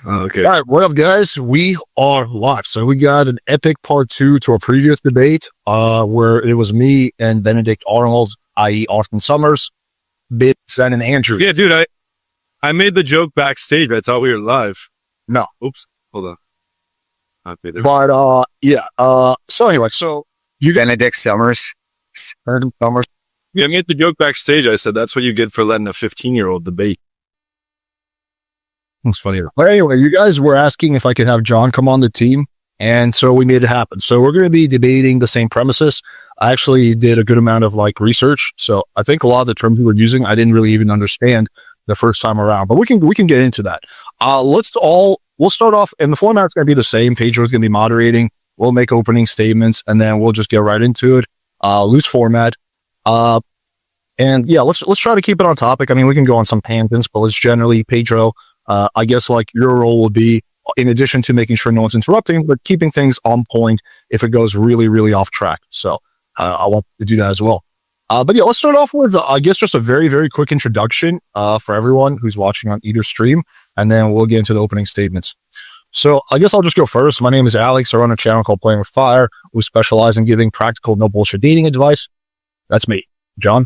Okay. All right, what up, guys? We are live. So we got an epic part 2 to our previous debate, where it was me and Benedict Arnold, i.e. Austin Summers, Bit, Zen, and Andrew. Yeah, dude, I made the joke backstage. I thought we were live. No. Oops. Hold on. Okay, there. But, yeah. So anyway, so you Benedict Summers. Summers. Yeah, I made the joke backstage. I said, that's what you get for letting a 15-year-old debate. It's funny. But anyway, you guys were asking if I could have John come on the team, and so we made it happen. So we're going to be debating the same premises. I actually did a good amount of research, so I think a lot of the terms we were using I didn't really even understand the first time around. But we can get into that. We'll start off, and the format's going to be the same. Pedro's going to be moderating. We'll make opening statements, and then we'll just get right into it. Loose format. And yeah, let's try to keep it on topic. I mean, we can go on some tangents, but let's generally, Pedro. I guess your role will be, in addition to making sure no one's interrupting, but keeping things on point if it goes really, really off track. So I want to do that as well. But yeah, let's start off with, I guess, just a very, very quick introduction for everyone who's watching on either stream, and then we'll get into the opening statements. So I guess I'll just go first. My name is Alex. I run a channel called Playing with Fire. We specialize in giving practical, no bullshit dating advice. That's me. John?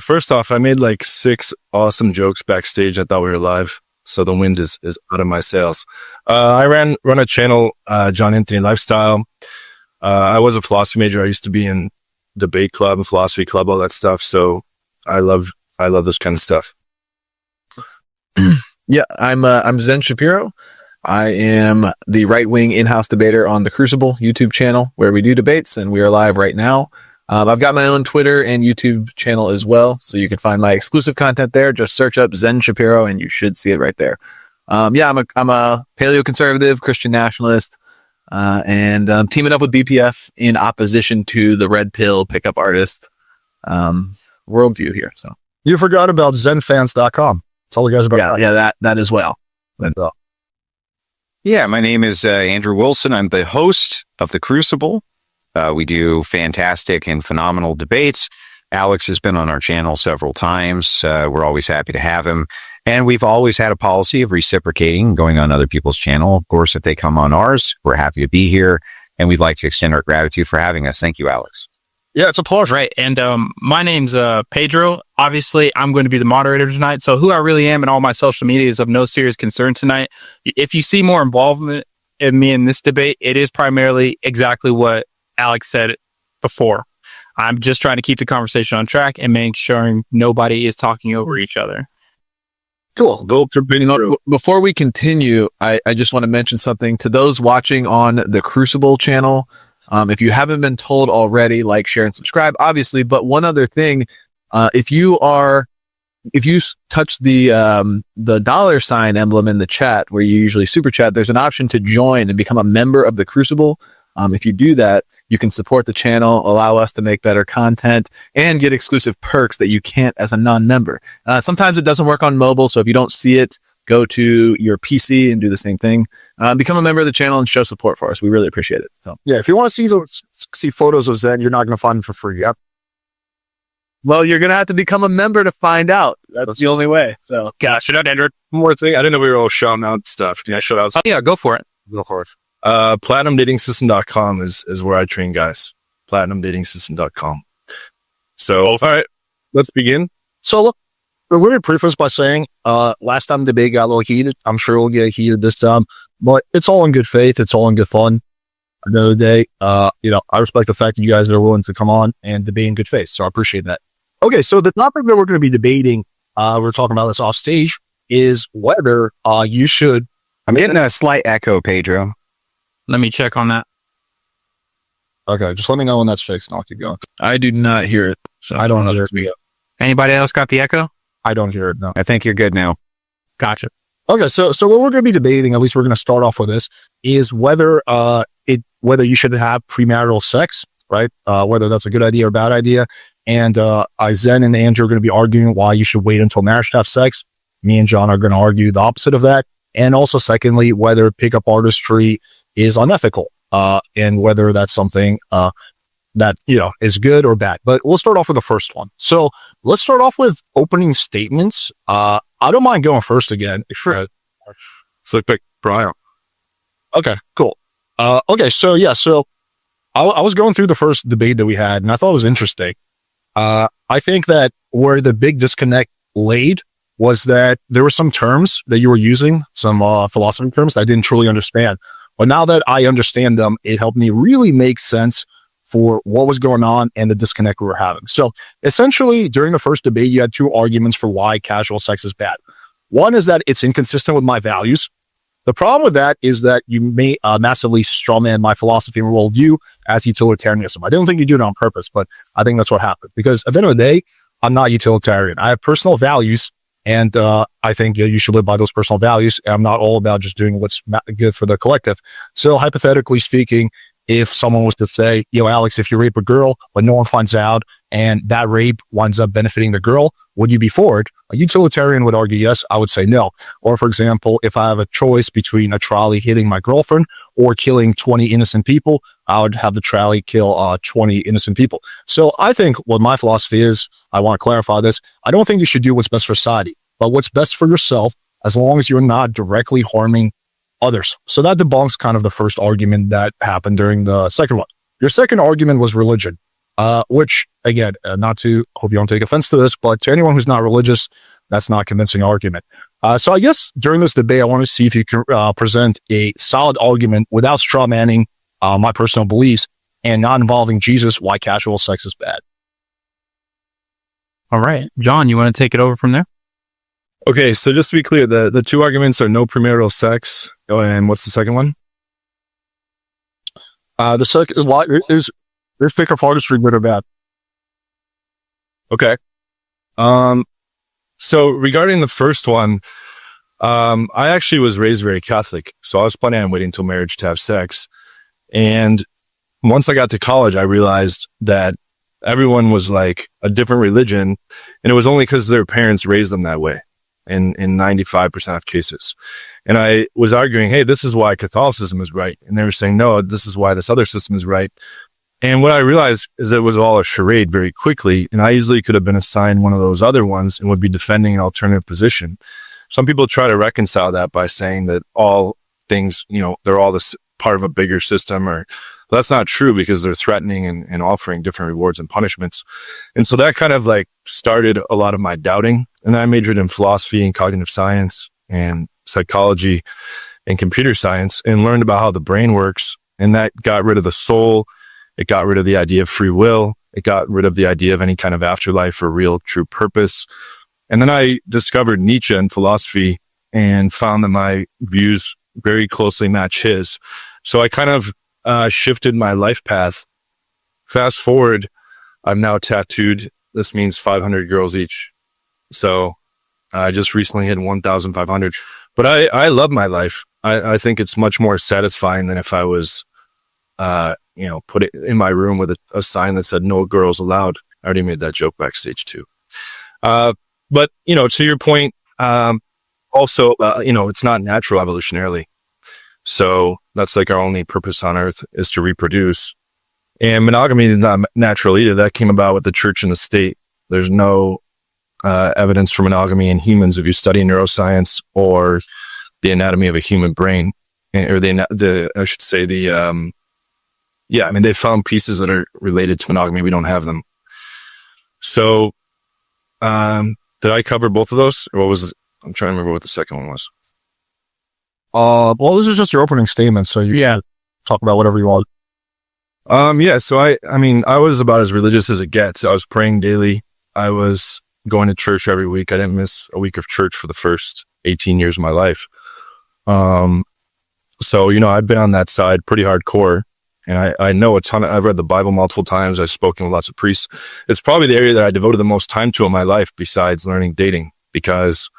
First off, I made 6 awesome jokes backstage. I thought we were live, so the wind is out of my sails. I run a channel, John Anthony Lifestyle. I was a philosophy major. I used to be in debate club, a philosophy club, all that stuff. So I love this kind of stuff. Yeah, I'm Zen Shapiro. I am the right-wing in-house debater on the Crucible YouTube channel where we do debates, and we are live right now. I've got my own Twitter and YouTube channel as well, so you can find my exclusive content there. Just search up Zen Shapiro, and you should see it right there. Yeah, I'm a paleo-conservative Christian nationalist, and I'm teaming up with BPF in opposition to the red pill pickup artist worldview here. So You forgot about zenfans.com. Tell the guys about that. Yeah, that as well. Yeah, my name is Andrew Wilson. I'm the host of The Crucible. We do fantastic and phenomenal debates. Alex has been on our channel several times. We're always happy to have him. And we've always had a policy of reciprocating, going on other people's channel. Of course, if they come on ours, we're happy to be here. And we'd like to extend our gratitude for having us. Thank you, Alex. Yeah, it's a pleasure. Right. And my name's Pedro. Obviously, I'm going to be the moderator tonight. So who I really am and all my social media is of no serious concern tonight. If you see more involvement in me in this debate, it is primarily exactly what Alex said before. I'm just trying to keep the conversation on track and make sure nobody is talking over each other. Cool. Before we continue, I just want to mention something to those watching on the Crucible channel. If you haven't been told already, like, share, and subscribe, obviously. But one other thing, if you touch the $sign emblem in the chat where you usually super chat, there's an option to join and become a member of the Crucible. If you do that, you can support the channel, allow us to make better content, and get exclusive perks that you can't as a non-member. Sometimes it doesn't work on mobile, so if you don't see it, go to your PC and do the same thing. Become a member of the channel and show support for us. We really appreciate it. So, yeah, if you want to see photos of Zen, you're not going to find them for free. Yep. Well, you're going to have to become a member to find out. That's the only way. So, Gosh, should I Andrew? One more thing. I didn't know we were all shouting out stuff. Can I shout out? Yeah, go for it. Go for it. PlatinumDatingSystem.com is where I train guys. PlatinumDatingSystem.com. So, all right, let's begin. So look, let me preface by saying, last time the debate got a little heated. I'm sure we'll get heated this time, but it's all in good faith. It's all in good fun. Another day, I respect the fact that you guys are willing to come on and debate in good faith. So I appreciate that. Okay. So the topic that we're going to be debating, we're talking about this off stage, is whether, you should. I'm getting a slight echo, Pedro. Let me check on that. Okay. Just let me know when that's fixed and I'll keep going. I do not hear it. So I don't hear it. Anybody else got the echo? I don't hear it. No. I think you're good now. Gotcha. Okay. So what we're going to be debating, at least we're going to start off with this, is whether, whether you should have premarital sex, right? Whether that's a good idea or a bad idea. And, Zen and Andrew are going to be arguing why you should wait until marriage to have sex. Me and John are going to argue the opposite of that. And also secondly, whether pickup artistry is unethical, and whether that's something, that, is good or bad. But we'll start off with the first one. So let's start off with opening statements. I don't mind going first again. Sure. So quick, Brian. Okay, cool. Okay, so yeah, so I was going through the first debate that we had, and I thought it was interesting. I think that where the big disconnect laid was that there were some terms that you were using, some philosophy terms that I didn't truly understand. But now that I understand them, it helped me really make sense for what was going on and the disconnect we were having. So essentially, during the first debate, you had two arguments for why casual sex is bad. One is that it's inconsistent with my values. The problem with that is that you may massively strawman my philosophy and worldview as utilitarianism. I don't think you do it on purpose, but I think that's what happened. Because at the end of the day, I'm not utilitarian. I have personal values, and I think you should live by those personal values. And I'm not all about just doing what's good for the collective. So hypothetically speaking, if someone was to say, Alex, if you rape a girl, but no one finds out and that rape winds up benefiting the girl, would you be for it? A utilitarian would argue yes. I would say no. Or for example, if I have a choice between a trolley hitting my girlfriend or killing 20 innocent people, I would have the trolley kill 20 innocent people. So I think what my philosophy is, I want to clarify this. I don't think you should do what's best for society, but what's best for yourself, as long as you're not directly harming others. So that debunks kind of the first argument that happened during the second one. Your second argument was religion, which again, not to hope you don't take offense to this, but to anyone who's not religious, that's not a convincing argument. So I guess during this debate, I want to see if you can present a solid argument without straw manning my personal beliefs and not involving Jesus, why casual sex is bad. All right. John, you want to take it over from there? Okay, so just to be clear, the two arguments are no premarital sex. Oh, and what's the second one? The second is why is pick of artistry good or bad? Okay. So regarding the first one, I actually was raised very Catholic, so I was planning on waiting until marriage to have sex. And once I got to college, I realized that everyone was like a different religion, and it was only because their parents raised them that way. In 95% of cases. And I was arguing, hey, this is why Catholicism is right. And they were saying, no, this is why this other system is right. And what I realized is it was all a charade very quickly. And I easily could have been assigned one of those other ones and would be defending an alternative position. Some people try to reconcile that by saying that all things, they're all this part of a bigger system, or that's not true because they're threatening and offering different rewards and punishments. And so that kind of like started a lot of my doubting. And I majored in philosophy and cognitive science and psychology and computer science and learned about how the brain works. And that got rid of the soul. It got rid of the idea of free will. It got rid of the idea of any kind of afterlife or real true purpose. And then I discovered Nietzsche and philosophy and found that my views very closely match his. So I kind of shifted my life path. Fast forward, I'm now tattooed. This means 500 girls each. So I just recently hit 1,500. But I love my life. I think it's much more satisfying than if I was, put it in my room with a sign that said no girls allowed. I already made that joke backstage too. But, to your point, also, it's not natural evolutionarily. So that's like our only purpose on earth is to reproduce. And monogamy is not natural either. That came about with the church and the state. There's no evidence for monogamy in humans if you study neuroscience or the anatomy of a human brain, or they found pieces that are related to monogamy. We don't have them. So, did I cover both of those, or what was? I'm trying to remember what the second one was. Well, this is just your opening statement, so you can talk about whatever you want. So I was about as religious as it gets. I was praying daily. I was going to church every week. I didn't miss a week of church for the first 18 years of my life. So, I've been on that side pretty hardcore, and I know a ton. I've read the Bible multiple times. I've spoken with lots of priests. It's probably the area that I devoted the most time to in my life besides learning dating, because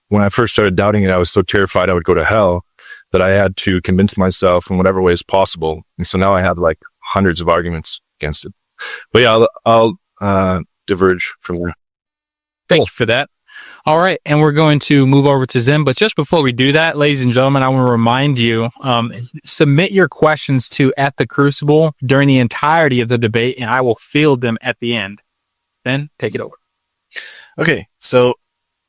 when I first started doubting it, I was so terrified I would go to hell that I had to convince myself in whatever ways possible. And so now I have like hundreds of arguments against it. But yeah, I'll diverge from there. Thank you for that. All right. And we're going to move over to Zim. But just before we do that, ladies and gentlemen, I want to remind you, submit your questions to At the Crucible during the entirety of the debate, and I will field them at the end. Then take it over. Okay. So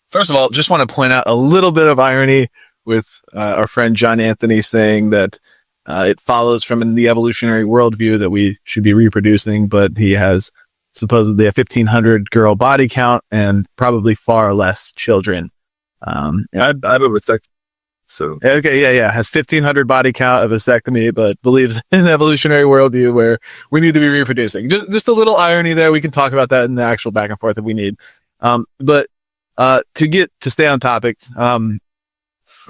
first of all, just want to point out a little bit of irony. with our friend John Anthony saying that it follows from the evolutionary worldview that we should be reproducing, but he has supposedly a 1,500 girl body count and probably far less children. I have a respect. So Okay, yeah. Has 1,500 body count, a vasectomy, but believes in evolutionary worldview where we need to be reproducing. Just a little irony there. We can talk about that in the actual back and forth if we need. But to stay on topic,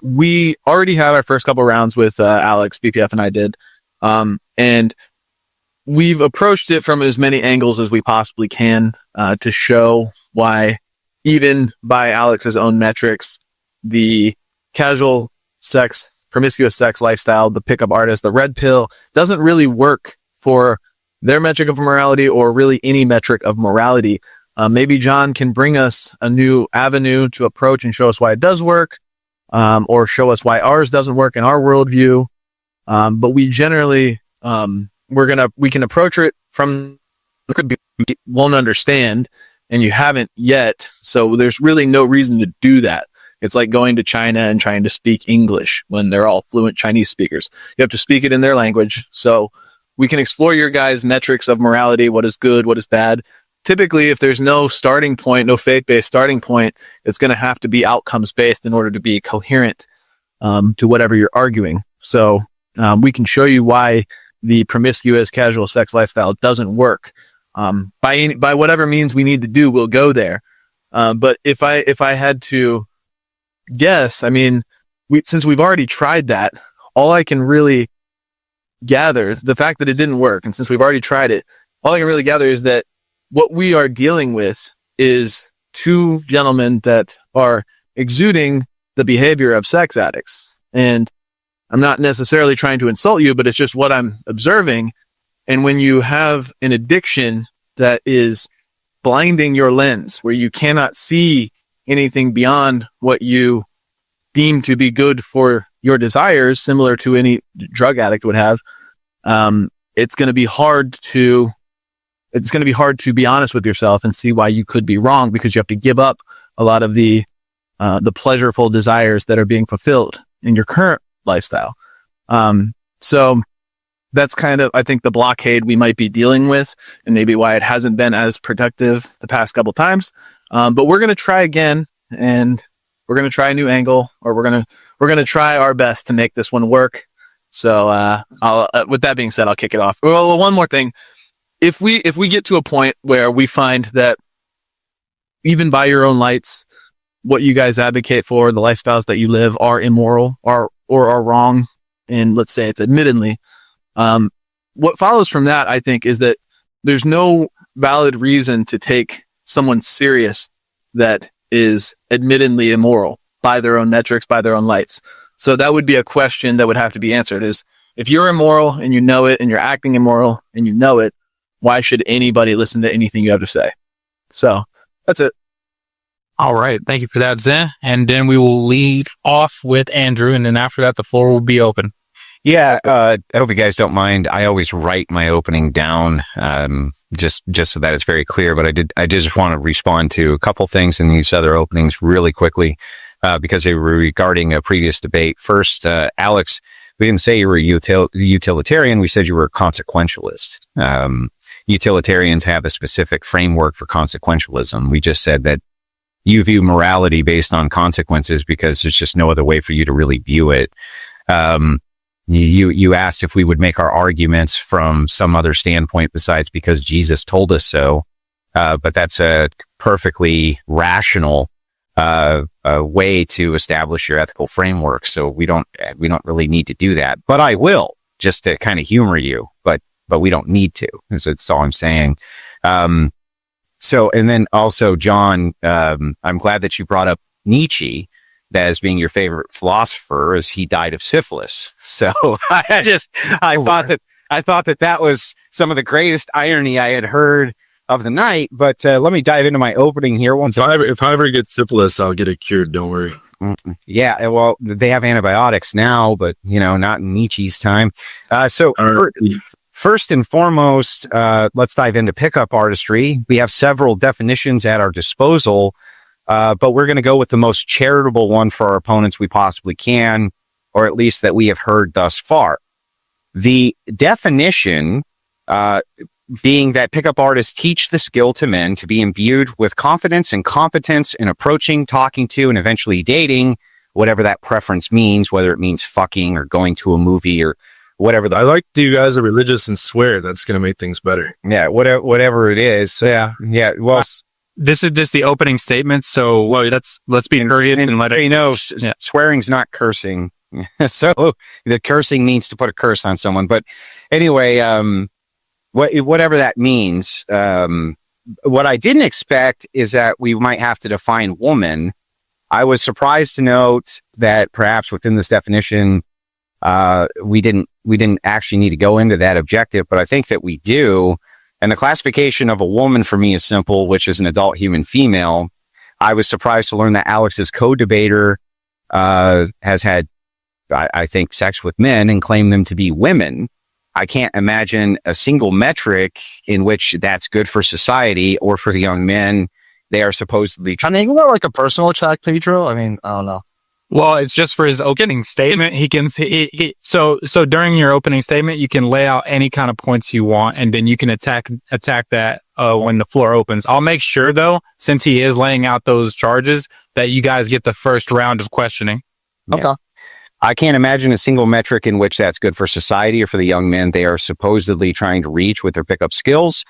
we already had our first couple rounds with Alex, BPF, and I did, and we've approached it from as many angles as we possibly can to show why, even by Alex's own metrics, the casual sex, promiscuous sex lifestyle, the pickup artist, the red pill doesn't really work for their metric of morality or really any metric of morality. Maybe John can bring us a new avenue to approach and show us why it does work, or show us why ours doesn't work in our worldview. But we generally, we can approach it from, won't understand, and you haven't yet. So there's really no reason to do that. It's like going to China and trying to speak English when they're all fluent Chinese speakers. You have to speak it in their language. So we can explore your guys' metrics of morality, what is good, what is bad. Typically, if there's no starting point, no faith-based starting point, it's going to have to be outcomes-based in order to be coherent to whatever you're arguing. So we can show you why the promiscuous casual sex lifestyle doesn't work. By whatever means we need to do, we'll go there. But if I had to guess, I mean, since we've already tried that, all I can really gather, the fact that it didn't work, and since we've already tried it, all I can really gather is that what we are dealing with is two gentlemen that are exuding the behavior of sex addicts. And I'm not necessarily trying to insult you, but it's just what I'm observing. And when you have an addiction that is blinding your lens, where you cannot see anything beyond what you deem to be good for your desires, similar to any drug addict would have, it's going to be hard to be honest with yourself and see why you could be wrong, because you have to give up a lot of the pleasureful desires that are being fulfilled in your current lifestyle. So that's kind of, I think, the blockade we might be dealing with, and maybe why it hasn't been as productive the past couple times. But we're going to try again, and we're going to try a new angle, or we're going to try our best to make this one work. So, with that being said, I'll kick it off. Well, one more thing. If we get to a point where we find that even by your own lights, what you guys advocate for, the lifestyles that you live, are immoral or are wrong, and let's say it's admittedly, what follows from that, I think, is that there's no valid reason to take someone serious that is admittedly immoral by their own metrics, by their own lights. So that would be a question that would have to be answered: is if you're immoral and you know it, and you're acting immoral and you know it, why should anybody listen to anything you have to say? So that's it. All right. Thank you for that, Zen. And then we will lead off with Andrew. And then after that, the floor will be open. Yeah, I hope you guys don't mind. I always write my opening down, just so that it's very clear. But I did just want to respond to a couple things in these other openings really quickly, because they were regarding a previous debate. First, Alex, we didn't say you were a utilitarian. We said you were a consequentialist. Utilitarians have a specific framework for consequentialism. We just said that you view morality based on consequences because there's just no other way for you to really view it. You asked if we would make our arguments from some other standpoint besides because Jesus told us so. But that's a perfectly rational way to establish your ethical framework. So we don't really need to do that. But I will, just to kind of humor you. But we don't need to. That's all I'm saying. So, and then also, John, I'm glad that you brought up Nietzsche as being your favorite philosopher, as he died of syphilis. So I thought that was some of the greatest irony I had heard of the night. But let me dive into my opening here. If I ever get syphilis, I'll get it cured. Don't worry. Yeah, well, they have antibiotics now, but not in Nietzsche's time. First and foremost, let's dive into pickup artistry. We have several definitions at our disposal but we're going to go with the most charitable one for our opponents we possibly can, or at least that we have heard thus far. The definition being that pickup artists teach the skill to men to be imbued with confidence and competence in approaching, talking to, and eventually dating, whatever that preference means, whether it means fucking or going to a movie or whatever. I like that you guys are religious and swear that's going to make things better. Yeah, whatever it is. Yeah. Well, This is just the opening statement. So let's be hurried and let it. you know, swearing's not cursing. So the cursing means to put a curse on someone. But anyway, whatever that means, what I didn't expect is that we might have to define woman. I was surprised to note that perhaps within this definition, we didn't actually need to go into that objective, but I think that we do. And the classification of a woman for me is simple, which is an adult human female. I was surprised to learn that Alex's co-debater has had, I think, sex with men and claimed them to be women. I can't imagine a single metric in which that's good for society or for the young men they are supposedly. I mean, isn't that like a personal check, Pedro? I mean, I don't know. Well, it's just for his opening statement. He can so during your opening statement, you can lay out any kind of points you want, and then you can attack that when the floor opens. I'll make sure though, since he is laying out those charges, that you guys get the first round of questioning. Okay. Yeah. I can't imagine a single metric in which that's good for society or for the young men they are supposedly trying to reach with their pickup skills.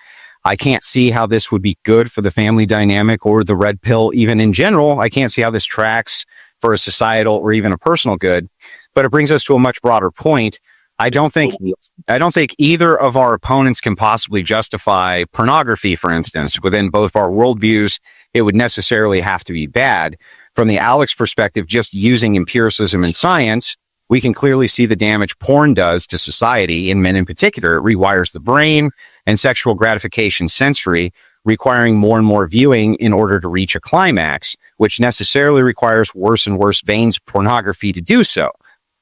I can't see how this would be good for the family dynamic or the red pill, even in general. I can't see how this tracks for a societal or even a personal good, but it brings us to a much broader point. I don't think either of our opponents can possibly justify pornography, for instance. Within both our worldviews, it would necessarily have to be bad. From the Alex perspective, just using empiricism and science, we can clearly see the damage porn does to society, in men in particular. It rewires the brain and sexual gratification sensory, requiring more and more viewing in order to reach a climax, which necessarily requires worse and worse veins of pornography to do so.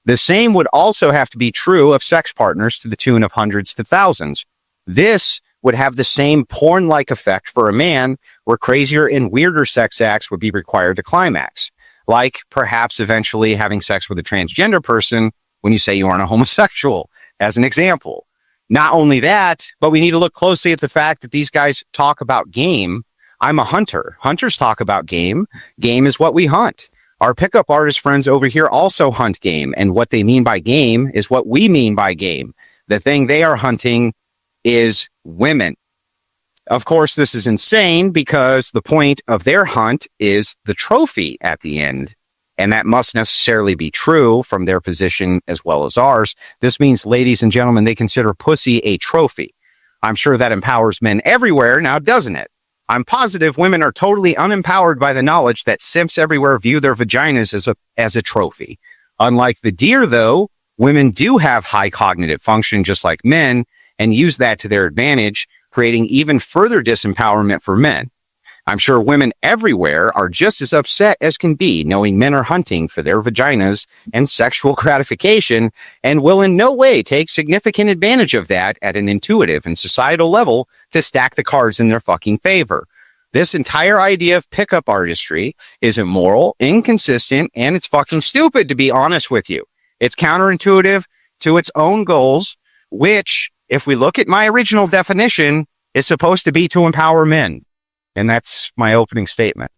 The same would also have to be true of sex partners to the tune of hundreds to thousands. This would have the same porn-like effect for a man, where crazier and weirder sex acts would be required to climax, like perhaps eventually having sex with a transgender person when you say you aren't a homosexual, as an example. Not only that, but we need to look closely at the fact that these guys talk about game. I'm a hunter. Hunters talk about game. Game is what we hunt. Our pickup artist friends over here also hunt game, and what they mean by game is what we mean by game. The thing they are hunting is women. Of course, this is insane because the point of their hunt is the trophy at the end. And that must necessarily be true from their position as well as ours. This means, ladies and gentlemen, they consider pussy a trophy. I'm sure that empowers men everywhere now, doesn't it? I'm positive women are totally unempowered by the knowledge that simps everywhere view their vaginas as a trophy. Unlike the deer, though, women do have high cognitive function just like men and use that to their advantage, creating even further disempowerment for men. I'm sure women everywhere are just as upset as can be knowing men are hunting for their vaginas and sexual gratification and will in no way take significant advantage of that at an intuitive and societal level to stack the cards in their fucking favor. This entire idea of pickup artistry is immoral, inconsistent, and it's fucking stupid, to be honest with you. It's counterintuitive to its own goals, which, if we look at my original definition, is supposed to be to empower men. And that's my opening statement.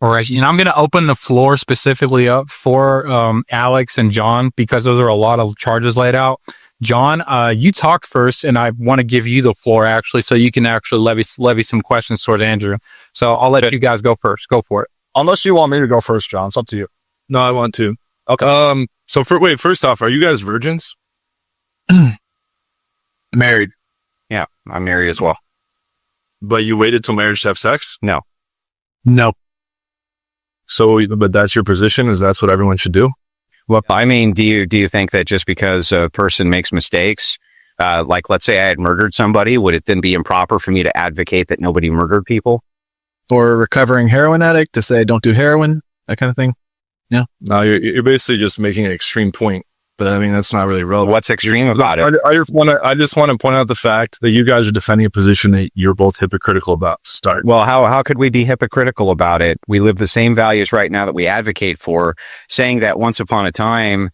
All right. And I'm going to open the floor specifically up for Alex and John, because those are a lot of charges laid out. John, you talked first, and I want to give you the floor, actually, so you can actually levy some questions towards Andrew. So I'll let you guys go first. Go for it. Unless you want me to go first, John. It's up to you. No, I want to. Okay. So first off, are you guys virgins? Married. Yeah, I'm married as well. But you waited till marriage to have sex? No. Nope. So, but that's your position? Is that's what everyone should do? Well, I mean, do you think that just because a person makes mistakes, like let's say I had murdered somebody, would it then be improper for me to advocate that nobody murdered people? Or a recovering heroin addict to say, don't do heroin, that kind of thing. Yeah. No, you're basically just making an extreme point. but I mean, that's not really relevant. What's extreme about it? I just want to point out the fact that you guys are defending a position that you're both hypocritical about to start. Well, how could we be hypocritical about it? We live the same values right now that we advocate for, saying that once upon a time,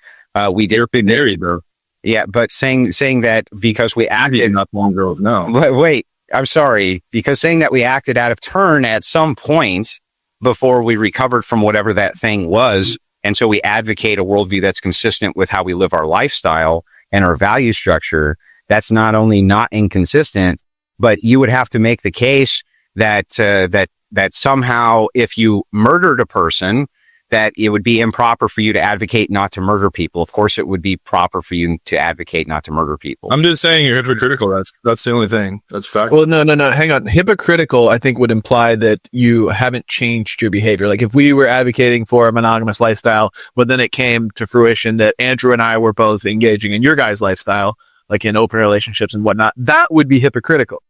we did married, bro. Yeah, but saying that because we acted not long ago. No, wait, I'm sorry, because saying that we acted out of turn at some point before we recovered from whatever that thing was, and so we advocate a worldview that's consistent with how we live our lifestyle and our value structure. That's not only not inconsistent, but you would have to make the case that that somehow, if you murdered a person, that it would be improper for you to advocate not to murder people. Of course, it would be proper for you to advocate not to murder people. I'm just saying you're hypocritical. That's the only thing. That's fact. Well, no. Hang on. Hypocritical, I think, would imply that you haven't changed your behavior. Like if we were advocating for a monogamous lifestyle, but then it came to fruition that Andrew and I were both engaging in your guys' lifestyle, like in open relationships and whatnot, that would be hypocritical.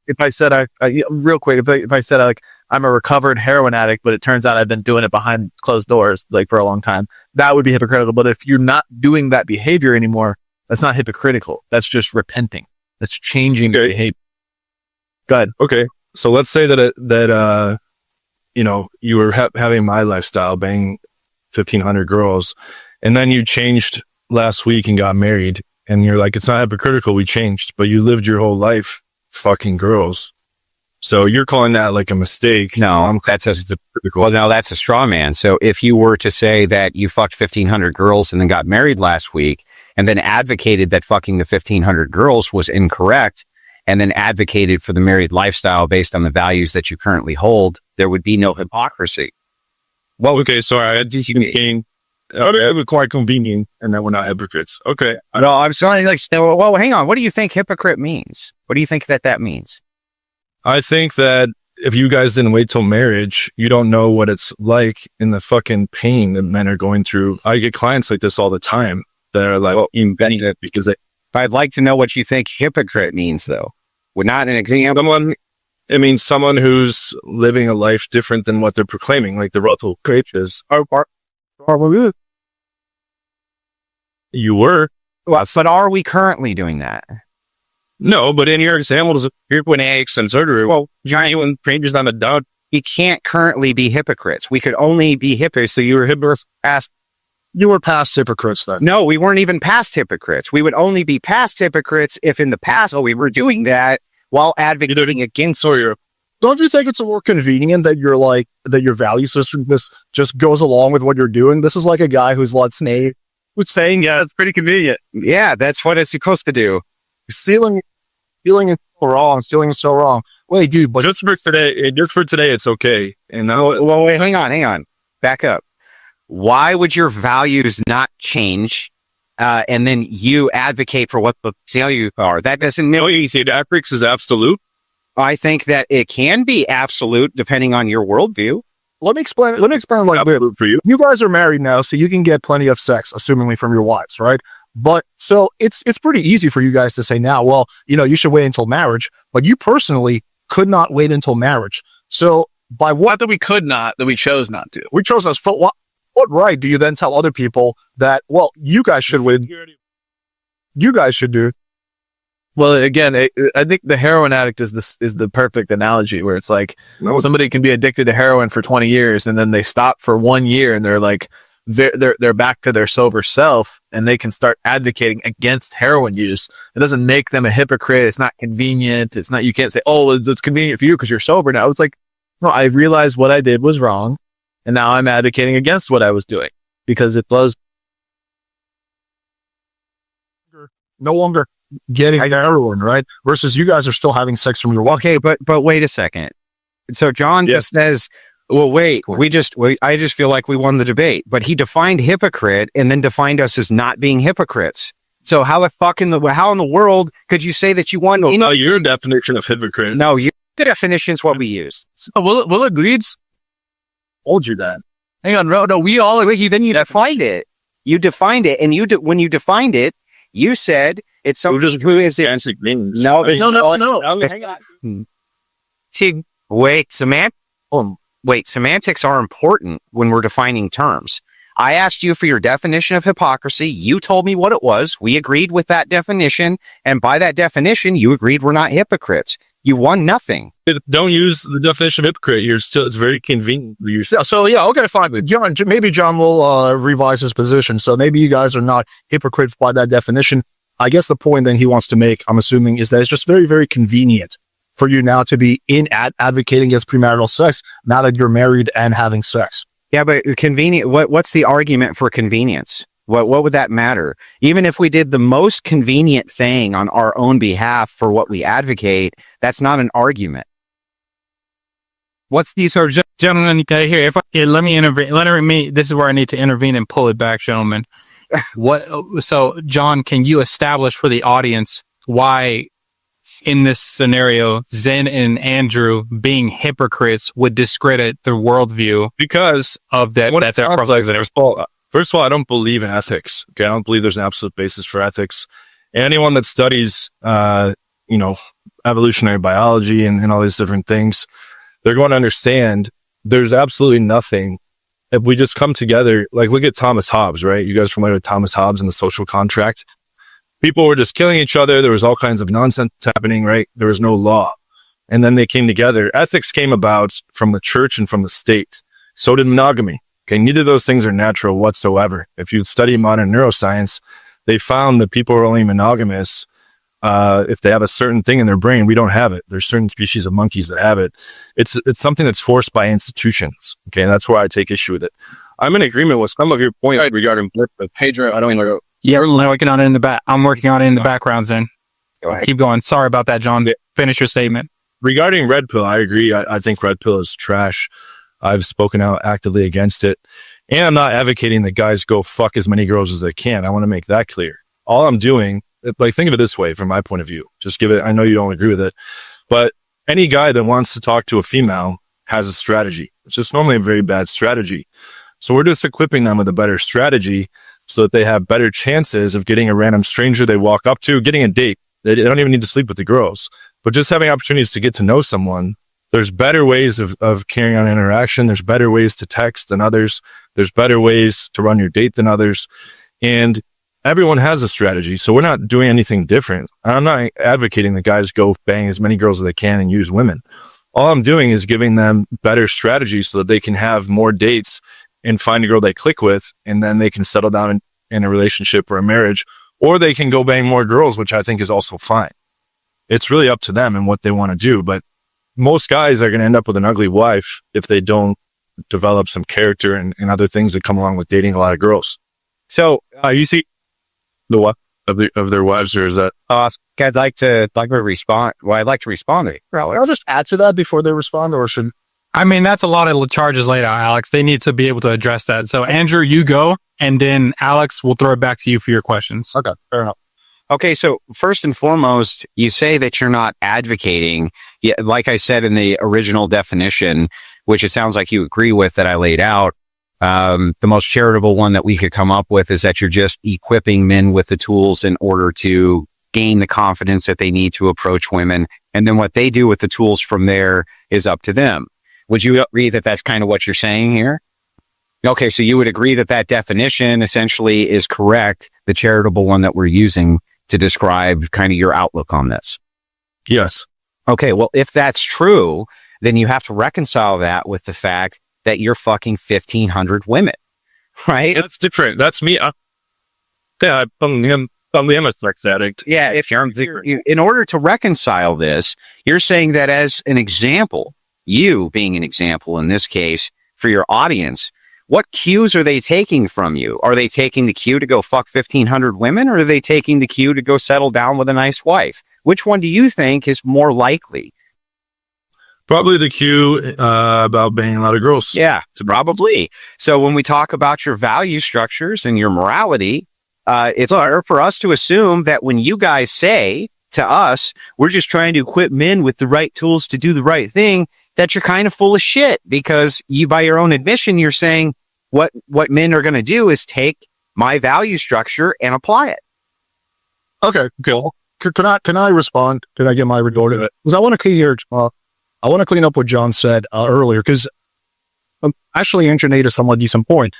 If I said, real quick, if I said like, I'm a recovered heroin addict, but it turns out I've been doing it behind closed doors, like for a long time, that would be hypocritical. But if you're not doing that behavior anymore, that's not hypocritical. That's just repenting. That's changing the behavior. Go ahead. Okay. So let's say that you know, you were having my lifestyle, bang 1,500 girls, and then you changed last week and got married, and you're like, it's not hypocritical, we changed, but you lived your whole life fucking girls. So you're calling that like a mistake. No, that's a straw man. So if you were to say that you fucked 1,500 girls and then got married last week and then advocated that fucking the 1,500 girls was incorrect and then advocated for the married lifestyle based on the values that you currently hold, there would be no hypocrisy. Well, okay, sorry, I think you can it was quite convenient and that we're not hypocrites. Okay. No, I'm sorry. Like, well, hang on. What do you think hypocrite means? What do you think that means? I think that if you guys didn't wait till marriage, you don't know what it's like in the fucking pain that men are going through. I get clients like this all the time that are like, because I'd like to know what you think hypocrite means, though. Would not an example? Someone who's living a life different than what they're proclaiming, like the Russell Coaches. You were. But are we currently doing that? No, but in your examples, you're when eggs and surgery. Well, giant changes on the dog. We can't currently be hypocrites. We could only be hypocrites. So you were past. You were past hypocrites then. No, we weren't even past hypocrites. We would only be past hypocrites if in the past we were doing that while advocating against. Don't you think it's more convenient that you're like, that your value system just goes along with what you're doing? This is like a guy who's saying, yeah, it's pretty convenient. Yeah, that's what it's supposed to do. Stealing is so wrong. Wait, dude, but just for today, it's okay. And now, well, wait, hang on. Back up. Why would your values not change? And then you advocate for what the value are. That doesn't mean you say ethics is absolute. I think that it can be absolute depending on your worldview. Let me explain like this for you. You guys are married now, so you can get plenty of sex, assumingly from your wives, right? But so it's pretty easy for you guys to say now, well, you know, you should wait until marriage, but you personally could not wait until marriage. So by what? Not that we could not, that we chose not to. We chose not. But what right do you then tell other people that, well, you guys should wait? You guys should do. Well, again, I think the heroin addict is the perfect analogy where it's like somebody can be addicted to heroin for 20 years and then they stop for 1 year and they're like, they're back to their sober self and they can start advocating against heroin use. It doesn't make them a hypocrite. It's not convenient. It's not, you can't say, oh, it's convenient for you because you're sober now. It's like, no, I realized what I did was wrong. And now I'm advocating against what I was doing because it was no longer getting heroin, right? Versus you guys are still having sex from your wife. Okay, but wait a second. So John just says, well, wait, I just feel like we won the debate, but he defined hypocrite and then defined us as not being hypocrites. So how in the world could you say that you won? No, your definition of hypocrite. No, your definition is what we use. Oh, we'll agreed. Told you that. Hang on, no, we all agree. Then you defined it. You defined it, and when you defined it, you said it's something who is it? No. Hang on. Wait, semantics are important when we're defining terms. I asked you for your definition of hypocrisy. You told me what it was. We agreed with that definition. And by that definition, you agreed we're not hypocrites. You won nothing. Don't use the definition of hypocrite. It's very convenient. Okay, fine. Maybe John will revise his position. So maybe you guys are not hypocrites by that definition. I guess the point then he wants to make, I'm assuming, is that it's just very, very convenient for you now to be advocating against premarital sex now that you're married and having sex. Yeah, but convenient. What's the argument for convenience? What would that matter? Even if we did the most convenient thing on our own behalf for what we advocate, that's not an argument. What's the sort of gentlemen here? Let me intervene. This is where I need to intervene and pull it back, gentlemen. So, John, can you establish for the audience why, in this scenario, Zen and Andrew being hypocrites would discredit their worldview Because of that? that's first of all, I don't believe in ethics. Okay, I don't believe there's an absolute basis for ethics. Anyone that studies, evolutionary biology and all these different things, they're going to understand there's absolutely nothing. If we just come together, like look at Thomas Hobbes, right? You guys familiar with Thomas Hobbes and the social contract? People were just killing each other. There was all kinds of nonsense happening, right? There was no law. And then they came together. Ethics came about from the church and from the state. So did monogamy. Okay, neither of those things are natural whatsoever. If you study modern neuroscience, they found that people are only monogamous if they have a certain thing in their brain. We don't have it. There's certain species of monkeys that have it. It's something that's forced by institutions. Okay, and that's where I take issue with it. I'm in agreement with some of your points regarding Pedro, I don't know. Yeah, we're working on it in the back. I'm working on it in the background, Zen. Go ahead. Keep going. Sorry about that, John. Finish your statement. Regarding red pill, I agree. I think red pill is trash. I've spoken out actively against it. And I'm not advocating that guys go fuck as many girls as they can. I want to make that clear. All I'm doing, think of it this way from my point of view. I know you don't agree with it, but any guy that wants to talk to a female has a strategy. It's just normally a very bad strategy. So we're just equipping them with a better strategy so that they have better chances of getting a random stranger they walk up to, getting a date. They don't even need to sleep with the girls, but just having opportunities to get to know someone. There's better ways of carrying on interaction. There's better ways to text than others. There's better ways to run your date than others. And everyone has a strategy. So we're not doing anything different. I'm not advocating that guys go bang as many girls as they can and use women. All I'm doing is giving them better strategies so that they can have more dates and find a girl they click with, and then they can settle down in a relationship or a marriage, or they can go bang more girls, which I think is also fine. It's really up to them and what they want to do. But most guys are going to end up with an ugly wife if they don't develop some character and other things that come along with dating a lot of girls. So you see the what of their wives, or is that? I'd like to respond. Well, I'd like to respond to you. I'll just add to that before they respond, or should... I mean, that's a lot of charges laid out, Alex. They need to be able to address that. So, Andrew, you go, and then Alex will throw it back to you for your questions. Okay, fair enough. Okay, so first and foremost, you say that you're not advocating. Yeah, like I said in the original definition, which it sounds like you agree with that I laid out, the most charitable one that we could come up with is that you're just equipping men with the tools in order to gain the confidence that they need to approach women. And then what they do with the tools from there is up to them. Would you agree that that's kind of what you're saying here? Okay, so you would agree that that definition essentially is correct, the charitable one that we're using to describe kind of your outlook on this. Yes. Okay, well, if that's true, then you have to reconcile that with the fact that you're fucking 1,500 women, right? That's different. That's me. I'm a sex addict. Yeah, if in order to reconcile this, you're saying that as an example, you being an example in this case for your audience, what cues are they taking from you? Are they taking the cue to go fuck 1,500 women, or are they taking the cue to go settle down with a nice wife? Which one do you think is more likely? Probably the cue about banging a lot of girls. Yeah, probably. So when we talk about your value structures and your morality, it's fair for us to assume that when you guys say to us, we're just trying to equip men with the right tools to do the right thing, that you're kind of full of shit, because you, by your own admission, you're saying what men are going to do is take my value structure and apply it. Okay, cool. Can I respond? Can I get my retort to it? Because I want to clean up what John said earlier, because actually engineered a somewhat decent point.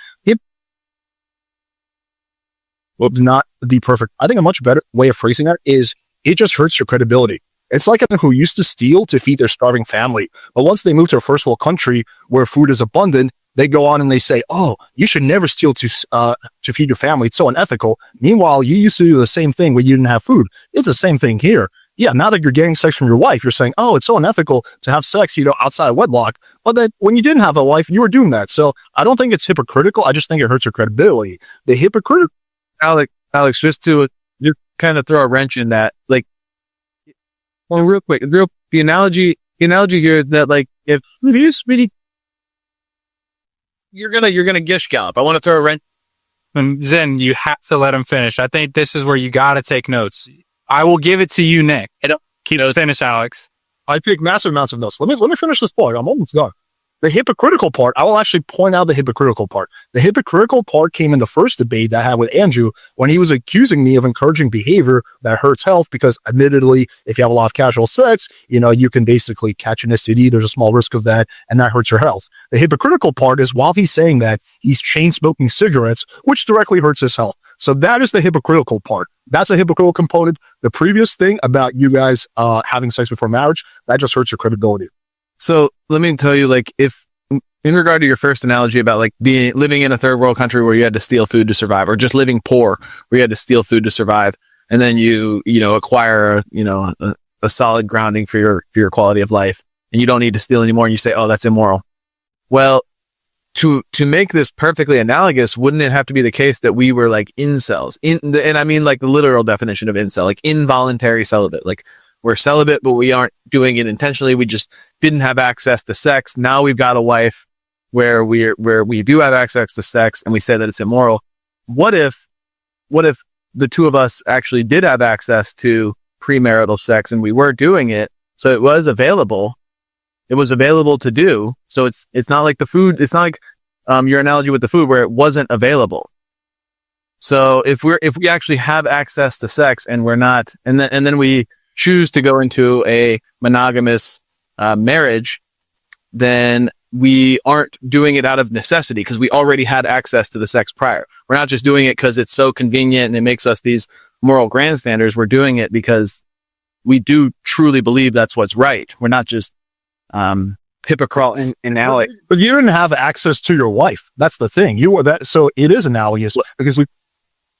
It's not the perfect. I think a much better way of phrasing that is it just hurts your credibility. It's like a person who used to steal to feed their starving family. But once they move to a first world country where food is abundant, they go on and they say, oh, you should never steal to feed your family. It's so unethical. Meanwhile, you used to do the same thing when you didn't have food. It's the same thing here. Yeah, now that you're getting sex from your wife, you're saying, oh, it's so unethical to have sex, outside of wedlock. But then when you didn't have a wife, you were doing that. So I don't think it's hypocritical. I just think it hurts your credibility. The hypocritical. Alex, just to kind of throw a wrench in that, like, well, real quick, the analogy here is that, like, if you just really, you're gonna gish gallop. I want to throw a wrench. And Zen, you have to let him finish. I think this is where you got to take notes. I will give it to you, Nick. Finish, Alex. I take massive amounts of notes. Let me finish this point. I'm almost done. The hypocritical part, I will actually point out the hypocritical part. The hypocritical part came in the first debate that I had with Andrew when he was accusing me of encouraging behavior that hurts health because admittedly, if you have a lot of casual sex, you can basically catch an STD. There's a small risk of that and that hurts your health. The hypocritical part is while he's saying that, he's chain smoking cigarettes, which directly hurts his health. So that is the hypocritical part. That's a hypocritical component. The previous thing about you guys having sex before marriage, that just hurts your credibility. So let me tell you, like, if in regard to your first analogy about like living in a third world country where you had to steal food to survive, or just living poor where you had to steal food to survive, and then you acquire a solid grounding for your quality of life, and you don't need to steal anymore, and you say, oh, that's immoral. Well, to make this perfectly analogous, wouldn't it have to be the case that we were like incels? And I mean like the literal definition of incel, like involuntary celibate, like. We're celibate, but we aren't doing it intentionally. We just didn't have access to sex. Now we've got a wife where we do have access to sex, and we say that it's immoral. What if the two of us actually did have access to premarital sex and we were doing it, so it was available. It was available to do. So it's not like the food. It's not like your analogy with the food where it wasn't available. So if we actually have access to sex and we're not, and then we choose to go into a monogamous marriage, then we aren't doing it out of necessity because we already had access to the sex prior. We're not just doing it because it's so convenient and it makes us these moral grandstanders. We're doing it because we do truly believe that's what's right. We're not just hypocrites. And Alex, but you didn't have access to your wife. That's the thing. You were that, so it is analogous because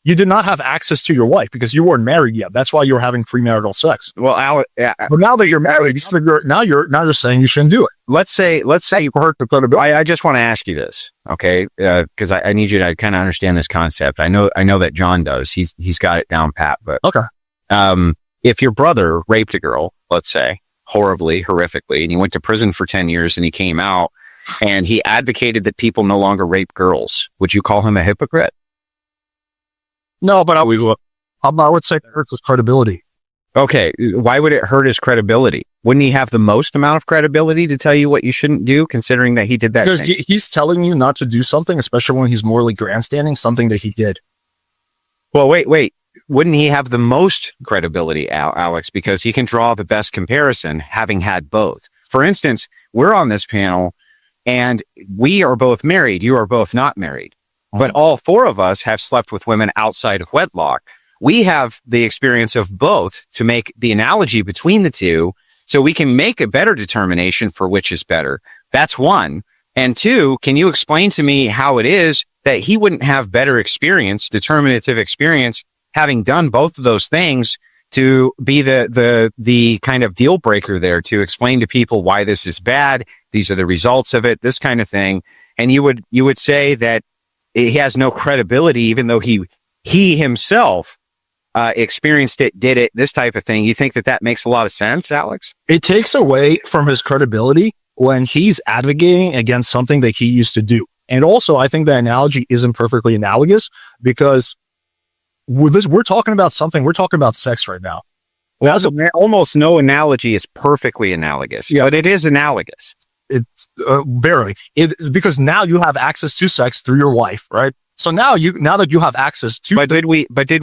you did not have access to your wife because you weren't married yet. That's why you were having premarital sex. well, Alex, But now that you're married, now you're saying you shouldn't do it. let's say You hurt the credibility. I just want to ask you this, okay? Because I need you to kind of understand this concept. I know that John does. He's got it down pat. But Okay. if your brother raped a girl, let's say, horrifically, and he went to prison for 10 years and he came out and he advocated that people no longer rape girls, would you call him a hypocrite? No, but I would say it hurts his credibility. Okay, why would it hurt his credibility? Wouldn't he have the most amount of credibility to tell you what you shouldn't do, considering that he did that Because thing? he's telling you not to do something, especially when he's morally grandstanding, something that he did. Well, wait. Wouldn't he have the most credibility, Alex, because he can draw the best comparison, having had both? For instance, we're on this panel, and we are both married. You are both not married. But all four of us have slept with women outside of wedlock. We have the experience of both to make the analogy between the two, so we can make a better determination for which is better. That's one. And two, can you explain to me how it is that he wouldn't have better experience, determinative experience, having done both of those things to be the kind of deal breaker there, to explain to people why this is bad, these are the results of it, this kind of thing. And you would say that he has no credibility, even though he himself experienced it, did it, this type of thing. You think that makes a lot of sense, Alex? It takes away from his credibility when he's advocating against something that he used to do. And also, I think the analogy isn't perfectly analogous because we're talking about something, we're talking about sex right now. Well, almost no analogy is perfectly analogous, but it is analogous. It's barely because now you have access to sex through your wife, right? So now that you have access to, But did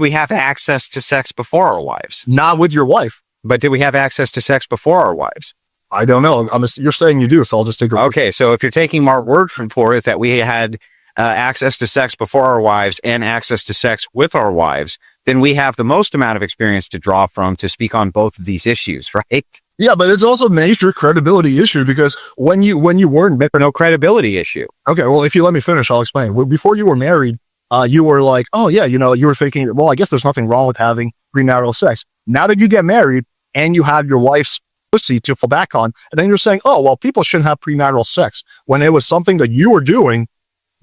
we have access to sex before our wives? not with your wife. But did we have access to sex before our wives? I don't know. You're saying you do, so I'll just take your Okay, so if you're taking our word for it that we had access to sex before our wives and access to sex with our wives, then we have the most amount of experience to draw from to speak on both of these issues, right? Yeah, but it's also a major credibility issue because when you weren't married, No credibility issue. okay, well, if you let me finish, I'll explain. Before you were married, you were like, oh yeah, you were thinking, well, I guess there's nothing wrong with having premarital sex. Now that you get married and you have your wife's pussy to fall back on, and then you're saying, oh, well, people shouldn't have premarital sex when it was something that you were doing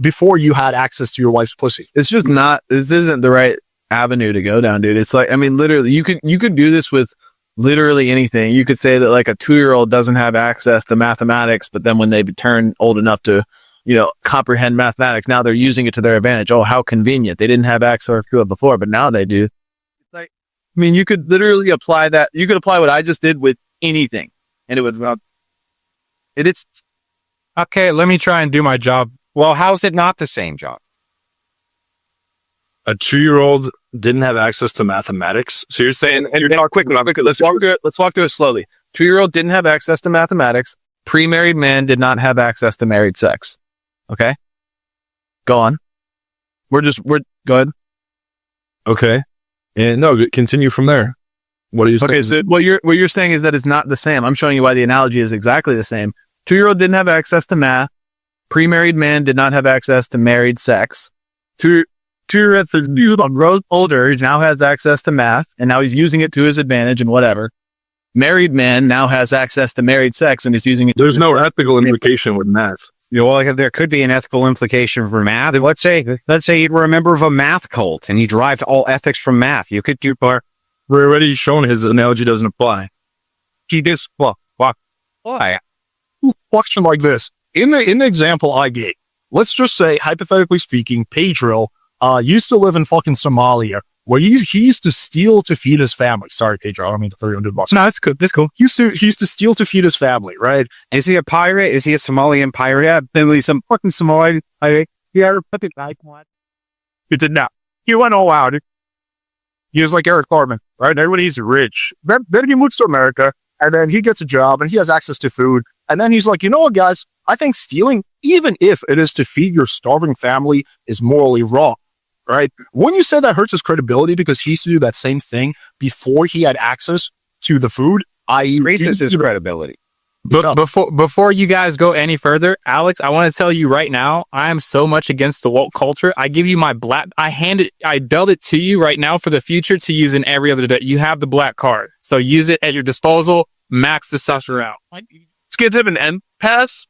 before you had access to your wife's pussy. It's just not, this isn't the right avenue to go down, dude. It's like, I mean, literally, you could do this with literally anything. You could say that like a 2-year-old doesn't have access to mathematics, but then when they turn old enough to, comprehend mathematics, now they're using it to their advantage. Oh, how convenient. They didn't have access to it before, but now they do. Like, I mean, you could literally apply that. You could apply what I just did with anything and it would, it's Okay, let me try and do my job. Well, how's it not the same, John? A 2-year-old didn't have access to mathematics. So you're saying, and you're not quickly. Let's walk through it. Let's walk through it slowly. 2-year-old didn't have access to mathematics. Pre-married man did not have access to married sex. Okay. Go on. We're go ahead. okay. And no, continue from there. What are you saying? Okay. So what you're saying is that it's not the same. I'm showing you why the analogy is exactly the same. 2-year-old didn't have access to math. Pre-married man did not have access to married sex. 2-year-old grows older. He now has access to math and now he's using it to his advantage and whatever. Married man now has access to married sex and is using it. There's no ethical implication with math. Well, there could be an ethical implication for math. Let's say you were a member of a math cult and you derived all ethics from math. You could do We're already shown his analogy doesn't apply. He just, why? Question like this. In the example I gave, let's just say, hypothetically speaking, Pedro used to live in fucking Somalia, where he used to steal to feed his family. Sorry, Pedro, I don't mean to throw you under the bus. No, that's good. That's cool. He used to steal to feed his family, right? Is he a pirate? Is he a Somalian pirate? Yeah, then he's some fucking Somalian pirate. Yeah, put it like what? You did not. He went all out. He was like Eric Cartman, right? Everybody's rich. Then he moves to America, and then he gets a job, and he has access to food. And then he's like, you know what, guys? I think stealing, even if it is to feed your starving family, is morally wrong, right? Wouldn't you say that hurts his credibility because he used to do that same thing before he had access to the food, i.e. Racist his credibility. But before you guys go any further, Alex, I want to tell you right now, I am so much against the woke culture. I give you my I dealt it to you right now for the future to use in every other day. You have the black card, so use it at your disposal. Max the sucker out. let's give him an end pass.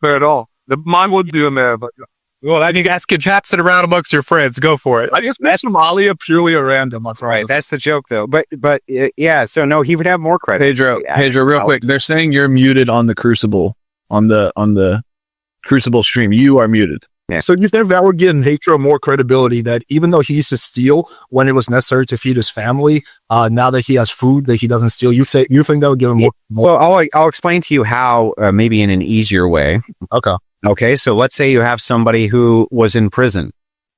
Not at all. Mine would do him there, but Well, then you guys can pass it around amongst your friends. Go for it. I just made Somalia purely a random. Right, that's the joke, though. But yeah. So no, he would have more credit. Pedro, real quick. They're saying you're muted on the Crucible on the Crucible stream. You are muted. Yeah. So you think that would give Pedro more credibility that even though he used to steal when it was necessary to feed his family, now that he has food that he doesn't steal, you think that would give him more? Well, I'll explain to you how, maybe in an easier way. Okay. Okay, so let's say you have somebody who was in prison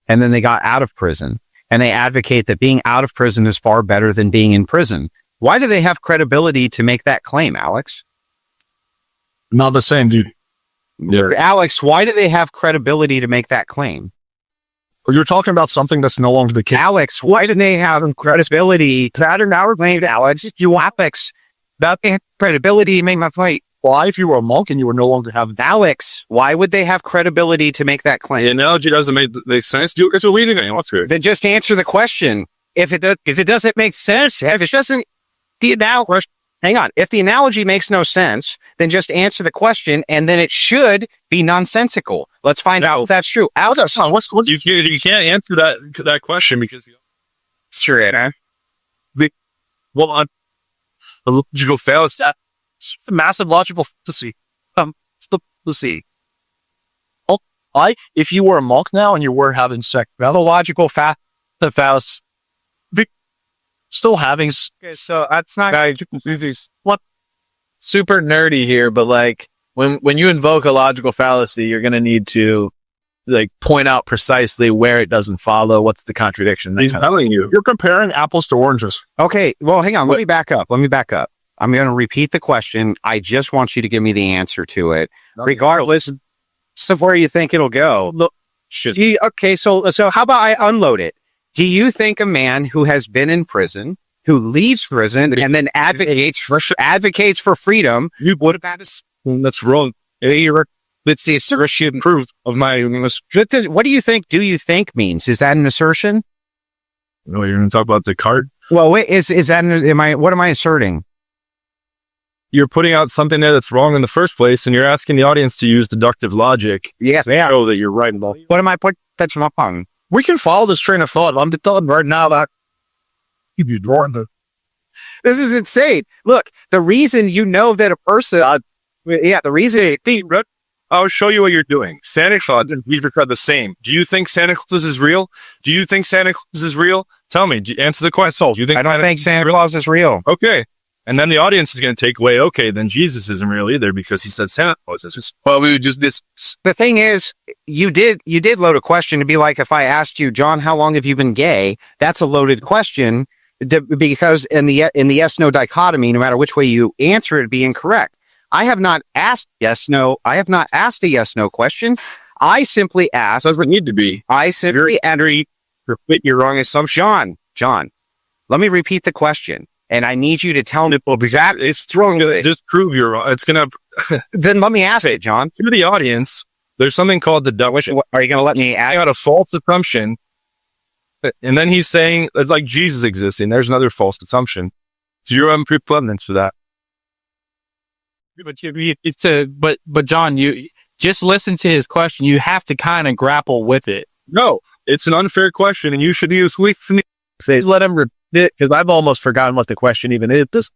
and then they got out of prison and they advocate that being out of prison is far better than being in prison. Why do they have credibility to make that claim, Alex? Not the same, dude. yeah. Alex, why do they have credibility to make that claim? You're talking about something that's no longer the case. Alex, why do they have credibility to that? Now we're claimed, Alex, you Alex, that credibility to make my fight. Why, if you were a monk and you were no longer having Alex, why would they have credibility to make that claim? The analogy doesn't make sense. You get your leading it. What's good? Then just answer the question. If it doesn't make sense, if it doesn't, hang on. If the analogy makes no sense, then just answer the question, and then it should be nonsensical. Let's find out if that's true. Alex, You can't answer that question because sure it, huh? the logical fallacy. It's a massive logical fallacy. Let's see. if you were a monk now and you were having sex, The logical fallacy. still having Okay, so that's not. What? Super nerdy here, but like when you invoke a logical fallacy, you're gonna need to like point out precisely where it doesn't follow. What's the contradiction? He's telling you. you're comparing apples to oranges. Okay, well, hang on. Let me back up. I'm going to repeat the question. I just want you to give me the answer to it. Regardless, So where you think it'll go? Look, Okay, so how about I unload it? Do you think a man who has been in prison, who leaves prison and then advocates for freedom, You would have that's wrong. It's the assertion proof of my. what do you think? Do you think means? Is that an assertion? No, you're going to talk about Descartes. Well, wait, is that what am I asserting? You're putting out something there that's wrong in the first place, and you're asking the audience to use deductive logic Yes. to show that you're right about. What am I put? That's my tongue. We can follow this train of thought. I'm telling you right now that if you're drawing the This is insane. Look, the reason you know that a person, the reason. I'll show you what you're doing. Santa Claus and Jesus are the same. Do you think Santa Claus is real? Do you think Santa Claus is real? Tell me. Answer the question. Do you think I don't think Santa Claus is real. Okay. And then the audience is going to take away, okay, then Jesus isn't real either because he said Santa Claus is. Well, we would just this. The thing is, you did load a question to be like, if I asked you, John, how long have you been gay? That's a loaded question because in the yes/no dichotomy, no matter which way you answer, it'd be incorrect. I have not asked yes/no. I have not asked a yes/no question. I simply asked. That's what it need to be. I simply Repeat your wrong assumption. John, let me repeat the question. And I need you to tell me exactly. It's wrong. Just prove you're wrong. It's going to. Then let me ask it, John. To the audience, there's something called deduction. Are you going to let me I add? got a false assumption. And then he's saying it's like Jesus existing. There's another false assumption. So you're preeminence for that. But John, you just listen to his question. You have to kind of grapple with it. No, it's an unfair question, and you should use Please let him repeat it because I've almost forgotten what the question even is.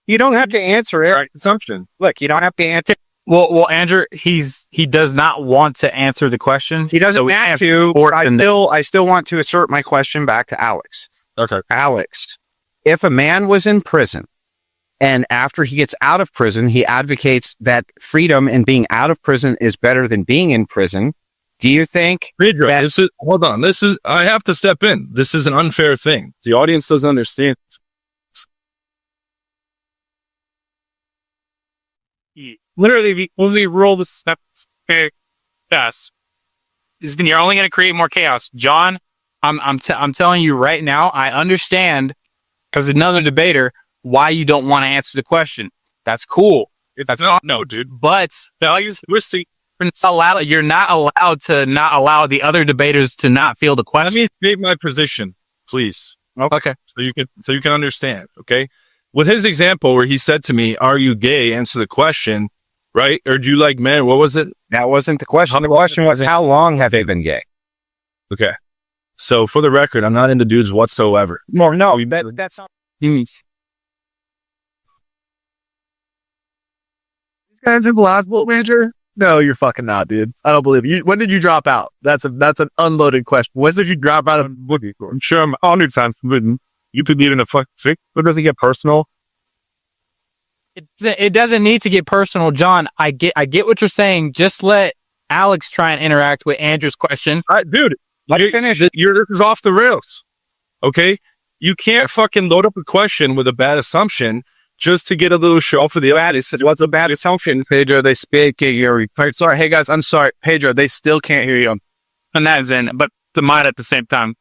You don't have to answer it. right assumption. Look, you don't have to answer. Well, Andrew, he does not want to answer the question. He doesn't So we have have- to. Or I still want to assert my question back to Alex. okay. Alex, if a man was in prison and after he gets out of prison, he advocates that freedom and being out of prison is better than being in prison. Do you think Pedro, that- hold on. I have to step in. This is an unfair thing. The audience doesn't understand. Literally, when we roll the steps, yes, then you're only going to create more chaos. John, I'm telling you right now, I understand as another debater why you don't want to answer the question. That's cool. That's not no, dude. But you're not allowed to not allow the other debaters to not feel the Let question. me state my position, please. Okay. So you can understand. Okay. With his example where he said to me, "Are you gay?" Answer the question, right? Or do you like men? What was it? that wasn't the question? The question was, how long have they been gay? Okay. So for the record, I'm not into dudes whatsoever. No, that's not. These guys in Glasgow, manager? No, you're fucking not, dude. I don't believe you. When did you drop out? That's an unloaded question. When did you drop out of? I'm sure I'm 100 times forbidden. You could be in a fuck sick, but does it get personal? It doesn't need to get personal, John. I get what you're saying. Just let Alex try and interact with Andrew's question. Dude, Let me finish. this is off the rails. Okay? You can't fucking load up a question with a bad assumption just to get a little show for the audience. What's a bad assumption? Pedro, they speak your. Sorry, hey guys, I'm sorry, Pedro. They still can't hear you. And that is in, but the mind at the same time.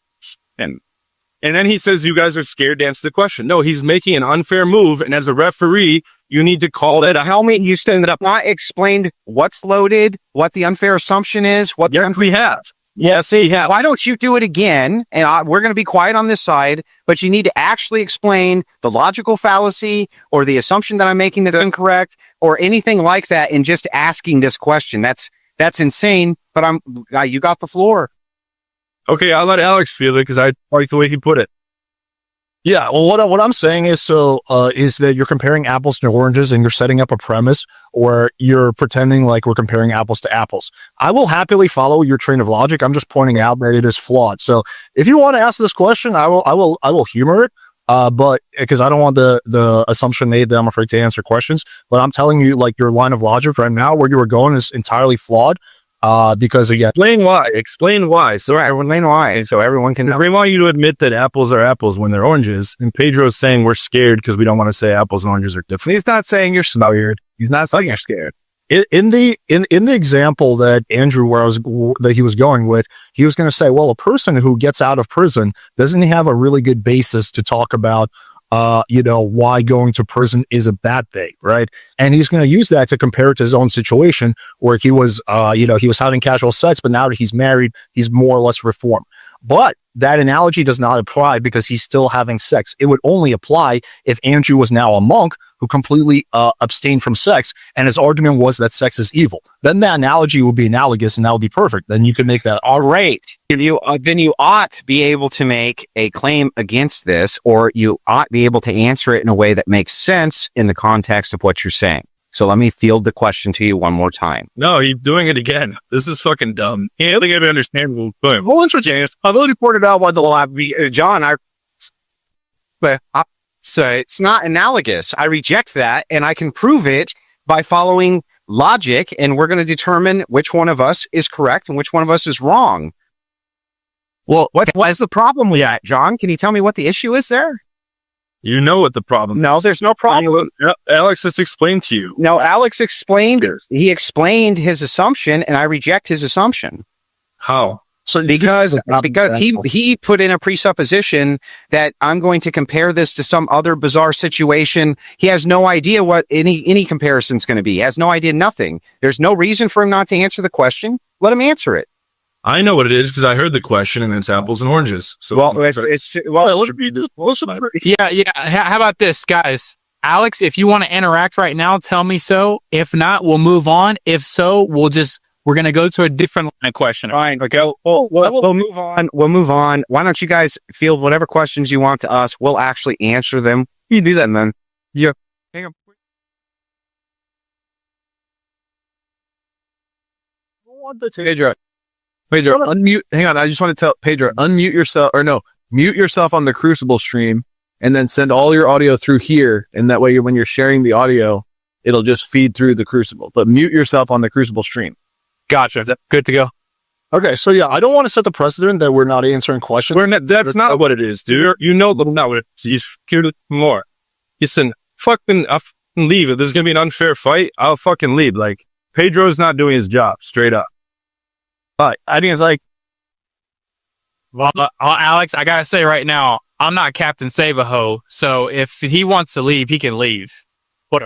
And then he says, you guys are scared to answer the question. No, he's making an unfair move. And as a referee, you need to call it out. Tell me, you still ended up not explained what's loaded, what the unfair assumption is, what the We have. Yes, he has. Why don't you do it again? And we're going to be quiet on this side, but you need to actually explain the logical fallacy or the assumption that I'm making that's incorrect or anything like that in just asking this question. That's insane, but you got the floor. Okay, I'll let Alex feel it because I like the way he put it. Yeah, well, what I'm saying is is that you're comparing apples to oranges and you're setting up a premise or you're pretending like we're comparing apples to apples. I will happily follow your train of logic. I'm just pointing out that it is flawed. So if you want to ask this question, I will humor it. But because I don't want the assumption made that I'm afraid to answer questions, but I'm telling you, like, your line of logic right now, where you were going is entirely flawed. Because again, Explain why. So everyone can know. we want you to admit that apples are apples when they're oranges. And Pedro's saying we're scared because we don't want to say apples and oranges are different. He's not saying you're scared. He's not saying you're scared. in the example that Andrew, that he was going with, he was going to say, well, a person who gets out of prison doesn't have a really good basis to talk about, why going to prison is a bad thing, right? And he's going to use that to compare it to his own situation where he was, he was having casual sex, but now that he's married, he's more or less reformed. But that analogy does not apply because he's still having sex. It would only apply if Andrew was now a monk who completely abstained from sex, and his argument was that sex is evil. Then that analogy would be analogous, and that would be perfect. Then you can make that. All right. Then you ought to be able to make a claim against this, or you ought be able to answer it in a way that makes sense in the context of what you're saying. So let me field the question to you one more time. No, he's doing it again. This is fucking dumb. He ain't gonna understand what we're doing. Hold on, James. I've already pointed out why the John, so it's not analogous. I reject that, and I can prove it by following logic, and we're going to determine which one of us is correct and which one of us is wrong. Well, what is the problem with that, John? Can you tell me what the issue is there? You know what the problem is. No, there's no problem. Alex just explained to you. No, Alex explained. He explained his assumption, and I reject his assumption. How? So because he put in a presupposition that I'm going to compare this to some other bizarre situation. He has no idea what any comparison is going to be. He has no idea, nothing. There's no reason for him not to answer the question. Let him answer it. I know what it is because I heard the question, and it's apples and oranges. So Yeah. How about this, guys? Alex, if you want to interact right now, tell me so. If not, we'll move on. If so, we're going to go to a different line of question. Fine. Okay. We'll move on. We'll move on. Why don't you guys field whatever questions you want to us? We'll actually answer them. You do that, and then yeah. Hang on. Pedro, unmute. Hang on. I just want to tell Pedro, unmute yourself, mute yourself on the Crucible stream and then send all your audio through here. And that way, when you're sharing the audio, it'll just feed through the Crucible, but mute yourself on the Crucible stream. Gotcha. Good to go. Okay. So yeah, I don't want to set the precedent that we're not answering questions. That's not what it is, dude. You know that's not what it is. He's scared more. Listen, I'll fucking leave. If there's going to be an unfair fight, I'll fucking leave. Like, Pedro's not doing his job, straight up. But I think it's like, well, Alex, I gotta say right now, I'm not Captain Save-A-Ho, so if he wants to leave, he can leave. But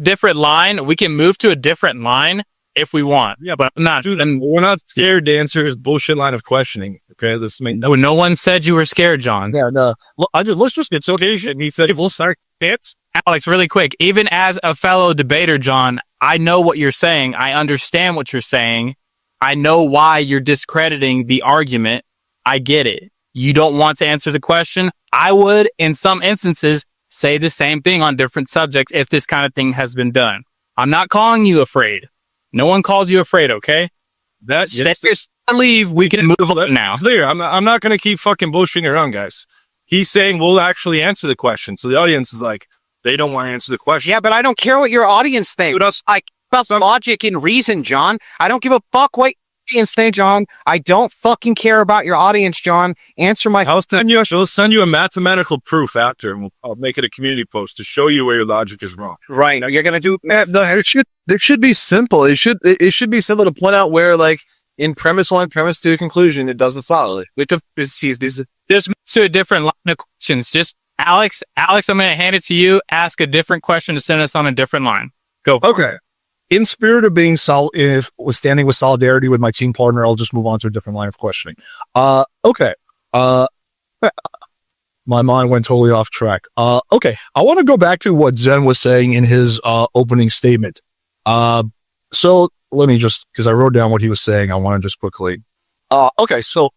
different line, we can move to a different line if we want. Yeah, but I'm not. Dude, and we're not scared to answer his bullshit line of questioning. Okay, no one said you were scared, John. yeah, no. Let's just get occasion. He said, "We'll start dance." Alex, really quick, even as a fellow debater, John, I know what you're saying. I understand what you're saying. I know why you're discrediting the argument. I get it. You don't want to answer the question. I would, in some instances, say the same thing on different subjects if this kind of thing has been done. I'm not calling you afraid. No one called you afraid, okay? Leave. We can move on now. Clear. I'm not going to keep fucking bullshitting around, guys. He's saying we'll actually answer the question. So the audience is like, they don't want to answer the question. Yeah, but I don't care what your audience thinks. I about logic and reason, John. I don't give a fuck what your audience think, John. I don't fucking care about your audience, John. Answer my... I'll send you a mathematical proof after, and I'll make it a community post to show you where your logic is wrong. Right. Now you're going to do... It should be simple. It should be simple to point out where, like, in premise 1, premise 2, conclusion, it doesn't follow. Just move to a different line of questions. Just... Alex, I'm going to hand it to you. Ask a different question to send us on a different line. Go. Okay. In spirit of being standing with solidarity with my team partner, I'll just move on to a different line of questioning. Okay. My mind went totally off track. Okay. I want to go back to what Zen was saying in his opening statement. So let me just, because I wrote down what he was saying, I want to just quickly. Okay. So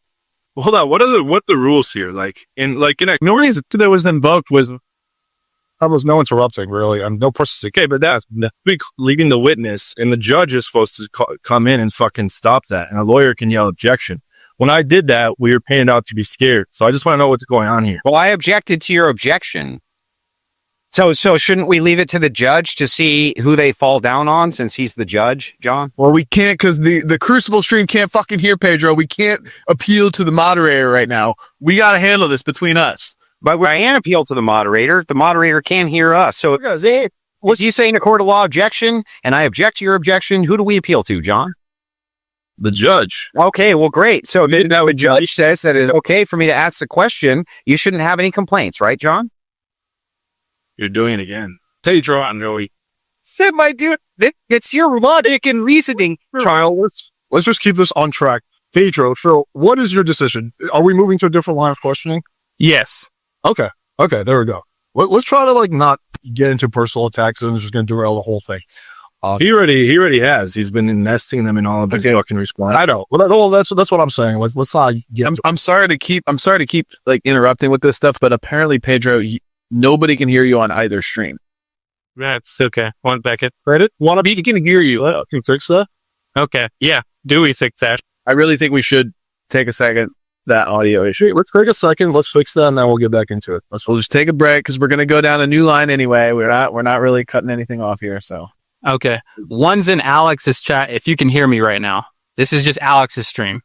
hold on. What are the rules here? Like in no reason that was invoked was there was no interrupting really. I'm no person. Okay, but that's leading the witness, and the judge is supposed to come in and fucking stop that, and a lawyer can yell objection. When I did that, we were painted out to be scared. So I just want to know what's going on here. Well, I objected to your objection. So shouldn't we leave it to the judge to see who they fall down on since he's the judge, John? Well, we can't because the Crucible stream can't fucking hear Pedro. We can't appeal to the moderator right now. We got to handle this between us. But I can appeal to the moderator. The moderator can hear us. So If you say in a court of law objection, and I object to your objection, who do we appeal to, John? The judge. Okay, well, great. So the judge says that it's okay for me to ask the question. You shouldn't have any complaints, right, John? You're doing it again. Pedro and Joey. Said my dude, it's your logic and reasoning. Trial. Let's just keep this on track. Pedro, so what is your decision? Are we moving to a different line of questioning? Yes. Okay, there we go. Let's try to like not get into personal attacks and just going to derail the whole thing. He already has. He's been nesting them in all of his fucking response. I know. Well, that's what I'm saying. Let's not get. I'm sorry to keep like interrupting with this stuff, but apparently, Pedro, nobody can hear you on either stream. That's okay. One second. Credit. Wanna be can hear you. Can you fix that? Okay. Yeah. Do we fix that? I really think we should take a second. That audio issue. Let's take a second. Let's fix that, and then we'll get back into it. We'll just take a break because we're going to go down a new line anyway. We're not really cutting anything off here. So Okay. One's in Alex's chat. If you can hear me right now, this is just Alex's stream.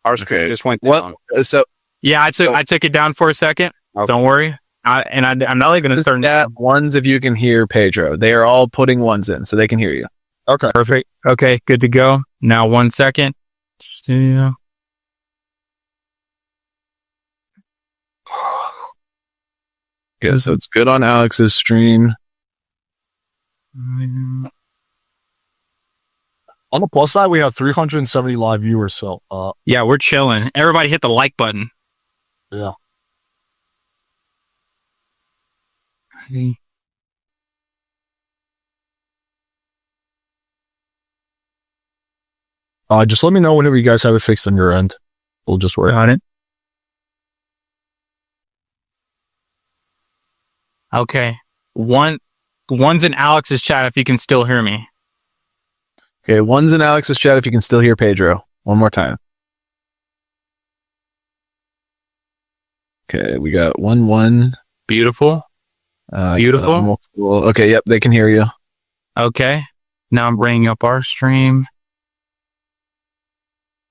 Ours just went down. So Yeah, I took it down for a second. Okay. Don't worry. I'm not even going to start. that ones if you can hear Pedro. They are all putting ones in so they can hear you. Okay. Perfect. Okay, good to go. Now 1 second. Studio. Okay, so it's good on Alex's stream. On the plus side, we have 370 live viewers. So, Yeah, we're chilling. Everybody hit the like button. yeah. Just let me know whenever you guys have it fixed on your end. We'll just work on it. Okay. One's in Alex's chat if you can still hear me. Okay, one's in Alex's chat if you can still hear Pedro. One more time. Okay, we got 1-1. Beautiful. Beautiful. Multiple. Okay, yep, they can hear you. Okay. Now I'm bringing up our stream.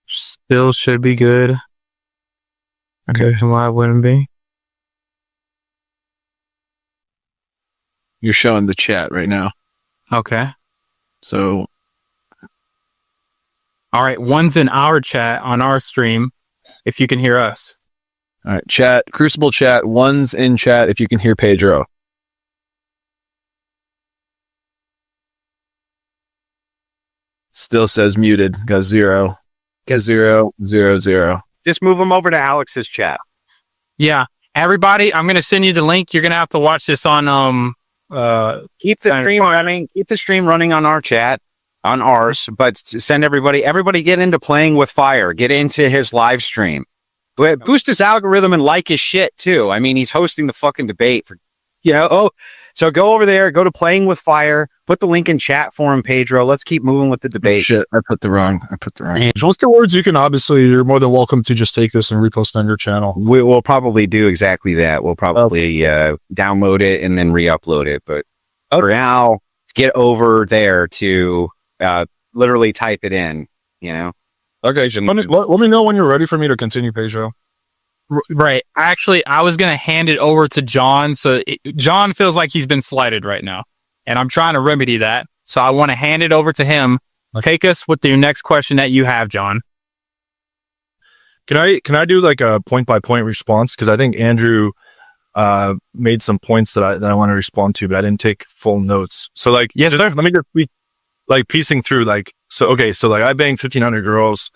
Still should be good. Okay, why wouldn't be? You're showing the chat right now. Okay. So, All right. One's in our chat on our stream if you can hear us. all right, chat, Crucible chat, one's in chat if you can hear Pedro. Still says muted. Got 0. Got 0, 0, 0. Just move them over to Alex's chat. Yeah. Everybody, I'm going to send you the link. You're going to have to watch this on Keep the stream running. Keep the stream running on our chat, on ours. But send everybody get into playing with fire. Get into his live stream. Boost his algorithm and like his shit too. I mean, he's hosting the fucking debate for, so go over there, go to playing with fire, put the link in chat for him, Pedro. Let's keep moving with the debate. Shit, I put the wrong. Afterwards, you can you're more than welcome to just take this and repost on your channel. We'll probably do exactly that. We'll probably download it and then re-upload it. But for now, get over there to literally type it in, Okay, let me know when you're ready for me to continue, Pedro. Right. Actually, I was going to hand it over to John. So John feels like he's been slighted right now. And I'm trying to remedy that. So I want to hand it over to him. Okay. Take us with the next question that you have, John. Can I do like a point by point response? Because I think Andrew made some points that I want to respond to, but I didn't take full notes. So like, yes, sir. Let me just be like piecing through like, so like I banged 1,500 girls.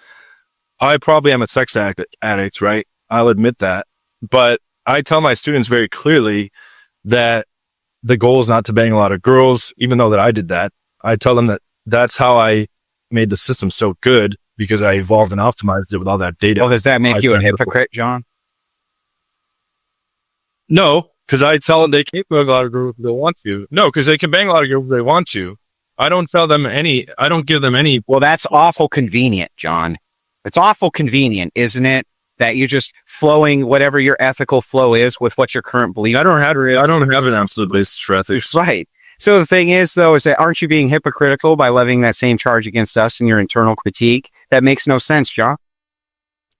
I probably am a sex addict, right? I'll admit that. But I tell my students very clearly that the goal is not to bang a lot of girls, even though that I did that. I tell them that that's how I made the system so good because I evolved and optimized it with all that data. Well, does that make you a hypocrite, John? No, because I tell them they can't bang a lot of girls if they want to. No, because they can bang a lot of girls if they want to. I don't give them any. Well, that's awful convenient, John. It's awful convenient, isn't it? That you're just flowing whatever your ethical flow is with what your current belief. I don't have an absolute basis for ethics. Right. So the thing is, though, is that aren't you being hypocritical by levying that same charge against us in your internal critique? That makes no sense, John.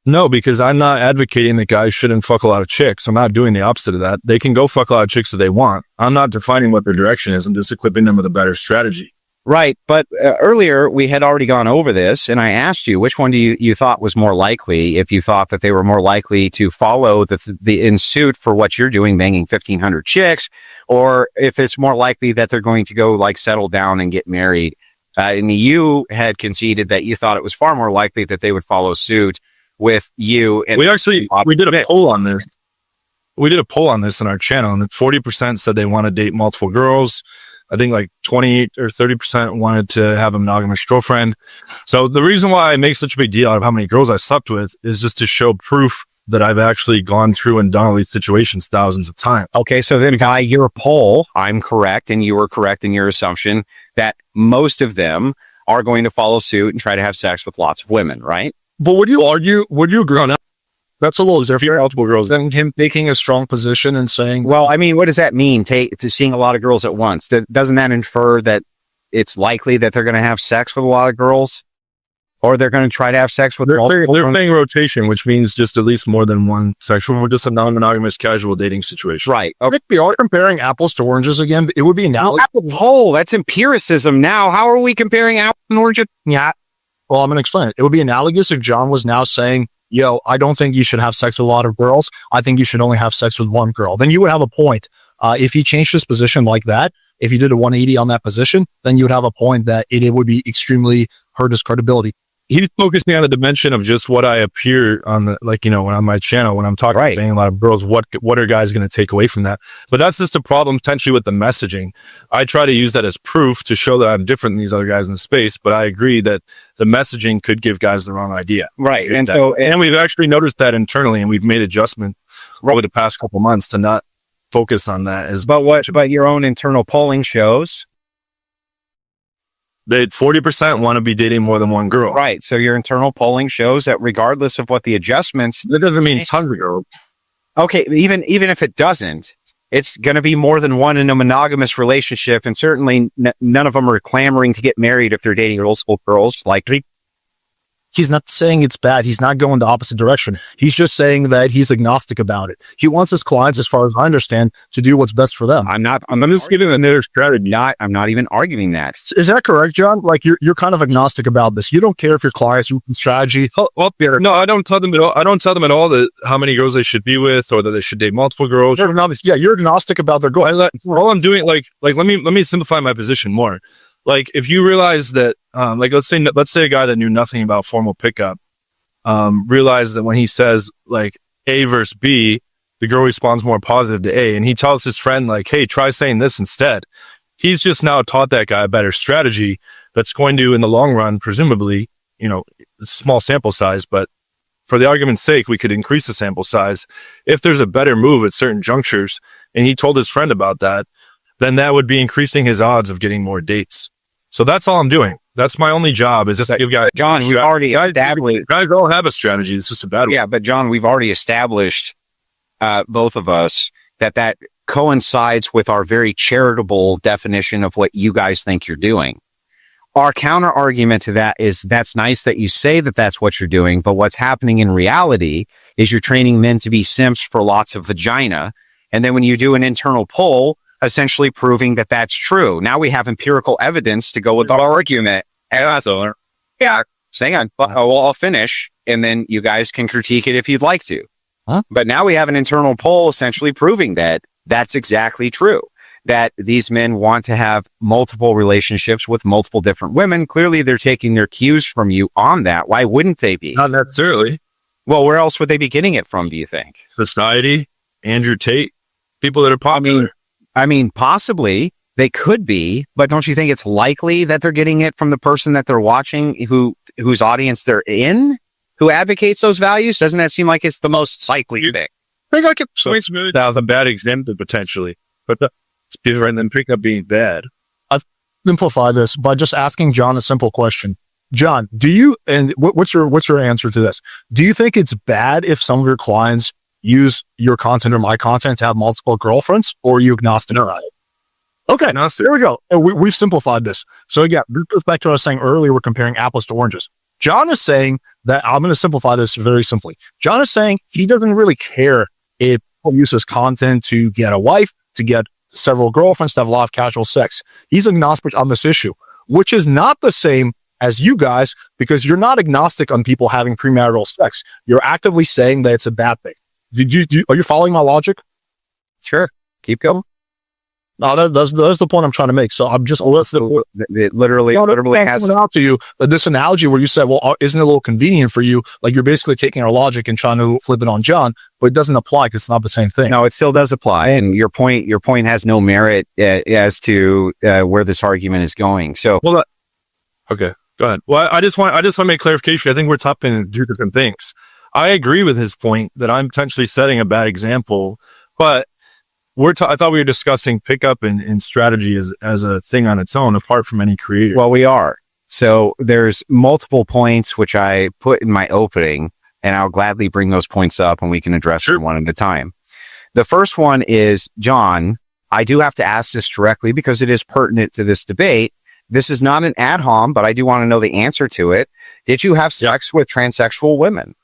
No, because I'm not advocating that guys shouldn't fuck a lot of chicks. I'm not doing the opposite of that. They can go fuck a lot of chicks if they want. I'm not defining what their direction is. I'm just equipping them with a better strategy. Right. But earlier we had already gone over this, and I asked you which one do you thought was more likely, if you thought that they were more likely to follow the in suit for what you're doing, banging 1,500 chicks, or if it's more likely that they're going to go like settle down and get married. And you had conceded that you thought it was far more likely that they would follow suit with you. And We did a poll on this. We did a poll on this on our channel, and 40% said they want to date multiple girls. I think like 20 or 30% wanted to have a monogamous girlfriend. So the reason why I make such a big deal out of how many girls I slept with is just to show proof that I've actually gone through and done all these situations thousands of times. Okay, so then by your poll, I'm correct, and you were correct in your assumption that most of them are going to follow suit and try to have sex with lots of women, right? But would you agree on that? That's a little different. Multiple girls. Than him taking a strong position and saying, Well, I mean, what does that mean? To seeing a lot of girls at once? Doesn't that infer that it's likely that they're going to have sex with a lot of girls, or they're going to try to have sex with multiple? They're playing rotation, which means just at least more than one sexual, or just a non-monogamous casual dating situation. Right. Okay. we are comparing apples to oranges again. It would be Well, analogous. that's a poll. That's empiricism. Now, how are we comparing apples and oranges? Yeah. Well, I'm going to explain it. It would be analogous if John was now saying, yo, I don't think you should have sex with a lot of girls. I think you should only have sex with one girl. Then you would have a point. If he changed his position like that, if he did a 180 on that position, then you would have a point that it would be extremely hurt his credibility. He's focusing on the dimension of just what I appear on the, like, when on my channel, when I'm talking Right. about banging a lot of girls, what are guys going to take away from that? But that's just a problem potentially with the messaging. I try to use that as proof to show that I'm different than these other guys in the space, but I agree that the messaging could give guys the wrong idea. Right. And we've actually noticed that internally, and we've made adjustment over the past couple months to not focus on that as But your own internal polling shows. that 40% want to be dating more than one girl. Right. So your internal polling shows that regardless of what the adjustments, That doesn't mean tons of girls. okay, even if it doesn't, it's going to be more than one in a monogamous relationship. And certainly none of them are clamoring to get married if they're dating old school girls. Like, He's not saying it's bad. He's not going the opposite direction. He's just saying that he's agnostic about it. He wants his clients, as far as I understand, to do what's best for them. I'm just giving another strategy. I'm not even arguing that. Is that correct, John? Like you're kind of agnostic about this. You don't care if your clients use strategy. No, I don't tell them at all. I don't tell them at all that how many girls they should be with or that they should date multiple girls. You're agnostic. Yeah, you're agnostic about their goals. All I'm doing, like let me simplify my position more. Like, if you realize that, like, let's say a guy that knew nothing about formal pickup, realized that when he says like A versus B, the girl responds more positive to A, and he tells his friend like, hey, try saying this instead. He's just now taught that guy a better strategy that's going to, in the long run, presumably, small sample size, but for the argument's sake, we could increase the sample size. If there's a better move at certain junctures, and he told his friend about that, then that would be increasing his odds of getting more dates. So that's all I'm doing. That's my only job, is just to give guys. John, we've already established. Guys all have a strategy. It's just a bad one. Yeah, but John, we've already established, both of us, that coincides with our very charitable definition of what you guys think you're doing. Our counter argument to that is that's nice that you say that that's what you're doing, but what's happening in reality is you're training men to be simps for lots of vagina. And then when you do an internal poll, essentially proving that that's true. Now we have empirical evidence to go with our argument. Yeah, hang on. I'll finish, and then you guys can critique it if you'd like to. Huh? But now we have an internal poll essentially proving that that's exactly true, that these men want to have multiple relationships with multiple different women. Clearly, they're taking their cues from you on that. Why wouldn't they be? Not necessarily. Well, where else would they be getting it from, do you think? Society, Andrew Tate, people that are popular. I mean, possibly they could be, but don't you think it's likely that they're getting it from the person that they're watching, whose audience they're in, who advocates those values? Doesn't that seem like it's the most likely thing? I think I could point some million thousand bad exempted potentially, but it's different than pickup being bad. Simplify this by just asking John a simple question. John, do you, and what's your answer to this? Do you think it's bad if some of your clients use your content or my content to have multiple girlfriends, or are you agnostic? No. Okay, Agnostic. there we go. And we've simplified this. So again, back to what I was saying earlier, we're comparing apples to oranges. John is saying that I'm going to simplify this very simply. John is saying he doesn't really care if people use his content to get a wife, to get several girlfriends, to have a lot of casual sex. He's agnostic on this issue, which is not the same as you guys, because you're not agnostic on people having premarital sex. You're actively saying that it's a bad thing. Are you following my logic? Sure. Keep going. No, that's the point I'm trying to make. So I'm just listening. It literally has out to you this analogy where you said, well, isn't it a little convenient for you? Like you're basically taking our logic and trying to flip it on John, but it doesn't apply because it's not the same thing. No, it still does apply. And your point has no merit as to where this argument is going. So, well, okay, go ahead. Well, I just want to make clarification. I think we're topping two different things. I agree with his point that I'm potentially setting a bad example, but I thought we were discussing pickup and strategy as a thing on its own, apart from any creator. Well, we are. So there's multiple points which I put in my opening, and I'll gladly bring those points up and we can address them one at a time. The first one is, John, I do have to ask this directly because it is pertinent to this debate. This is not an ad hom, but I do want to know the answer to it. Did you have sex with transsexual women?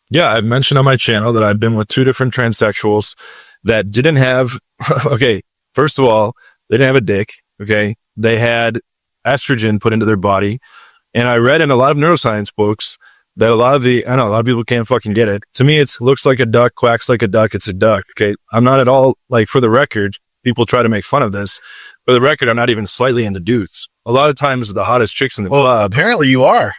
Yeah, I've mentioned on my channel that I've been with 2 different transsexuals that didn't have, okay, first of all, they didn't have a dick, okay? They had estrogen put into their body. And I read in a lot of neuroscience books that a lot of people can't fucking get it. To me, it looks like a duck, quacks like a duck, it's a duck, okay? I'm not at all, like, for the record, people try to make fun of this. For the record, I'm not even slightly into dudes. A lot of times, the hottest chicks in the club. Apparently you are.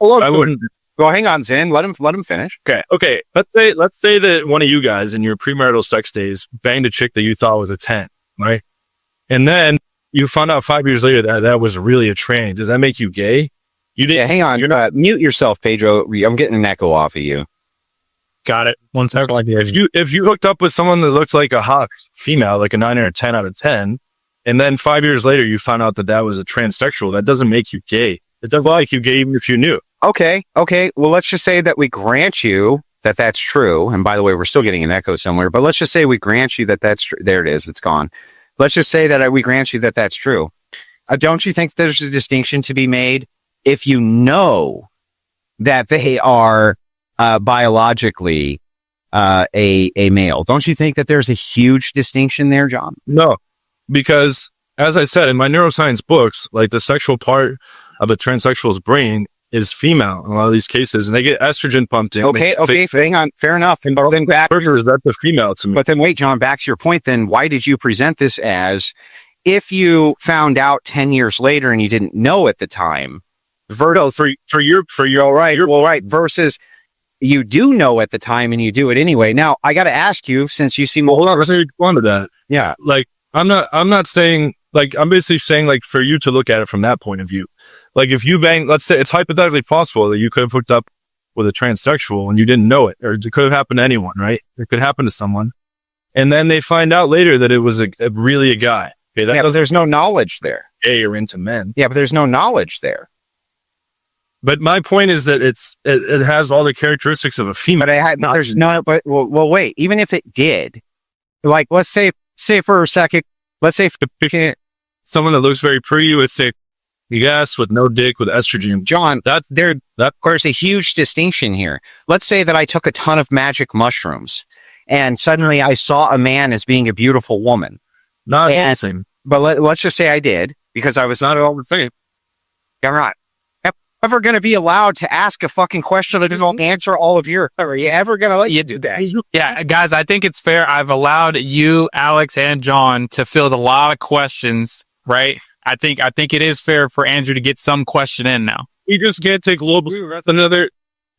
I wouldn't. Well, hang on, Zen. Let him finish. Okay. Let's say that one of you guys in your premarital sex days banged a chick that you thought was a 10, right? And then you found out 5 years later that was really a train. Does that make you gay? You didn't. Yeah, hang on. You're not. Mute yourself, Pedro. I'm getting an echo off of you. Got it. 1 second. If you hooked up with someone that looked like a hot female, like a 9 or a 10 out of 10, and then 5 years later you found out that was a transsexual, that doesn't make you gay. It doesn't make you gay even if you knew. Okay. Well, let's just say that we grant you that that's true. And by the way, we're still getting an echo somewhere, but let's just say we grant you that that's true. There it is. It's gone. Let's just say that we grant you that that's true. Don't you think there's a distinction to be made if you know that they are biologically a male? Don't you think that there's a huge distinction there, John? No, because as I said in my neuroscience books, like the sexual part of a transsexual's brain is female in a lot of these cases, and they get estrogen pumped in. Okay, hang on, fair enough. And then back, that's a female to me. But then wait, John, back to your point. Then why did you present this as if you found out 10 years later and you didn't know at the time? For your all right, right. Versus you do know at the time and you do it anyway. Now I got to ask you, since you seem hold on, let's respond to that. Yeah, like I'm not saying. Like, I'm basically saying, like, for you to look at it from that point of view. Like, if you bang, let's say it's hypothetically possible that you could have hooked up with a transsexual and you didn't know it, or it could have happened to anyone, right? It could happen to someone. And then they find out later that it was really a guy. Okay, but there's no knowledge there. Gay or into men. Yeah, but there's no knowledge there. But my point is that it has all the characteristics of a female. But well, wait, even if it did, like, let's say for a second, let's say someone that looks very pretty with say yes, with no dick, with estrogen. John, there's a huge distinction here. Let's say that I took a ton of magic mushrooms and suddenly I saw a man as being a beautiful woman. Not the same. But let's just say I did, because I was not at all the same. I'm not ever going to be allowed to ask a fucking question that doesn't answer all of your. Are you ever going to let you do that? Yeah, guys, I think it's fair. I've allowed you, Alex, and John to field a lot of questions, right? I think it is fair for Andrew to get some question in now. You just can't take global. That's another.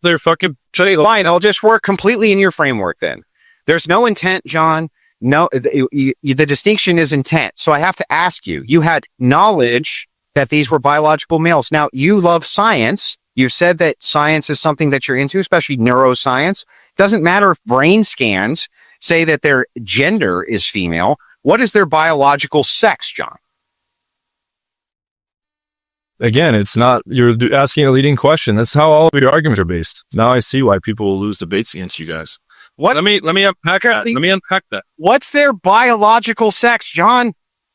They're fucking. Fine, I'll just work completely in your framework then. There's no intent, John. No, the distinction is intent. So I have to ask you, you had knowledge that these were biological males. Now, you love science. You said that science is something that you're into, especially neuroscience. Doesn't matter if brain scans say that their gender is female. What is their biological sex, John? Again, it's not, you're asking a leading question. That's how all of your arguments are based. Now I see why people will lose debates against you guys. What? Let me unpack that. Let me unpack that. What's their biological sex, John?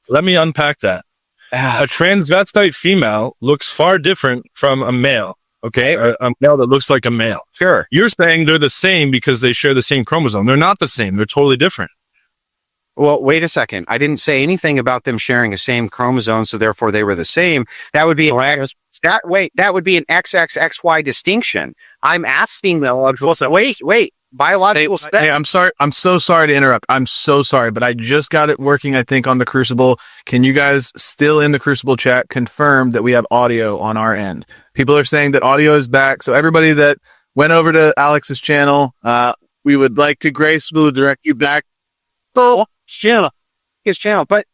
Let me unpack that. A transvestite female looks far different from a male. okay? A male that looks like a male. Sure. You're saying they're the same because they share the same chromosome. They're not the same. They're totally different. Well, wait a second. I didn't say anything about them sharing the same chromosome, so therefore they were the same. That would be that would be an XXXY distinction. I'm asking biological. Wait. Biological. Hey, I'm sorry. I'm so sorry to interrupt. I'm so sorry, but I just got it working, I think, on the Crucible. Can you guys still in the Crucible chat confirm that we have audio on our end? People are saying that audio is back. So everybody that went over to Alex's channel, we would like to gracefully direct you back. Oh, his channel, but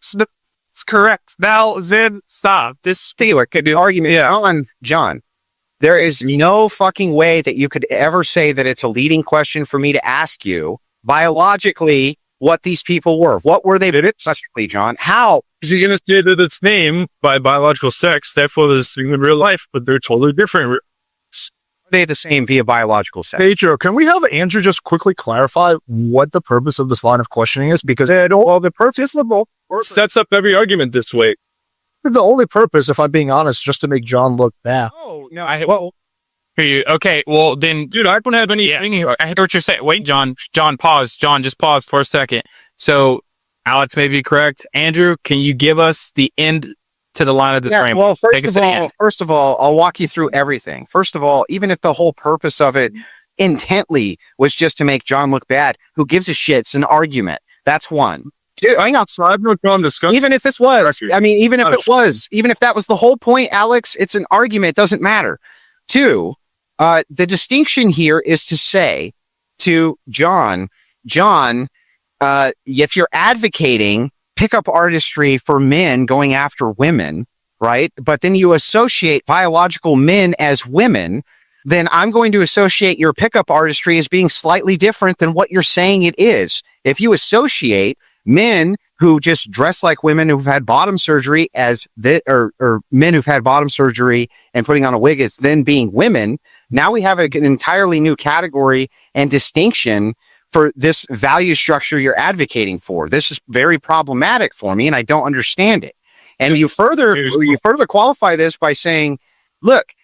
It's correct. Now, Zen, stop. this the argument, John, there is no fucking way that you could ever say that it's a leading question for me to ask you biologically what these people were. What were they biologically, John? How? Because you're going to say that it's named by biological sex, therefore they're the same in real life, but they're totally different. Are they the same via biological sex? Pedro, can we have Andrew just quickly clarify what the purpose of this line of questioning is? Because The purpose of the Sets up every argument this way. the only purpose, if I'm being honest, just to make John look bad. Oh, no. For you. Okay, well, then, dude, I don't have anything here. I heard what you're saying. Wait, John, pause. John, just pause for a second. So, Alex may be correct. Andrew, can you give us the end to the line of this framework? Well, Take us to the end. first of all, I'll walk you through everything. First of all, even if the whole purpose of it intently was just to make John look bad, who gives a shit? It's an argument. That's one. Dude, hang on. So I have no problem discussing. Even if this was, I mean, even if that was the whole point, Alex, it's an argument. It doesn't matter. Two, the distinction here is to say to John, if you're advocating pickup artistry for men going after women, right? But then you associate biological men as women, then I'm going to associate your pickup artistry as being slightly different than what you're saying it is. If you associate men who just dress like women who've had bottom surgery or men who've had bottom surgery and putting on a wig as then being women, now we have an entirely new category and distinction for this value structure you're advocating for. This is very problematic for me, and I don't understand it. And you further qualify this by saying, look,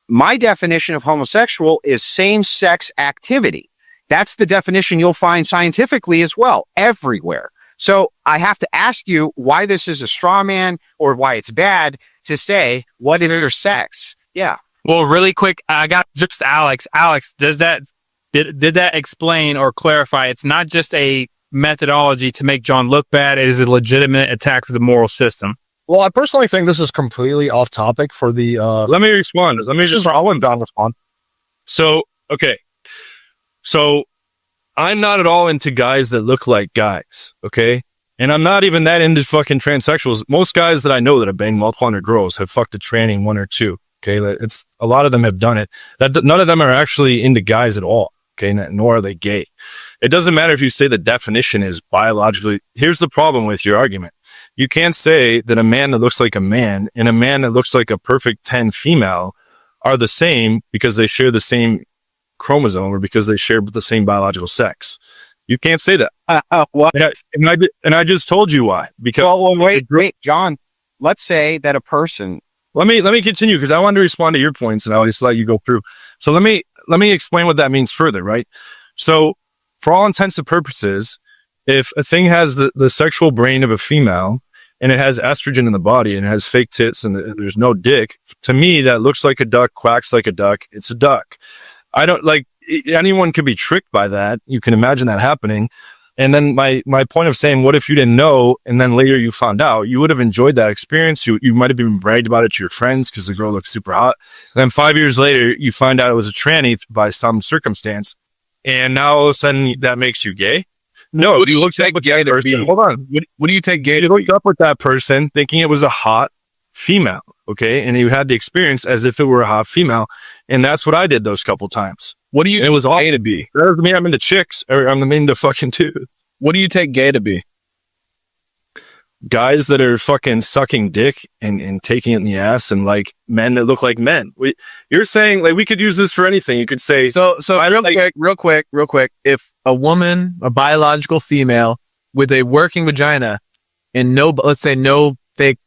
my definition of homosexual is same-sex activity. That's the definition you'll find scientifically as well, everywhere. So I have to ask you why this is a straw man or why it's bad to say, what is your sex? Yeah. Well, really quick, I got just Alex. Alex, did that explain or clarify? It's not just a methodology to make John look bad. It is a legitimate attack of the moral system. Well, I personally think this is completely off topic for the. Let me respond. I'll let Don respond. So, okay. So, I'm not at all into guys that look like guys, okay? And I'm not even that into fucking transsexuals. Most guys that I know that have banged multiple hundred girls have fucked a tranny one or two, okay? It's a lot of them have done it. None of them are actually into guys at all, okay? Nor are they gay. It doesn't matter if you say the definition is biologically. Here's the problem with your argument. You can't say that a man that looks like a man and a man that looks like a perfect 10 female are the same because they share the same chromosome or because they share the same biological sex. You can't say that. What? And I just told you why. Because wait, John. Let's say that a person. Let me continue because I want to respond to your points and I'll just let you go through. So let me explain what that means further, right? So for all intents and purposes, if a thing has the sexual brain of a female and it has estrogen in the body and it has fake tits and there's no dick, to me that looks like a duck, quacks like a duck. It's a duck. I don't like anyone could be tricked by that. You can imagine that happening. And then my point of saying, what if you didn't know and then later you found out, you would have enjoyed that experience. You might have even bragged about it to your friends because the girl looks super hot. And then 5 years later, you find out it was a tranny by some circumstance. And now all of a sudden that makes you gay. No, What do you take gay to be? Hold on. What do you take gay You to be? hooked up with that person thinking it was a hot female, okay? And you had the experience as if it were a hot female. And that's what I did those couple times. What do you And it was all gay to be? That doesn't mean I'm into chicks or I'm into fucking dudes. What do you take gay to be? Guys that are fucking sucking dick and taking it in the ass and like men that look like men. You're saying like we could use this for anything. You could say So I don't like- real quick. If a woman, a biological female with a working vagina and let's say no fake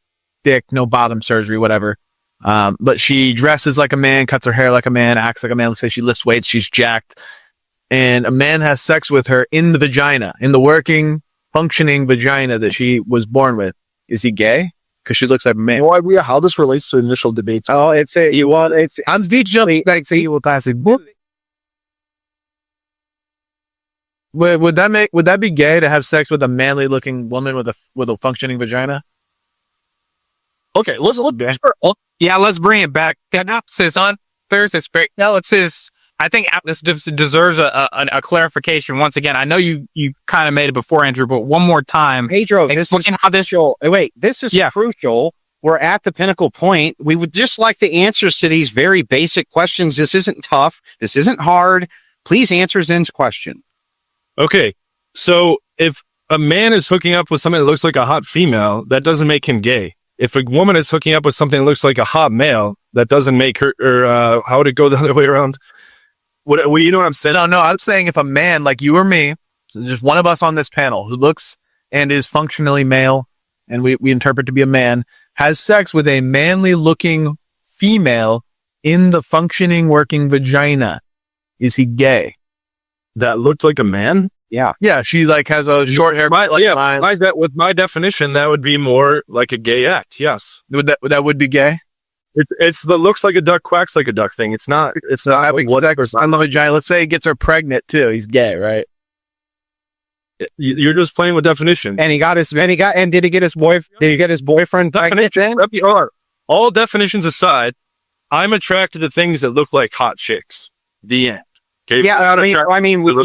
dick, no bottom surgery, whatever. But she dresses like a man, cuts her hair like a man, acts like a man. Let's say she lifts weights, she's jacked. And a man has sex with her in the vagina, in the working, functioning vagina that she was born with. Is he gay? Because she looks like a man. No idea how this relates to initial debates. Oh, it's unfortunately like say you will pass it. Would that be gay to have sex with a manly looking woman with a functioning vagina? Okay, let's look. Yeah, let's bring it back. Says on Thursday, no, it says. I think this deserves a clarification once again. I know you kind of made it before, Andrew, but one more time. Pedro, this is crucial. Wait, this is crucial. We're at the pinnacle point. We would just like the answers to these very basic questions. This isn't tough. This isn't hard. Please answer Zen's question. Okay, so if a man is hooking up with something that looks like a hot female, that doesn't make him gay. If a woman is hooking up with something that looks like a hot male, that doesn't make her, or how would it go the other way around? What you know what I'm saying? No, I'm saying if a man like you or me, so just one of us on this panel who looks and is functionally male, and we interpret to be a man, has sex with a manly looking female in the functioning working vagina, is he gay? That looked like a man? Yeah. Yeah, she like has a short hair. With my definition, that would be more like a gay act. Yes. That would be gay? It's the looks like a duck, quacks like a duck thing. It's not having sex on the vagina. Let's say he gets her pregnant too. He's gay, right? You're just playing with definitions. And did he get his boyfriend pregnant then? All definitions aside, I'm attracted to things that look like hot chicks. The end. Okay? Yeah, I mean, we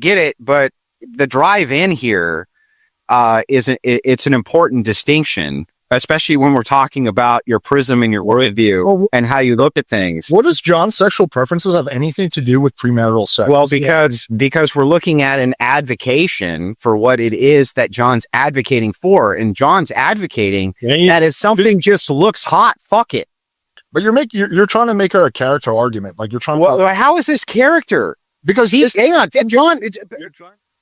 get it, but the drive in here it's an important distinction, especially when we're talking about your prism and your worldview and how you look at things. What does John's sexual preferences have anything to do with premarital sex? Well, because we're looking at an advocation for what it is that John's advocating for, and John's advocating that if something just looks hot, fuck it. But you're trying to make a character argument, like you're trying. Well, how is this character? Because hang on, John.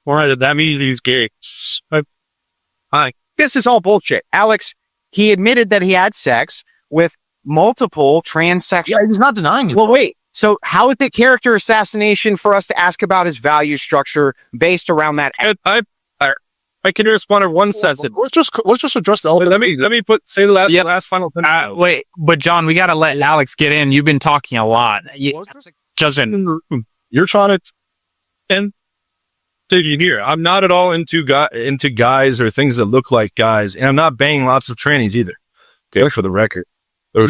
All right, that means he's gay. Hi. This is all bullshit, Alex. He admitted that he had sex with multiple transsexual. Yeah, he's not denying it. Well, wait. So how is it character assassination for us to ask about his value structure based around that? I can respond to one sentence. Let's just address the elephant. Let me say the last final thing. Wait, but John, we got to let Alex get in. You've been talking a lot. Justin, you're trying to and digging here. I'm not at all into guys or things that look like guys, and I'm not banging lots of trannies either. Okay, for the record, it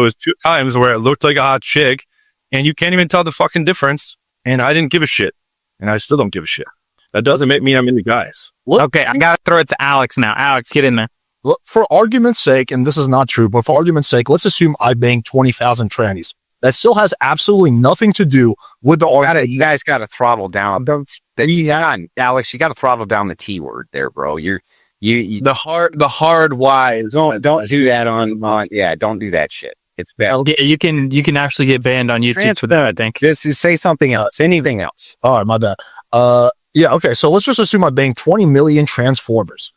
was two times where it looked like a hot chick, and you can't even tell the fucking difference. And I didn't give a shit, and I still don't give a shit. That doesn't make me I'm into guys. Okay, I gotta throw it to Alex now. Alex, get in there. Look, for argument's sake, and this is not true, but for argument's sake, let's assume I banged 20,000 trannies. That still has absolutely nothing to do with the argument. You guys got to throttle down. Alex, you got to throttle down the T word there, bro. You the hard whys. Don't do that on. Yeah, don't do that shit. It's bad. Yeah, you can actually get banned on YouTube for that, I think. Say something else. Anything else. All right, my bad. Yeah, okay. So let's just assume I banged 20 million Transformers.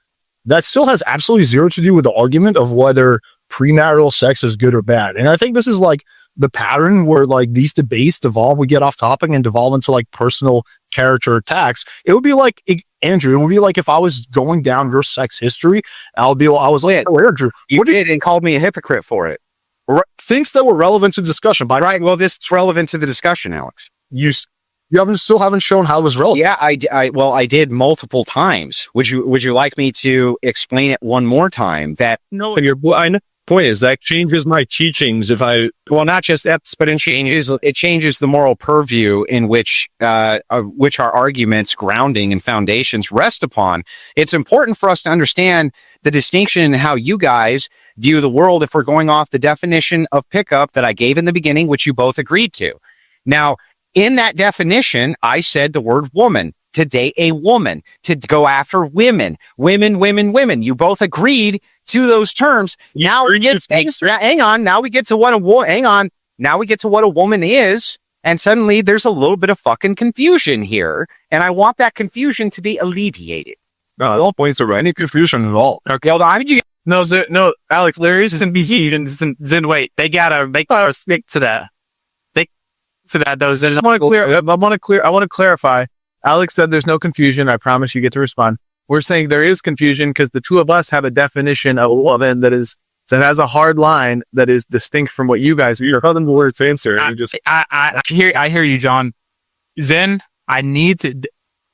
That still has absolutely zero to do with the argument of whether premarital sex is good or bad. And I think this is like the pattern where like these debates devolve, we get off topic and devolve into like personal character attacks. It would be like, Andrew, it would be like if I was going down your sex history, I was like, oh, Andrew, you did and called me a hypocrite for it. Things that were relevant to discussion. Right. Well, this is relevant to the discussion, Alex. You still haven't shown how it was relevant. Yeah, I did multiple times. Would you like me to explain it one more time? That no, your point is that changes my teachings if I. Well, not just that, but it changes the moral purview in which our arguments, grounding, and foundations rest upon. It's important for us to understand the distinction in how you guys view the world if we're going off the definition of pickup that I gave in the beginning, which you both agreed to. Now, in that definition, I said the word woman, to date a woman, to go after women. You both agreed to those terms. Now we get hang on. Now we get to what Now we get to what a woman is, and suddenly there's a little bit of fucking confusion here, and I want that confusion to be alleviated. No, all points are right. Any confusion at all. Okay, hold on. No, Alex, There is some BC and then wait, they gotta stick to that. To that those. I want to clarify. Alex said there's no confusion. I promise you get to respond. We're saying there is confusion because the two of us have a definition of a woman that has a hard line that is distinct from what you guys. You're calling the words answer. I hear you, John. Zen, I need to.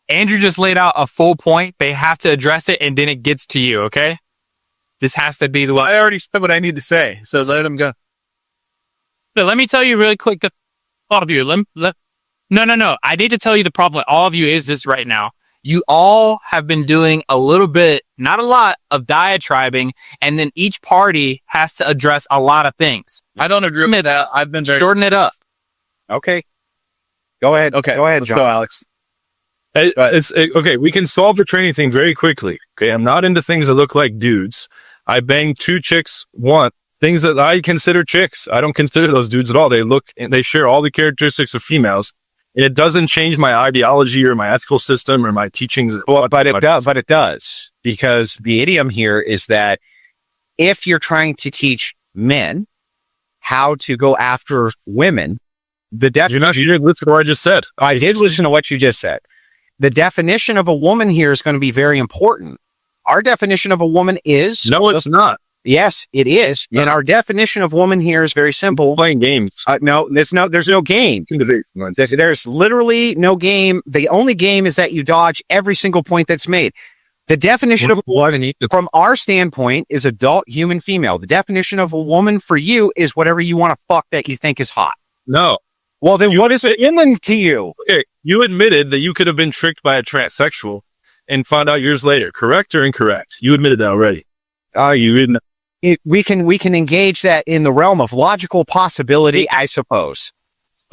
Andrew just laid out a full point. They have to address it, and then it gets to you. Okay, this has to be the way. Well, I already said what I need to say, so let him go. But let me tell you really quick. All of you, no. I need to tell you the problem with all of you is this right now. You all have been doing a little bit, not a lot, of diatribing, and then each party has to address a lot of things. I don't agree with that. I've been very Shorten it up. Okay. Go ahead. Okay, Go ahead, let's John. go, Alex. Okay, we can solve the training thing very quickly. Okay, I'm not into things that look like dudes. I banged 2 chicks once. Things that I consider chicks. I don't consider those dudes at all. They share all the characteristics of females. And it doesn't change my ideology or my ethical system or my teachings. Well, but it does, because the idiom here is that if you're trying to teach men how to go after women, you didn't listen to what I just said. I did listen to what you just said. The definition of a woman here is going to be very important. Our definition of a woman is... No, it's not. Yes, it is. And our definition of woman here is very simple. Playing games. No, there's no game. There's literally no game. The only game is that you dodge every single point that's made. The definition of a woman, from our standpoint, is adult human female. The definition of a woman for you is whatever you want to fuck that you think is hot. No. Well, then what is it inland to you? Okay, you admitted that you could have been tricked by a transsexual and found out years later. Correct or incorrect? You admitted that already. You didn't. We can engage that in the realm of logical possibility, I suppose.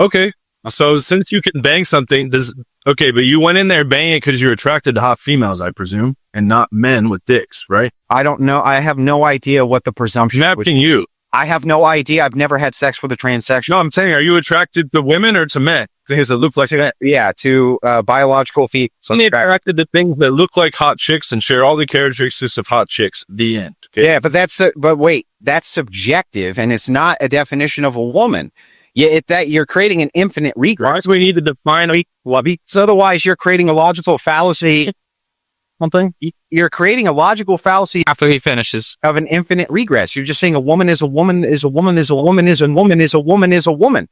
Okay. So since you can bang something, but you went in there banging it because you're attracted to hot females, I presume, and not men with dicks, right? I don't know. I have no idea what the presumption I'm asking you. I have no idea. I've never had sex with a transsexual. No, I'm saying, are you attracted to women or to men? Things that look like that. Yeah, to biological feet. So they're attracted to things that look like hot chicks and share all the characteristics of hot chicks. The end. Okay? Yeah, but that's subjective, and it's not a definition of a woman. That you're creating an infinite regress. Why do we need to define So otherwise, you're creating a logical fallacy. something? You're creating a logical fallacy After he finishes. of an infinite regress. You're just saying a woman is a woman is a woman is a woman is a woman is a woman is a woman.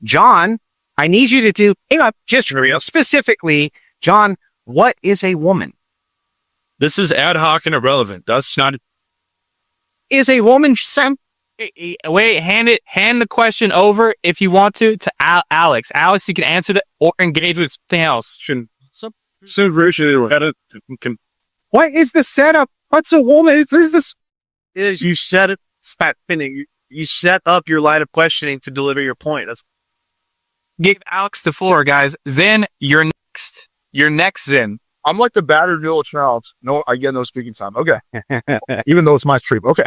John, I need you to do, hang on, just real specifically, John, what is a woman? This is ad hoc and irrelevant. That's not. Is a woman Wait, hand the question over if you want to Alex. Alex, you can answer that or engage with something else. What is the setup? What's a woman? Is this? Is you set it, stop spinning. You set up your line of questioning to deliver your point. That's Give Alex the floor, guys. Zen, you're next. You're next, Zen. I'm like the battered little child. No, I get no speaking time. Okay. Even though it's my stream. Okay.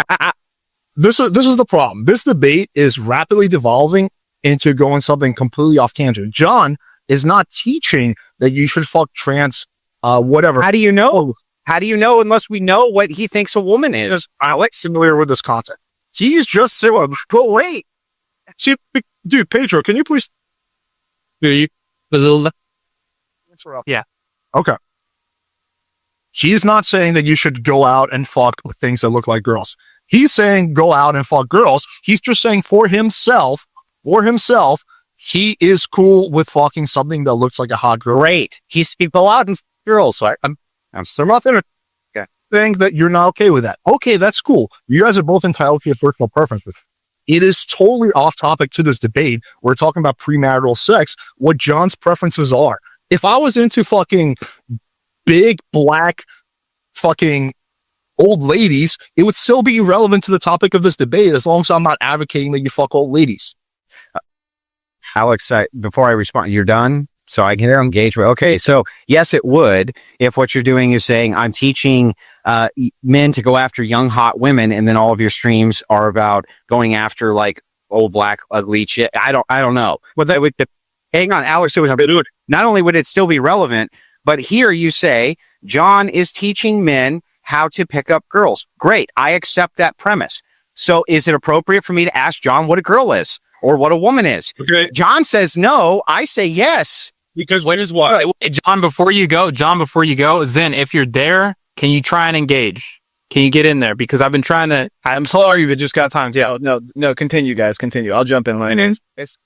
This is the problem. This debate is rapidly devolving into going something completely off tangent. John is not teaching that you should fuck trans, whatever. How do you know? How do you know unless we know what he thinks a woman is? Alex familiar with this content. He's just saying, but wait. See, dude, Pedro, can you please interrupt? Yeah. Okay. He's not saying that you should go out and fuck with things that look like girls. He's saying go out and fuck girls. He's just saying for himself, he is cool with fucking something that looks like a hot girl. Great. He's people out and girls. So I'm still not there. Okay. Saying that you're not okay with that. Okay, that's cool. You guys are both entitled to your personal preferences. It is totally off topic to this debate. We're talking about premarital sex, what John's preferences are. If I was into fucking big black fucking old ladies, it would still be irrelevant to the topic of this debate as long as I'm not advocating that you fuck old ladies. Alex, before I respond, you're done? So I can engage with, okay, so yes, it would, if what you're doing is saying, I'm teaching men to go after young, hot women, and then all of your streams are about going after like old, black, ugly shit. I don't know. But that would, hang on, Alex, not only would it still be relevant, but here you say, John is teaching men how to pick up girls. Great. I accept that premise. So is it appropriate for me to ask John what a girl is or what a woman is? Okay. John says no. I say yes. Because here's why. John, before you go, Zen, if you're there, can you try and engage? Can you get in there? Because I've been trying to. I'm sorry, we just got time. Yeah, no, continue, guys, continue. I'll jump in. It's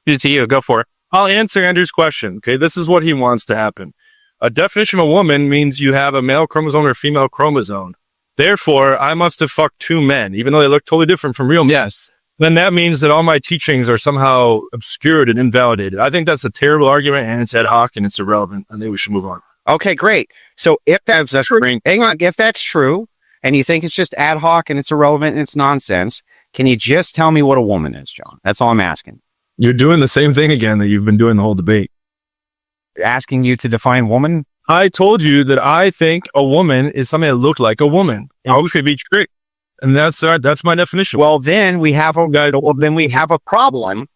to you. Go for it. I'll answer Andrew's question. Okay. This is what he wants to happen. A definition of a woman means you have a male chromosome or female chromosome. Therefore, I must have fucked two men, even though they look totally different from real men. Yes. Then that means that all my teachings are somehow obscured and invalidated. I think that's a terrible argument, and it's ad hoc and it's irrelevant. I think we should move on. Okay, great. So if that's true, hang on. If that's true, and you think it's just ad hoc and it's irrelevant and it's nonsense, can you just tell me what a woman is, John? That's all I'm asking. You're doing the same thing again that you've been doing the whole debate. Asking you to define woman? I told you that I think a woman is something that looked like a woman. And we could be tricked. And that's my definition. Well, then we have a problem.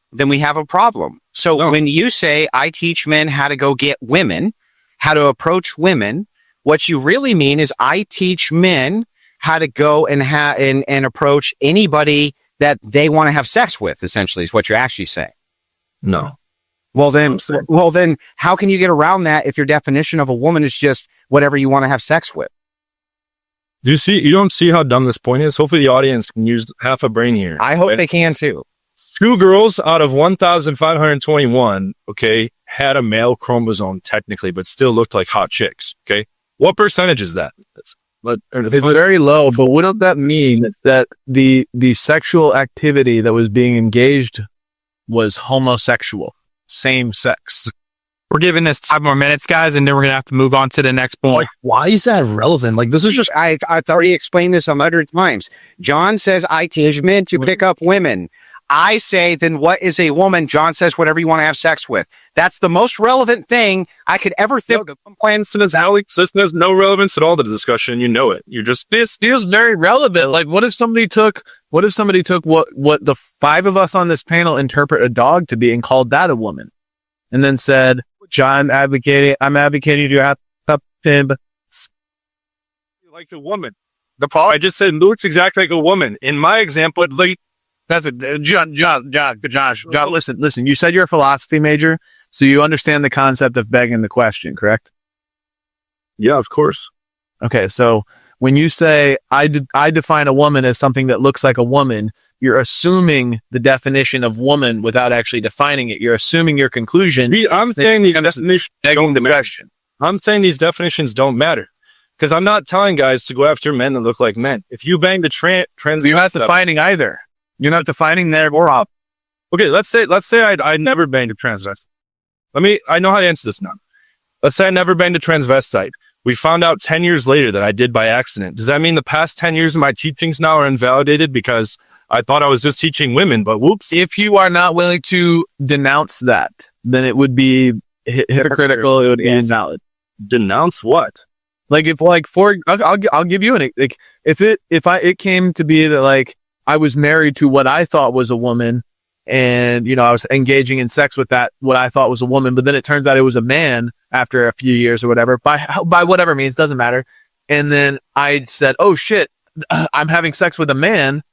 So No. when you say I teach men how to go get women, how to approach women, what you really mean is I teach men how to go and approach anybody that they want to have sex with, essentially, is what you're actually saying. No. Well then, how can you get around that if your definition of a woman is just whatever you want to have sex with? You don't see how dumb this point is? Hopefully the audience can use half a brain here. I hope they can too. 2 girls out of 1,521, okay, had a male chromosome technically, but still looked like hot chicks, okay? What percentage is that? It's very low, but wouldn't that mean that the sexual activity that was being engaged was homosexual, same sex? We're giving this 5 more minutes, guys, and then we're going to have to move on to the next point. Like, why is that relevant? Like, this is just, I've already explained this 100 times. John says I teach men to pick up women. I say, then what is a woman? John says whatever you want to have sex with. That's the most relevant thing I could ever think of. Alex, this has no relevance at all to the discussion. You know it. You're just This feels very relevant. Like, what if somebody took what the 5 of us on this panel interpret a dog to be and called that a woman, and then said, I'm advocating you have him like a woman. I just said looks exactly like a woman. In my example, Josh, listen, you said you're a philosophy major, so you understand the concept of begging the question, correct? yeah, of course. Okay, so when you say I define a woman as something that looks like a woman, you're assuming the definition of woman without actually defining it. You're assuming your conclusion. I'm saying these definitions Begging the question. I'm saying these definitions don't matter because I'm not telling guys to go after men that look like men. If you bang the trans, You're not defining either. You're not defining there or up. Okay, let's say I never banged a transvestite. I know how to answer this now. Let's say I never banged a transvestite. We found out 10 years later that I did by accident. Does that mean the past 10 years of my teachings now are invalidated because I thought I was just teaching women, but whoops. If you are not willing to denounce that, then it would be hypocritical. It would be invalid. Denounce what? Like I'll give you if it came to be that like I was married to what I thought was a woman, and I was engaging in sex with what I thought was a woman, but then it turns out it was a man after a few years or whatever, by whatever means, doesn't matter. And then I said, "Oh shit, I'm having sex with a man.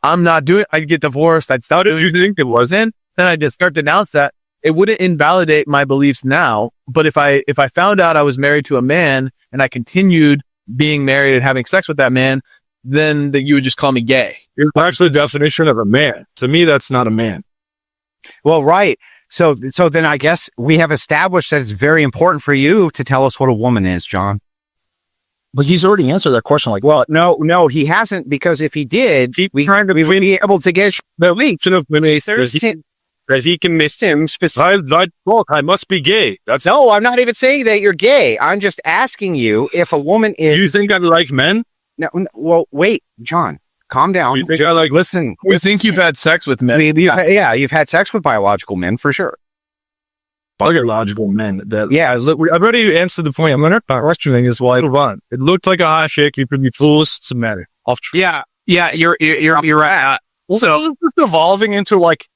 I'm not doing. I'd get divorced. I'd stop." How did you think it was? Then I'd just start to denounce that. It wouldn't invalidate my beliefs now, but if I found out I was married to a man and I continued being married and having sex with that man, then you would just call me gay. It's actually the definition of a man. To me, that's not a man. Well, right. So then I guess we have established that it's very important for you to tell us what a woman is, John. but he's already answered that question. Like, Well, no, he hasn't, because if he did, we would be able to get the link to that he can miss him. I must be gay. No, I'm not even saying that you're gay. I'm just asking you if a woman is. You think I like men? No, well, wait, John, calm down. You think I like Listen. We think you've had sex with men. Yeah, you've had sex with biological men for sure. biological men? Look, I've already answered the point. I'm not questioning this. Why move on? It looked like a hot chick. You could be foolish. It's a matter. Yeah, you're right. so is this evolving into like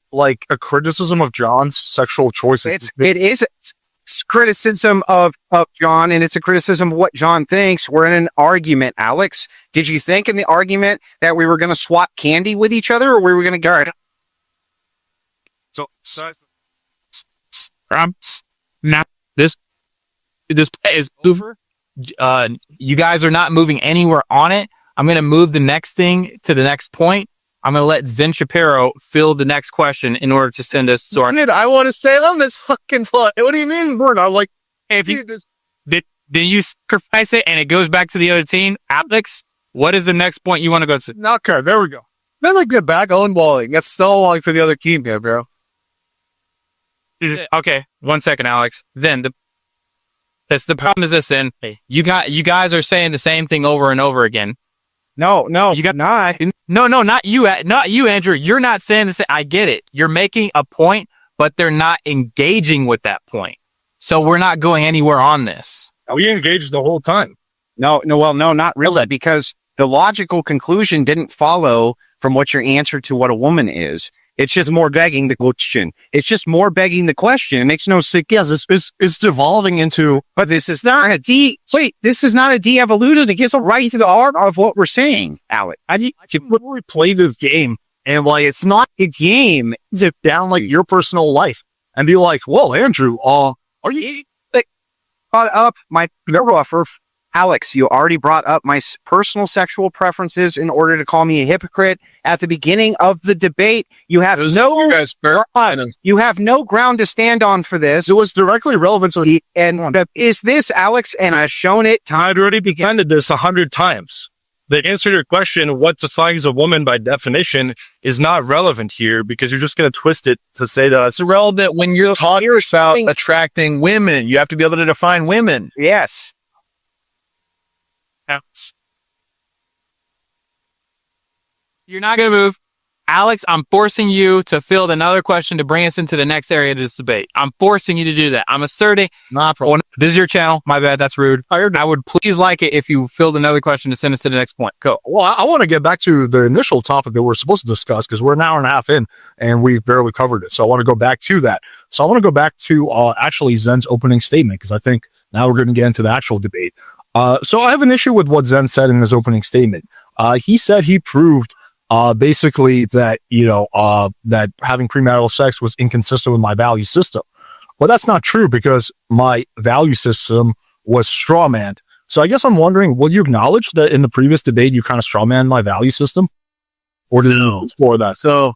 a criticism of John's sexual choices? it is. criticism of John, and it's a criticism of what John thinks. We're in an argument, Alex. Did you think in the argument that we were going to swap candy with each other, or we were going to guard? So now this play is over. You guys are not moving anywhere on it. I'm going to move the next thing to the next point. I'm going to let Zen Shapiro fill the next question in order to send us to our. I want to stay on this fucking play. What do you mean, Gordon? I'm like, Hey, if you did you sacrifice it and it goes back to the other team, Alex? What is the next point you want to go to? knocker. There we go. Then like get back on balling. That's stonewalling for the other team here, bro. Okay, 1 second, Alex. Then the problem is this. Then you guys are saying the same thing over and over again. No, You got not. No, not you, Andrew. You're not saying the same. I get it. You're making a point, but they're not engaging with that point. So we're not going anywhere on this. We engaged the whole time. No, not really, because the logical conclusion didn't follow from what your answer to what a woman is. It's just more begging the question. It's just more begging the question. It makes no sense. Yes, it's devolving into. But this is not a this is not a de-evolution. It gets right to the heart of what we're saying, Alex. I can literally play this game, and like it's not a game. It's down like your personal life, and be like, "Well, Andrew, are you Brought up my offer. Alex, you already brought up my personal sexual preferences in order to call me a hypocrite at the beginning of the debate. You have you have no ground to stand on for this. It was directly relevant to the And is this, Alex? And I've shown it. I'd already defended this 100 times. The answer to your question, what defines a woman by definition, is not relevant here because you're just going to twist it to say that It's irrelevant when you're talking about attracting women. You have to be able to define women. Yes. You're not going to move. Alex, I'm forcing you to field another question to bring us into the next area of this debate. I'm forcing you to do that. I'm asserting. This is your channel. My bad. That's rude. I would please like it if you filled another question to send us to the next point. Go. Well, I want to get back to the initial topic that we're supposed to discuss because we're an hour and a half in and we've barely covered it. So I want to go back to that. So I want to go back to actually Zen's opening statement because I think now we're going to get into the actual debate. So I have an issue with what Zen said in his opening statement. He said he proved basically that, that having premarital sex was inconsistent with my value system. Well, that's not true because my value system was strawmanned. So I guess I'm wondering, will you acknowledge that in the previous debate, you kind of strawmanned my value system? Or did you explore that? So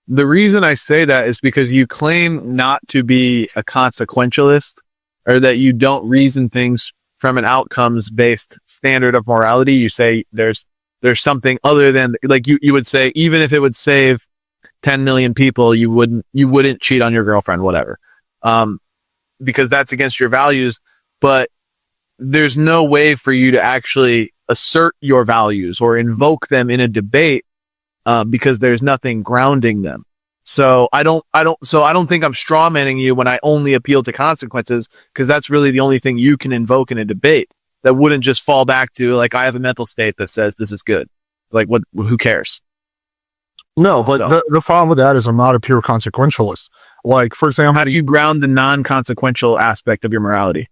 the reason I say that is because you claim not to be a consequentialist or that you don't reason things from an outcomes based standard of morality. You say there's something other than like you would say, even if it would save 10 million people, you wouldn't cheat on your girlfriend, whatever. Because that's against your values, but there's no way for you to actually assert your values or invoke them in a debate, because there's nothing grounding them. So I don't think I'm strawmanning you when I only appeal to consequences, because that's really the only thing you can invoke in a debate that wouldn't just fall back to like, I have a mental state that says this is good. Like who cares? No, but the problem with that is I'm not a pure consequentialist. Like, for example, How do you ground the non-consequential aspect of your morality?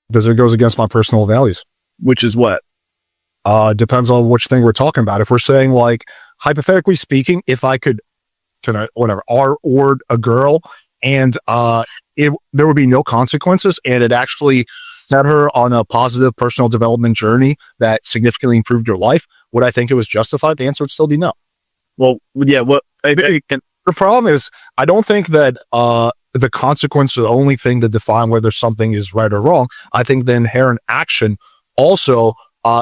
because it goes against my personal values. Which is what? Depends on which thing we're talking about. If we're saying like, hypothetically speaking, if I could, R-word a girl and there would be no consequences and it actually set her on a positive personal development journey that significantly improved your life, would I think it was justified? The answer would still be no. Well, yeah, The problem is, I don't think that the consequence is the only thing to define whether something is right or wrong. I think the inherent action also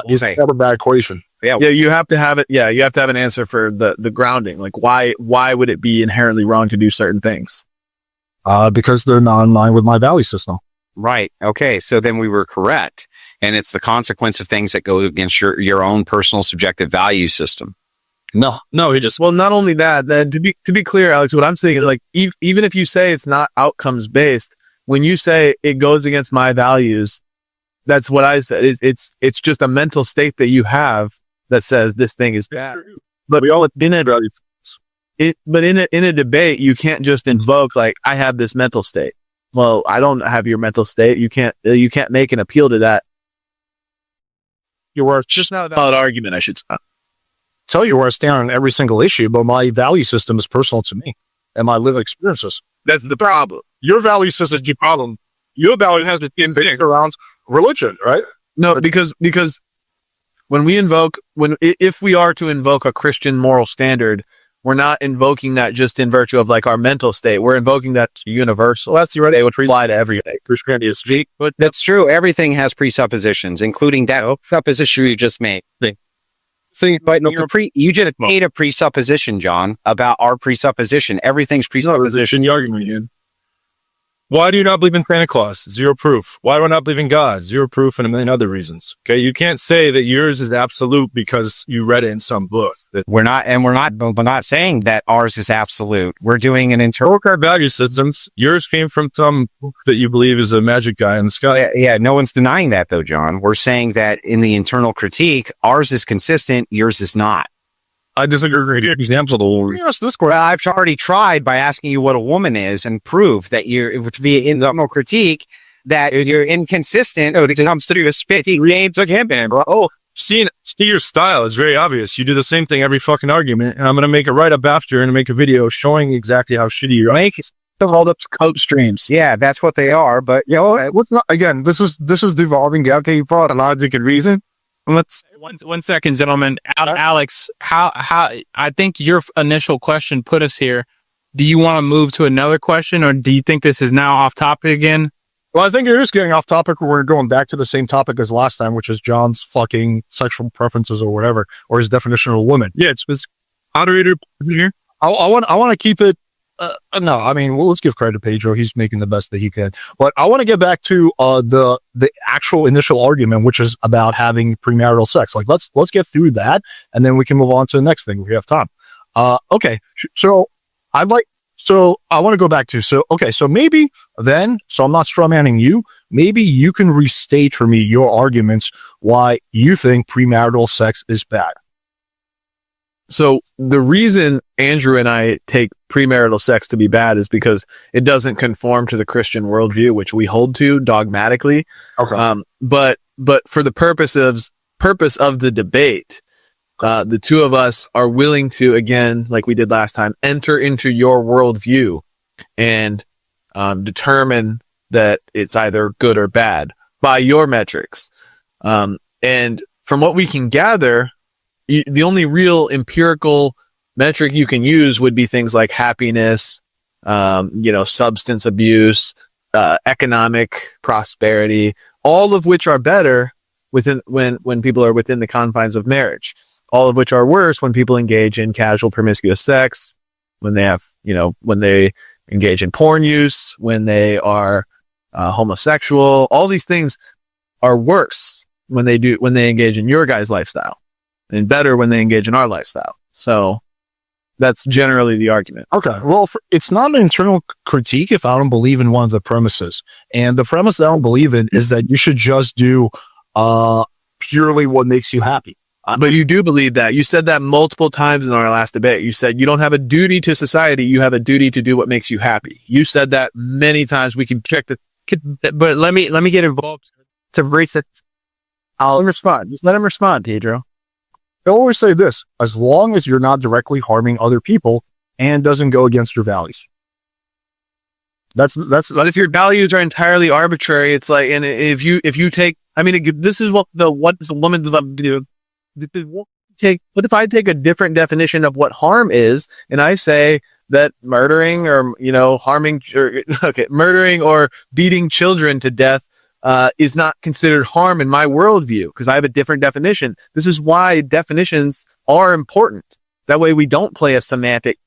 is part of that equation. Yeah. you have to have it. Yeah, you have to have an answer for the grounding. Like why would it be inherently wrong to do certain things? Because they're not in line with my value system. Right. Okay. So then we were correct. And it's the consequence of things that go against your own personal subjective value system. No, he just, Well, not only that, then to be clear, Alex, what I'm saying is like, even if you say it's not outcomes based, when you say it goes against my values, that's what I said. It's just a mental state that you have that says this thing is bad. But we all in it, in a debate, you can't just invoke like, I have this mental state. Well, I don't have your mental state. You can't make an appeal to that. It's Just not a valid argument, I should say. tell you where I stand on every single issue, but my value system is personal to me and my lived experiences. That's the problem. Your value system is the problem. Your value has to be invented around religion, right? No, because if we are to invoke a Christian moral standard, we're not invoking that just in virtue of like our mental state. We're invoking that universal. Well, that's the right. They would apply to everything. Christianity is G. But that's true. Everything has presuppositions, including that supposition you just made. But you just made a presupposition, John, about our presupposition. Everything's presupposition. The argument again. Why do you not believe in Santa Claus? Zero proof. Why do I not believe in God? Zero proof, and a million other reasons. Okay, you can't say that yours is absolute because you read it in some book. We're not saying that ours is absolute. We're doing an Look at our value systems. Yours came from some book that you believe is a magic guy in the sky. Yeah, no one's denying that though, John. We're saying that in the internal critique, ours is consistent, yours is not. I disagree. Example. Yes, this Well, I've already tried by asking you what a woman is and prove that you're via internal critique that you're inconsistent when it comes to the spitty games of him, bro. Oh, see your style is very obvious. You do the same thing every fucking argument, and I'm gonna make it right up after and make a video showing exactly how shitty you are. All the cope streams. Yeah, that's what they are. But what's not again? This is devolving. Okay, you brought a logic and reason. Let's 1 second, gentlemen. Alex, how I think your initial question put us here. Do you want to move to another question, or do you think this is now off topic again? Well, I think it is getting off topic. We're going back to the same topic as last time, which is John's fucking sexual preferences or whatever, or his definition of a woman. Yeah, it's moderator here. I want to keep it. No, I mean, well, let's give credit to Pedro. He's making the best that he can. But I want to get back to the actual initial argument, which is about having premarital sex. Like, let's get through that, and then we can move on to the next thing if we have time. Okay. So I want to go back to, so maybe then, so I'm not strawmanning you. Maybe you can restate for me your arguments why you think premarital sex is bad. So the reason Andrew and I take premarital sex to be bad is because it doesn't conform to the Christian worldview, which we hold to dogmatically. Okay. But for the purpose of the debate, the two of us are willing to, again, like we did last time, enter into your worldview and determine that it's either good or bad by your metrics. And from what we can gather, the only real empirical metric you can use would be things like happiness, substance abuse, economic prosperity, all of which are better when people are within the confines of marriage, all of which are worse when people engage in casual promiscuous sex, when they engage in porn use, when they are homosexual. All these things are worse when they engage in your guys' lifestyle, and better when they engage in our lifestyle. So that's generally the argument. Okay. Well, it's not an internal critique if I don't believe in one of the premises. And the premise that I don't believe in is that you should just do purely what makes you happy. But you do believe that. You said that multiple times in our last debate. You said you don't have a duty to society. You have a duty to do what makes you happy. You said that many times. We can check the... But let me get involved to raise it. I'll respond. Just let him respond, Pedro. I always say this, as long as you're not directly harming other people and doesn't go against your values. That's. But if your values are entirely arbitrary, it's like, and if you take, I mean, this is what the woman does do. What if I take a different definition of what harm is, and I say that murdering or murdering or beating children to death is not considered harm in my worldview because I have a different definition. This is why definitions are important. That way we don't play a semantic.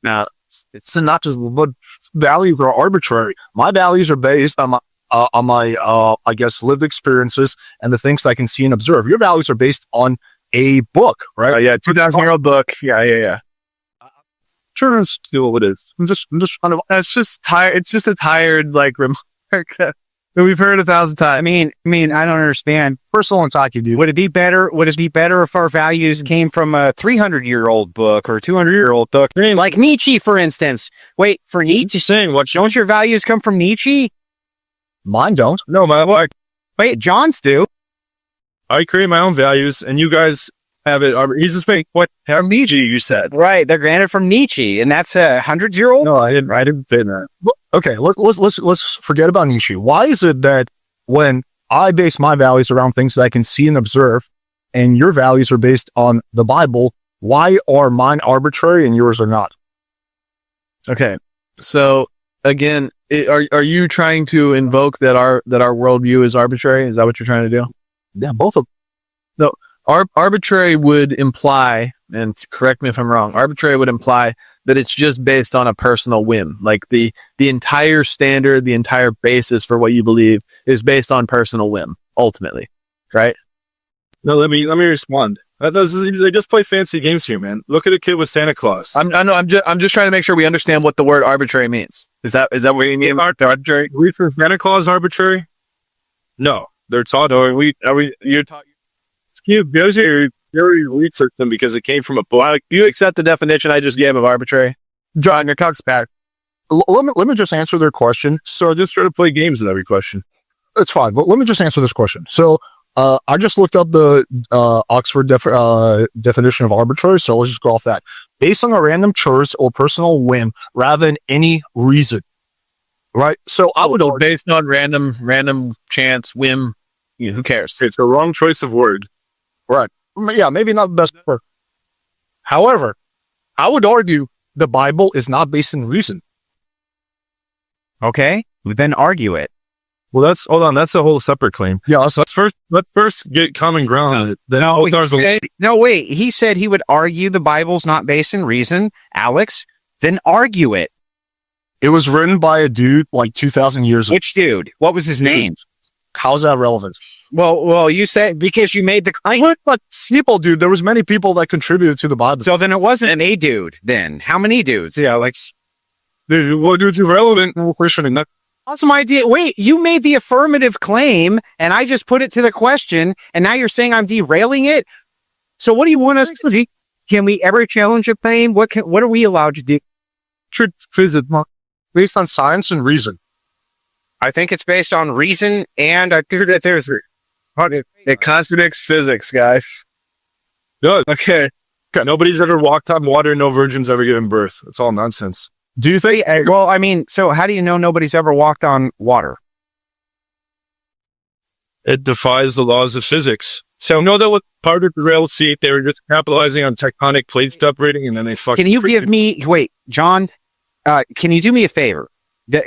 It's not just what values are arbitrary. My values are based on my I guess lived experiences and the things I can see and observe. Your values are based on a book, right? 2,000-year-old book. Yeah. Sure, it's still what it is. I'm just kind of. It's just tired. It's just a tired remark that we've heard 1,000 times. I mean, I don't understand. Personal and talking, dude. Would it be better if our values came from a 300-year-old book or a 200-year-old book, like Nietzsche, for instance? Wait, for Nietzsche, saying what? Don't your values come from Nietzsche? Mine don't. No, Wait, John's do. I create my own values, and you guys have it. He's just saying what? From Nietzsche, you said. Right, they're granted from Nietzsche, and that's 100-year-old. No, I didn't say that. Okay, let's forget about Nietzsche. Why is it that when I base my values around things that I can see and observe, and your values are based on the Bible, why are mine arbitrary and yours are not? Okay. So again, are you trying to invoke that our worldview is arbitrary? Is that what you're trying to do? Yeah, both of No, arbitrary would imply, and correct me if I'm wrong, arbitrary would imply that it's just based on a personal whim. Like the entire standard, the entire basis for what you believe is based on personal whim, ultimately. Right? No, let me respond. They just play fancy games here, man. Look at a kid with Santa Claus. I'm just trying to make sure we understand what the word arbitrary means. Is that what you mean? Arbitrary? We for Santa Claus arbitrary? No, they're taught. You're talking. Those are very research them because it came from a book. You accept the definition I just gave of arbitrary? John, your cock's back. let me just answer their question. So I just try to play games with every question. It's fine, but let me just answer this question. So, I just looked up the Oxford definition of arbitrary, so let's just go off that. Based on a random choice or personal whim rather than any reason. Right? So I would argue, based on random chance, whim, who cares? It's a wrong choice of word. right. Yeah, maybe not the best word. However, I would argue the Bible is not based in reason. Okay, then argue it. Well, hold on. That's a whole separate claim. Yeah, so Let's first get common ground on it. Then No, wait. He said he would argue the Bible's not based in reason. Alex, then argue it. it was written by a dude like 2,000 years ago. Which dude? What was his name? How's that relevant? Well, you said because you made the claim. What? But people, dude, there was many people that contributed to the Bible. So then it wasn't a dude. Then how many dudes? Yeah, like what dude's irrelevant? We're questioning that. awesome idea. Wait, you made the affirmative claim, and I just put it to the question, and now you're saying I'm derailing it. So what do you want us to do? Can we ever challenge a claim? What are we allowed to do? Physics, based on science and reason. I think it's based on reason, and I think that there's It contradicts physics, guys. No, Okay. nobody's ever walked on water. No virgin's ever given birth. It's all nonsense. Do you think? well, I mean, so how do you know nobody's ever walked on water? It defies the laws of physics. So know that what part of the rail seat, they were just capitalizing on tectonic plate separating, and then they fucking. Can you give me? Wait, John. Can you do me a favor?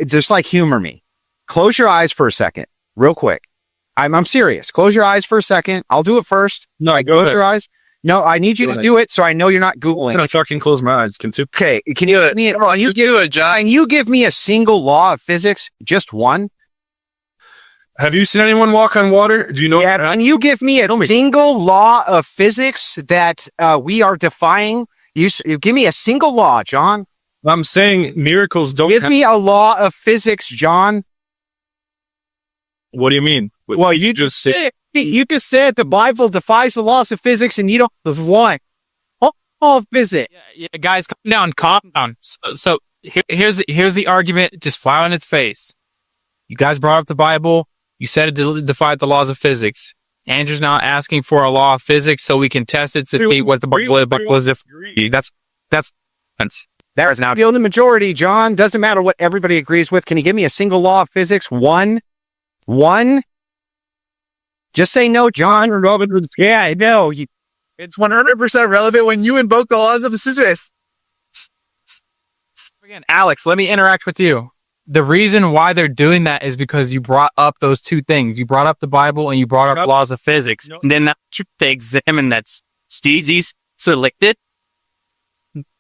Just like humor me. Close your eyes for a second, real quick. I'm serious. Close your eyes for a second. I'll do it first. No, go Close ahead. your eyes. No, I need you Go to ahead. do it so I know you're not I'm Googling. gonna fucking close my eyes. Okay, can you give me? Come on, you do it, John. Can you give me a single law of physics? Just one? Have you seen anyone walk on water? Do you know? Yeah, can you give me a single law of physics that we are defying? You give me a single law, John. I'm saying miracles don't. Give me a law of physics, John. What do you mean? Well, you just said the Bible defies the laws of physics, and you don't. Why? All physics. Yeah, guys, calm down. So here's the argument, just flat on its face. You guys brought up the Bible. You said it defied the laws of physics. Andrew's now asking for a law of physics so we can test it to see what the Bible was. If that's There is now the majority, John. Doesn't matter what everybody agrees with. Can you give me a single law of physics? One. Just say no, John. Yeah, I know. It's 100% relevant when you invoke the laws of physics. Again, Alex, let me interact with you. The reason why they're doing that is because you brought up those two things. You brought up the Bible and you brought up laws of physics. And then they examine that these selected.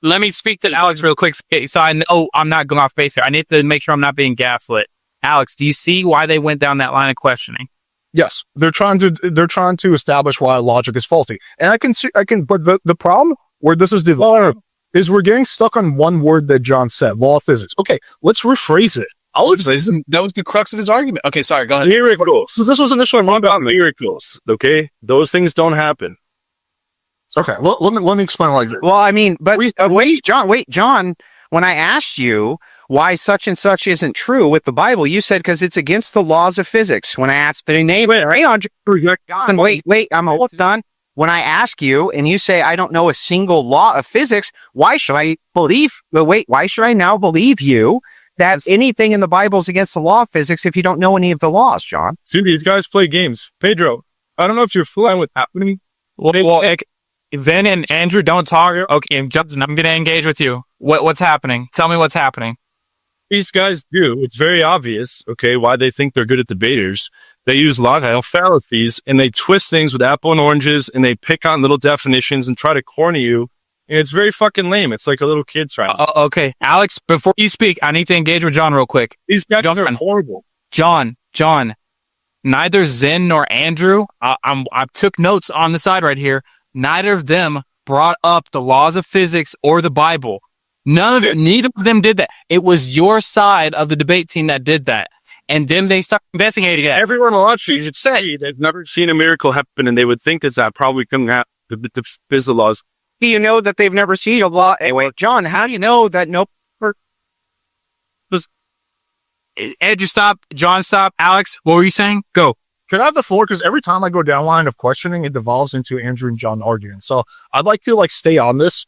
Let me speak to Alex real quick so I know I'm not going off base here. I need to make sure I'm not being gaslit. Alex, do you see why they went down that line of questioning? Yes, they're trying to establish why logic is faulty, and I can, but the problem where this is developed is we're getting stuck on one word that John said, law of physics. Okay, let's rephrase it. That was the crux of his argument. Okay, sorry, go ahead. Miracles. So this was initially What about miracles? Okay, those things don't happen. okay. Let me explain like this. Well, I mean, but wait, John. When I asked you why such and such isn't true with the Bible, you said because it's against the laws of physics. When I asked, but wait, I'm almost done. When I ask you and you say, I don't know a single law of physics, why should I why should I now believe you that anything in the Bible is against the law of physics if you don't know any of the laws, John? See, these guys play games. Pedro, I don't know if you're flying with happening. Well, Zen and Andrew don't talk. Okay, Justin, I'm going to engage with you. What's happening? Tell me what's happening. These guys do. It's very obvious, okay, why they think they're good at debaters. They use logical fallacies and they twist things with apple and oranges and they pick on little definitions and try to corner you. And it's very fucking lame. It's like a little kid trying. Okay, Alex, before you speak, I need to engage with John real quick. These guys are horrible. John, neither Zen nor Andrew, I took notes on the side right here. Neither of them brought up the laws of physics or the Bible. Neither of them did that. It was your side of the debate team that did that. And then they start investigating it. Everyone watching should say they've never seen a miracle happen and they would think that probably couldn't happen. The physical laws. Do you know that they've never seen a law? Anyway, John, how do you know that Andrew, stop. John, stop. Alex, what were you saying? Go. Can I have the floor? Because every time I go down line of questioning, it devolves into Andrew and John arguing. So I'd like to stay on this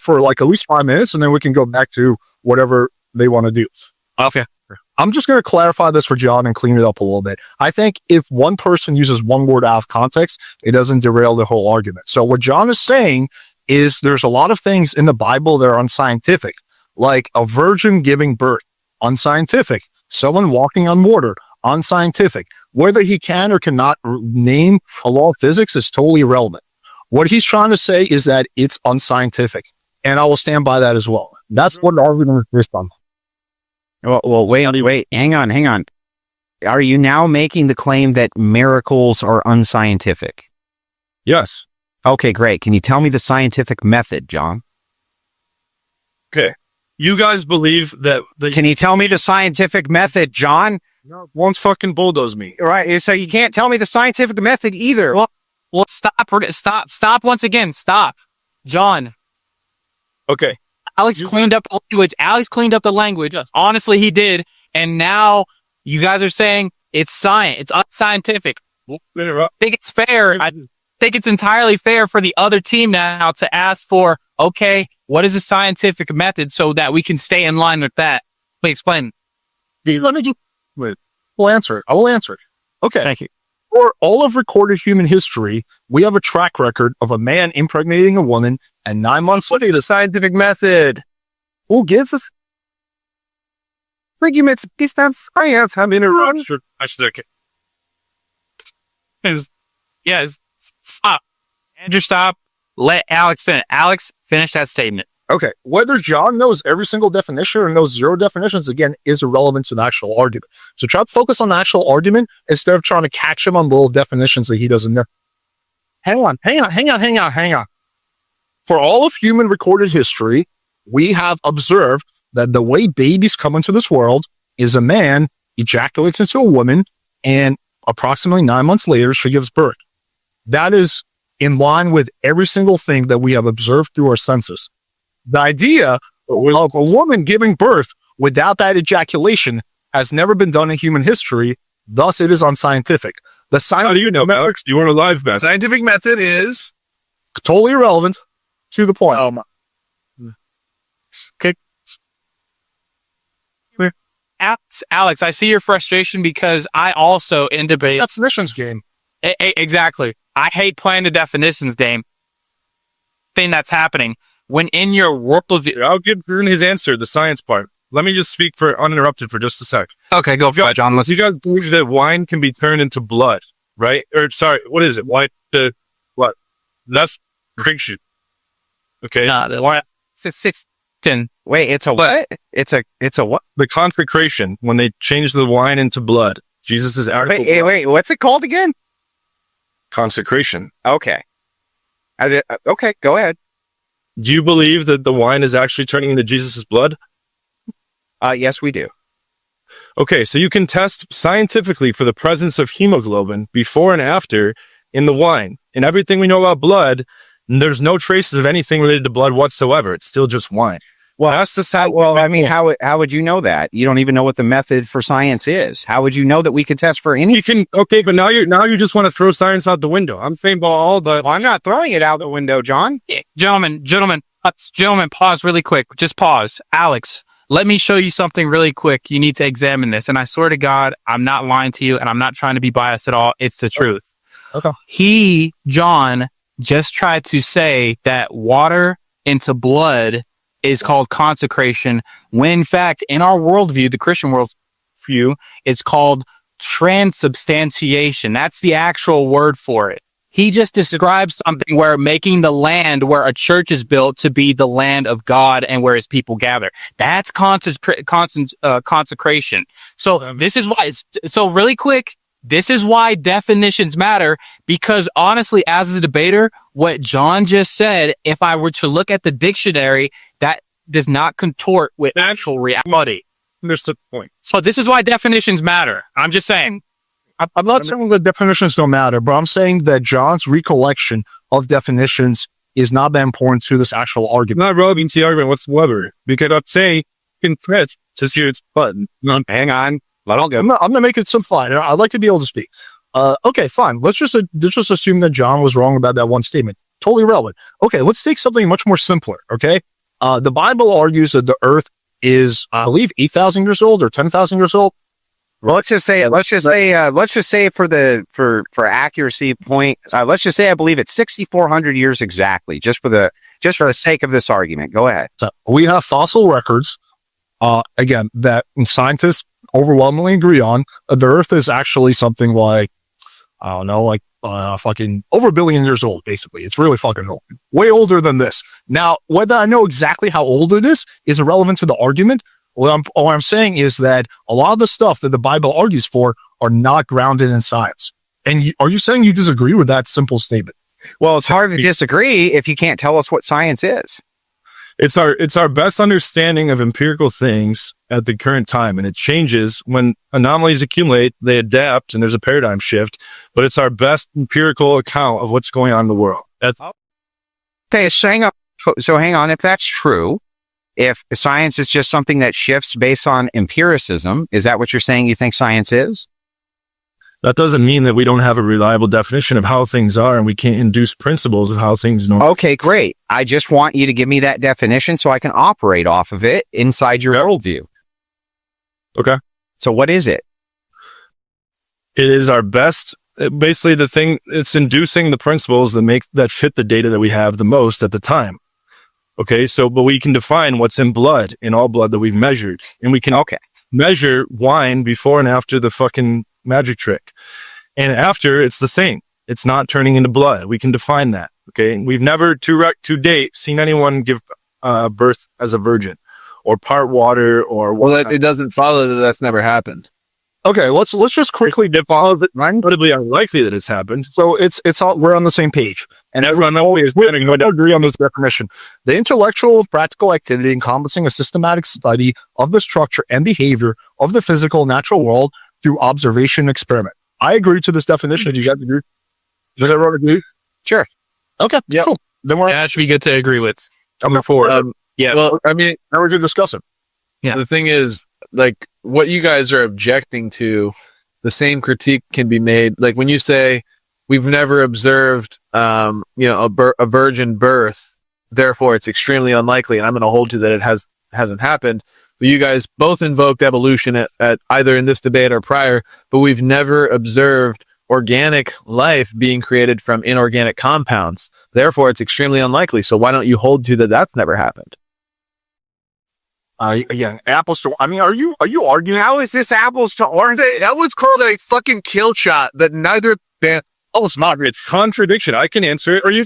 for at least 5 minutes, and then we can go back to whatever they want to do. Okay. I'm just going to clarify this for John and clean it up a little bit. I think if one person uses one word out of context, it doesn't derail the whole argument. So what John is saying is there's a lot of things in the Bible that are unscientific, like a virgin giving birth, unscientific. Someone walking on water, unscientific. Whether he can or cannot name a law of physics is totally irrelevant. What he's trying to say is that it's unscientific, and I will stand by that as well. That's what the argument is based on. Well, wait, hang on. Are you now making the claim that miracles are unscientific? Yes. Okay, great. Can you tell me the scientific method, John? Okay. You guys believe that Can you tell me the scientific method, John? Once fucking bulldoze me. Right. So you can't tell me the scientific method either. Well, stop once again. Stop. John. Okay. Alex cleaned up the language. Honestly, he did. And now you guys are saying it's science. It's unscientific. I think it's fair. I think it's entirely fair for the other team now to ask for, okay, what is the scientific method so that we can stay in line with that? Please explain. Let me just wait. We'll answer it. I will answer it. Okay. Thank you. For all of recorded human history, we have a track record of a man impregnating a woman and 9 months later. The scientific method. Who gives us? Arguments based on science have been around. I should okay. Stop. Andrew, stop. Let Alex finish. Alex, finish that statement. Okay. Whether John knows every single definition or knows zero definitions, again, is irrelevant to the actual argument. So try to focus on the actual argument instead of trying to catch him on little definitions that he doesn't know. Hang on. For all of human recorded history, we have observed that the way babies come into this world is a man ejaculates into a woman and approximately 9 months later, she gives birth. That is in line with every single thing that we have observed through our senses. The idea of a woman giving birth without that ejaculation has never been done in human history. Thus, it is unscientific. How do you know, Alex? You weren't alive back. Scientific method is totally irrelevant to the point. Okay. Alex, I see your frustration because I also in debate. Definitions game. Exactly. I hate playing the definitions game. Thing that's happening when in your worldview. I'll give Vern his answer, the science part. Let me just speak for uninterrupted for just a sec. Okay, go for it, John. You guys believe that wine can be turned into blood, right? Or sorry, what is it? Wine to what? That's drink shit. Okay. The wine. Wait, it's a what? It's a what? The consecration, when they change the wine into blood. Jesus' article. Wait, what's it called again? Consecration. Okay. Okay, go ahead. Do you believe that the wine is actually turning into Jesus' blood? Yes, we do. Okay, so you can test scientifically for the presence of hemoglobin before and after in the wine. And everything we know about blood, there's no traces of anything related to blood whatsoever. It's still just wine. Well, that's the side. Well, I mean, how would you know that? You don't even know what the method for science is. How would you know that we could test for any? You can, okay, but now you just want to throw science out the window. I'm saying about all the. Well, I'm not throwing it out the window, John. Gentlemen, pause really quick. Just pause. Alex, let me show you something really quick. You need to examine this. And I swear to God, I'm not lying to you and I'm not trying to be biased at all. It's the truth. Okay. John, just tried to say that water into blood is called consecration, when in fact, in our worldview, the Christian worldview, it's called transubstantiation. That's the actual word for it. He just describes something where making the land where a church is built to be the land of God and where his people gather. That's consecration. So this is why, so really quick, this is why definitions matter, because honestly, as a debater, what John just said, if I were to look at the dictionary, that does not contort with actual reality. Understood the point. So this is why definitions matter. I'm just saying. I'm not saying the definitions don't matter, but I'm saying that John's recollection of definitions is not that important to this actual I'm argument. not relevant to the argument whatsoever, because I'd say you can press to see its button. Hang on. Let all go. I'm going to make it simplified. I'd like to be able to speak. Okay, fine. Let's just assume that John was wrong about that one statement. Totally relevant. Okay, let's take something much more simpler. Okay, the Bible argues that the Earth is, I believe, 8,000 years old or 10,000 years old. Well, let's just say for accuracy point, let's just say I believe it's 6,400 years exactly, just for the sake of this argument. Go ahead. So we have fossil records, again, that scientists overwhelmingly agree on. The Earth is actually something like, I don't know, like fucking over 1 billion years old, basically. It's really fucking old. Way older than this. Now, whether I know exactly how old it is irrelevant to the argument. What I'm saying is that a lot of the stuff that the Bible argues for are not grounded in science. And are you saying you disagree with that simple statement? Well, it's hard to disagree if you can't tell us what science is. It's our best understanding of empirical things at the current time, and it changes when anomalies accumulate. They adapt, and there's a paradigm shift. But it's our best empirical account of what's going on in the world. That's Okay, so hang on. If that's true, if science is just something that shifts based on empiricism, is that what you're saying you think science is? That doesn't mean that we don't have a reliable definition of how things are, and we can't induce principles of how things normally. Okay, great. I just want you to give me that definition so I can operate off of it inside your worldview. Okay. So what is it? It is our best, basically the thing, it's inducing the principles that fit the data that we have the most at the time. Okay, but we can define what's in blood, in all blood that we've measured. And we can measure wine before and after the fucking magic trick. And after, it's the same. It's not turning into blood. We can define that. Okay, we've never to date seen anyone give birth as a virgin or part water or. Well, it doesn't follow that that's never happened. Okay, let's just quickly follow that. Incredibly unlikely that it's happened. So it's all, we're on the same page, and everyone always agree on this definition. The intellectual and practical activity encompassing a systematic study of the structure and behavior of the physical natural world through observation and experiment. I agree to this definition. Do you guys agree? Does everyone agree? Sure. Okay. Yeah. Cool. Then that should be good to agree with. Coming forward. Yeah. Well, I mean, now we're going to discuss it. Yeah. The thing is, like, what you guys are objecting to, the same critique can be made. Like when you say we've never observed, a virgin birth, therefore it's extremely unlikely, and I'm going to hold to that it hasn't happened. But you guys both invoked evolution at either in this debate or prior, but we've never observed organic life being created from inorganic compounds. Therefore, it's extremely unlikely. So why don't you hold to that that's never happened? Again, apples to. I mean, are you arguing? How is this apples to oranges? That was called a fucking kill shot that neither band. Oh, it's not. It's contradiction. I can answer it. Or you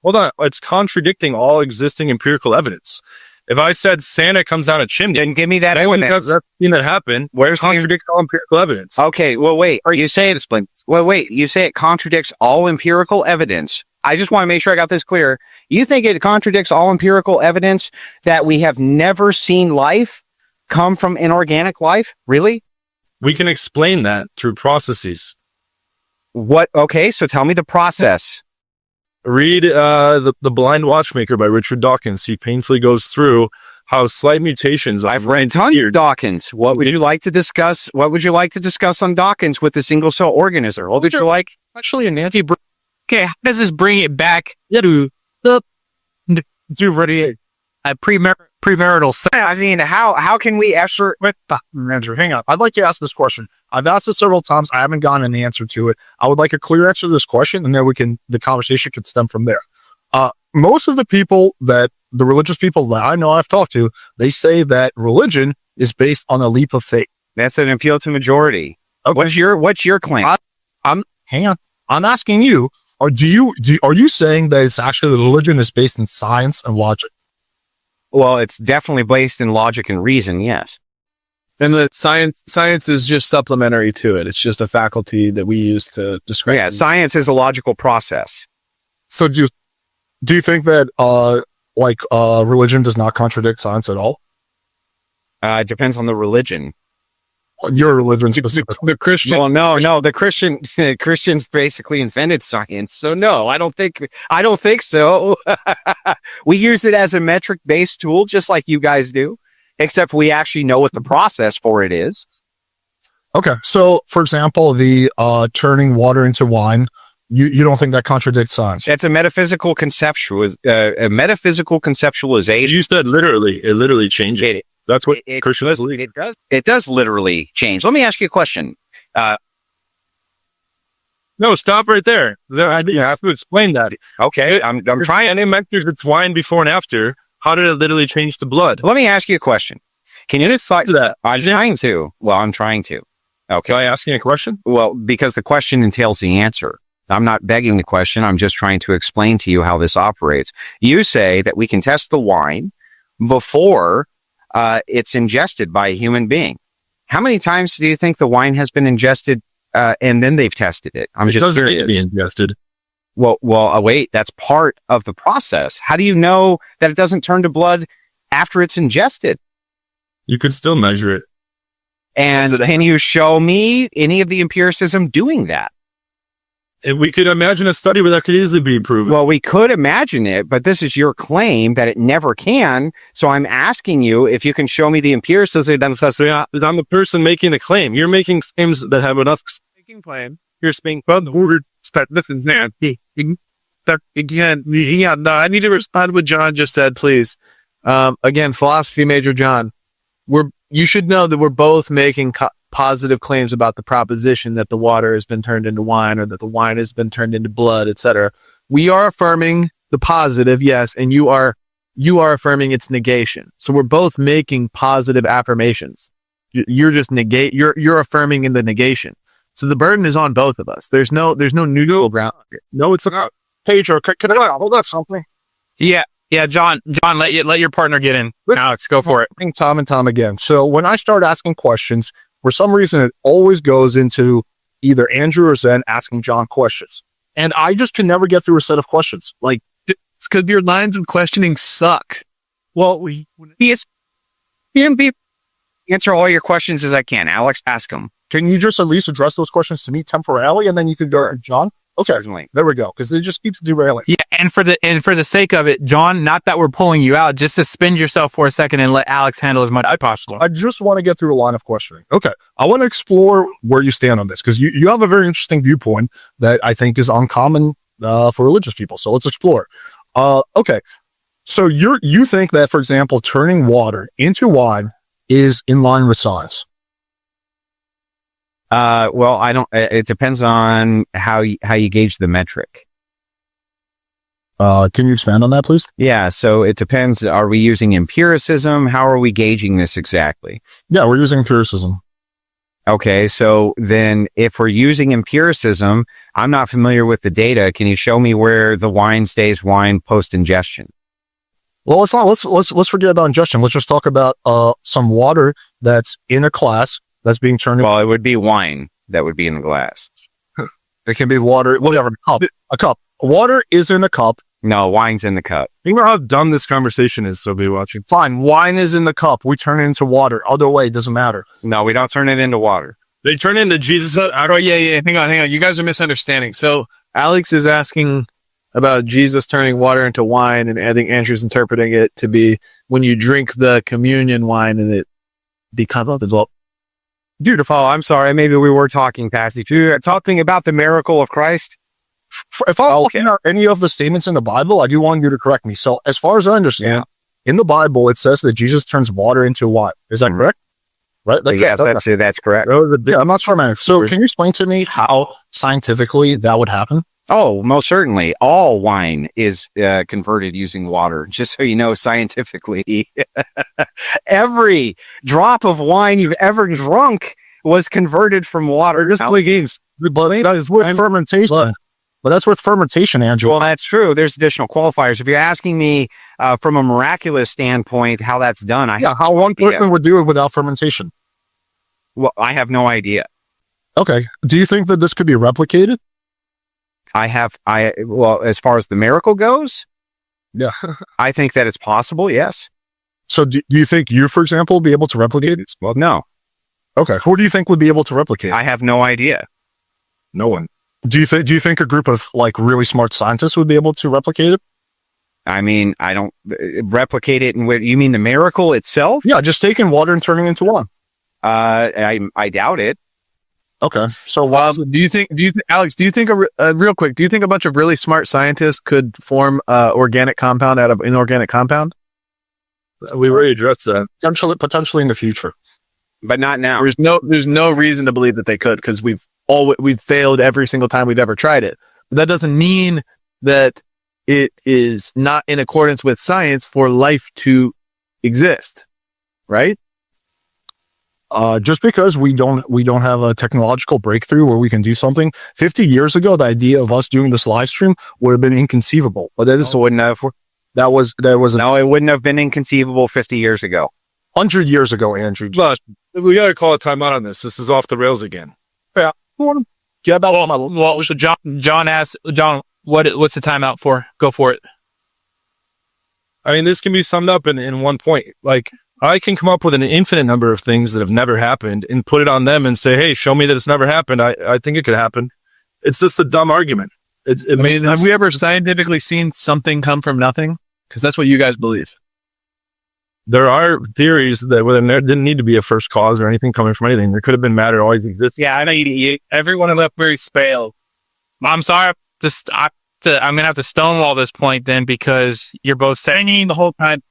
hold on. It's contradicting all existing empirical evidence. If I said Santa comes down a chimney, then give me that evidence. That's seen that happen. Where's contradicts all empirical evidence? Okay. Well, wait. You say it contradicts all empirical evidence. I just want to make sure I got this clear. You think it contradicts all empirical evidence that we have never seen life come from inorganic life? Really? We can explain that through processes. What? Okay, so tell me the process. Read the Blind Watchmaker by Richard Dawkins. He painfully goes through how slight mutations. I've read tons of Dawkins. What would you like to discuss? What would you like to discuss on Dawkins with the single cell organism? What would you like? Actually, an anti. Okay, how does this bring it back to the ready premarital sex? I mean, how can we actually? Andrew, hang on. I'd like to ask this question. I've asked it several times. I haven't gotten an answer to it. I would like a clear answer to this question, and then the conversation could stem from there. Most of the religious people that I know I've talked to, they say that religion is based on a leap of faith. That's an appeal to majority. Okay. What's your claim? Hang on. I'm asking you, are you saying that it's actually religion is based in science and logic? Well, it's definitely based in logic and reason. Yes. And the science is just supplementary to it. It's just a faculty that we use to describe. Yeah, science is a logical process. So do you think that religion does not contradict science at all? It depends on the religion. Your religion The specifically. Christian. Well, no, the Christians basically invented science. So no, I don't think so. We use it as a metric-based tool, just like you guys do, except we actually know what the process for it is. Okay. So, for example, the turning water into wine, you don't think that contradicts science? That's a metaphysical conceptualization. You said literally. It literally changed it. That's what Christians believe. It does literally change. Let me ask you a question. No, stop right there. You have to explain that. Okay, I'm trying. And it measures its wine before and after. How did it literally change the blood? Let me ask you a question. Can you decide that? I'm trying to. Well, I'm trying to. Okay. Am I asking a question? Well, because the question entails the answer. I'm not begging the question. I'm just trying to explain to you how this operates. You say that we can test the wine before it's ingested by a human being. How many times do you think the wine has been ingested and then they've tested it? I'm just curious. It doesn't need to be ingested. Well, wait, that's part of the process. How do you know that it doesn't turn to blood after it's ingested? You could still measure it. And can you show me any of the empiricism doing that? We could imagine a study where that could easily be proven. Well, we could imagine it, but this is your claim that it never can. So I'm asking you if you can show me the empiricism. I'm the person making the claim. You're making claims that have enough. Making claim. You're speaking. Listen, man. Again, yeah, no, I need to respond to what John just said, please. Again, philosophy major John, you should know that we're both making positive claims about the proposition that the water has been turned into wine or that the wine has been turned into blood, etc. We are affirming the positive, yes, and you are affirming its negation. So we're both making positive affirmations. You're just you're affirming in the negation. So the burden is on both of us. There's no neutral ground here. No, it's not. Pedro, can I hold on something? Yeah, John, let your partner get in. Alex, go for it. Time and time again. So when I start asking questions, for some reason, it always goes into either Andrew or Zen asking John questions. And I just can never get through a set of questions. Like, it's because your lines of questioning suck. Well, answer all your questions as I can. Alex, ask them. can you just at least address those questions to me temporarily, and then you can go to John? Okay, certainly. There we go. Because it just keeps derailing. Yeah, and for the sake of it, John, not that we're pulling you out, just suspend yourself for a second and let Alex handle as much as possible. I just want to get through a line of questioning. Okay, I want to explore where you stand on this, because you have a very interesting viewpoint that I think is uncommon for religious people. So let's explore. Okay, so you think that, for example, turning water into wine is in line with science? Well, I don't. It depends on how you gauge the metric. Can you expand on that, please? Yeah. So it depends. Are we using empiricism? How are we gauging this exactly? Yeah, we're using empiricism. Okay. So then if we're using empiricism, I'm not familiar with the data. Can you show me where the wine stays wine post ingestion? Well, let's forget about ingestion. Let's just talk about some water that's in a glass that's being turned. Well, it would be wine that would be in the glass. It can be water, whatever. A cup. Water is in a cup. No, wine's in the cup. Think about how dumb this conversation is. So be watching. Fine. Wine is in the cup. We turn it into water. Other way, it doesn't matter. No, we don't turn it into water. They turn into Jesus. Yeah. Hang on. You guys are misunderstanding. So Alex is asking about Jesus turning water into wine, and I think Andrew's interpreting it to be when you drink the communion wine and it becomes well. Beautiful. I'm sorry. Maybe we were talking past each other. Talking about the miracle of Christ. If I'm looking at any of the statements in the Bible, I do want you to correct me. So as far as I understand, in the Bible, it says that Jesus turns water into wine. Is that correct? Right? Yes, that's correct. Yeah, I'm not sure, man. So can you explain to me how scientifically that would happen? Oh, most certainly. All wine is converted using water. Just so you know, scientifically, every drop of wine you've ever drunk was converted from water. Just play games. But that is with fermentation. But that's with fermentation, Andrew. Well, that's true. There's additional qualifiers. If you're asking me from a miraculous standpoint how that's done, how one person would do it without fermentation. Well, I have no idea. Okay. Do you think that this could be replicated? Well, as far as the miracle goes, yeah, I think that it's possible. Yes. So do you think you, for example, will be able to replicate it? Well, no. Okay. Who do you think would be able to replicate it? I have no idea. No one. Do you think a group of like really smart scientists would be able to replicate it? I mean, I don't replicate it in what you mean the miracle itself? Yeah, just taking water and turning it into wine. I doubt it. Okay. So do you think, Alex, real quick, do you think a bunch of really smart scientists could form organic compound out of inorganic compound? We already addressed that. Potentially in the future, but not now. There's no reason to believe that they could, because we've failed every single time we've ever tried it. But that doesn't mean that it is not in accordance with science for life to exist, right? Just because we don't have a technological breakthrough where we can do something. 50 years ago, the idea of us doing this live stream would have been inconceivable. But that wouldn't have. No, it wouldn't have been inconceivable 50 years ago. 100 years ago, Andrew. But we got to call a timeout on this. This is off the rails again. Yeah. Well, so John asked, John, what's the timeout for? Go for it. I mean, this can be summed up in one point. Like, I can come up with an infinite number of things that have never happened and put it on them and say, hey, show me that it's never happened. I think it could happen. It's just a dumb argument. Have we ever scientifically seen something come from nothing? Because that's what you guys believe. There are theories that there didn't need to be a first cause or anything coming from anything. There could have been matter always exists. Yeah, I know everyone left very spale. I'm sorry. I'm going to have to stonewall this point then, because you're both saying the whole time.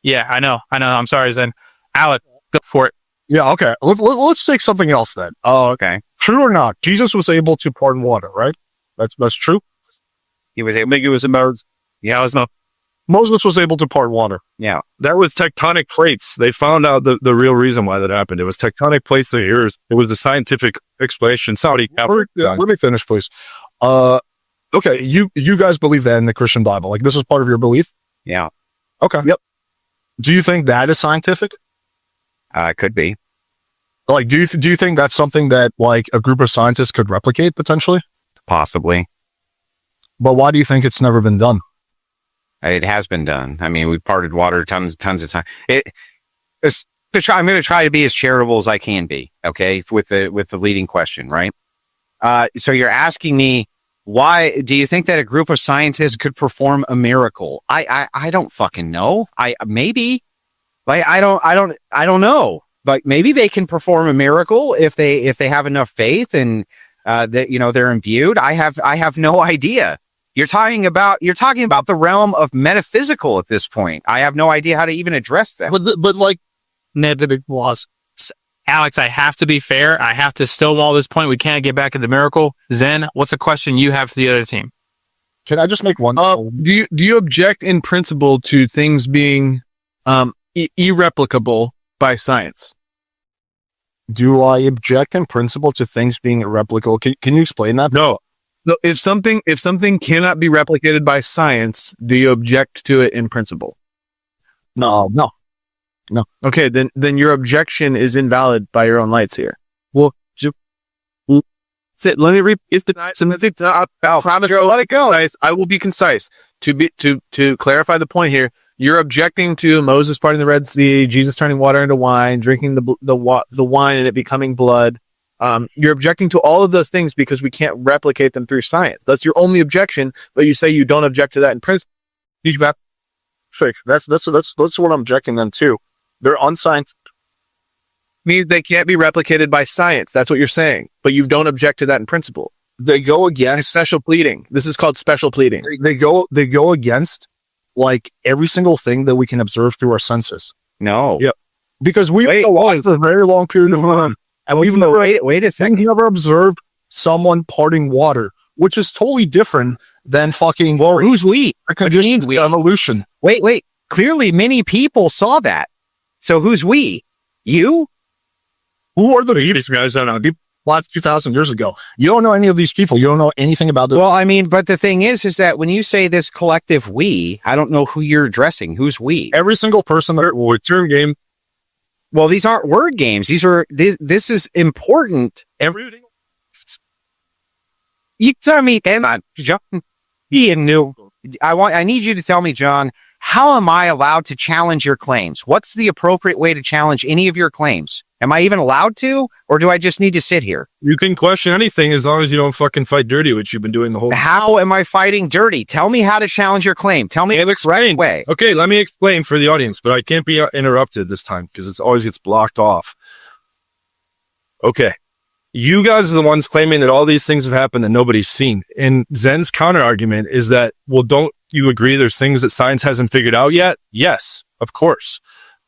Yeah, I know. I'm sorry, Zen. Alec, go for it. Yeah, okay. Let's take something else then. Okay. True or not, Jesus was able to pardon water, right? That's true? He was able. I think it was about. Yeah, I was not. Moses was able to part water. Yeah. That was tectonic plates. They found out the real reason why that happened. It was tectonic plates of the earth. It was a scientific explanation. Saudi. Let me finish, please. Okay, you guys believe that in the Christian Bible. Like, this is part of your belief? Yeah. Okay. Yep. Do you think that is scientific? Could be. Like, do you think that's something that, like, a group of scientists could replicate, potentially? Possibly. But why do you think it's never been done? It has been done. I mean, we parted water tons of times. I'm going to try to be as charitable as I can be. Okay, with the leading question, right? So you're asking me, why do you think that a group of scientists could perform a miracle? I don't fucking know. Maybe, like, I don't know. Like, maybe they can perform a miracle if they have enough faith and that they're imbued. I have no idea. You're talking about the realm of metaphysical at this point. I have no idea how to even address that. But like, negative laws. Alex, I have to be fair. I have to stonewall this point. We can't get back to the miracle. Zen, what's a question you have for the other team? Can I just make one? Do you object in principle to things being irreplicable by science? Do I object in principle to things being irreplicable? Can you explain that? No. No, if something cannot be replicated by science, do you object to it in principle? No. Okay, then your objection is invalid by your own lights here. Well, let me read. Let it go, guys. I will be concise. To clarify the point here, you're objecting to Moses parting the Red Sea, Jesus turning water into wine, drinking the wine and it becoming blood. You're objecting to all of those things because we can't replicate them through science. That's your only objection, but you say you don't object to that in principle. Fake. That's what I'm objecting them to. They're unscientific. Means they can't be replicated by science. That's what you're saying, but you don't object to that in principle. They go against Special pleading. This is called special pleading. they go against like every single thing that we can observe through our senses. No. Yeah. Because we've Wait, alive for a very long period of time. And we've never Wait a second. observed someone parting water, which is totally different than fucking Who's we? conditions of evolution. Wait. Clearly, many people saw that. So who's we? You? Who are these guys that are last 2,000 years ago? You don't know any of these people. You don't know anything about them. Well, I mean, but the thing is that when you say this collective we, I don't know who you're addressing. Who's we? Every single person that will turn game. Well, these aren't word games. This is important. Every You tell me, John. I need you to tell me, John, how am I allowed to challenge your claims? What's the appropriate way to challenge any of your claims? Am I even allowed to, or do I just need to sit here? You can question anything as long as you don't fucking fight dirty, which you've been doing the whole time. How am I fighting dirty? Tell me how to challenge your claim. Tell me the right way. Okay, let me explain for the audience, but I can't be interrupted this time because it always gets blocked off. Okay. You guys are the ones claiming that all these things have happened that nobody's seen. And Zen's counter argument is that, well, don't you agree there's things that science hasn't figured out yet? Yes, of course.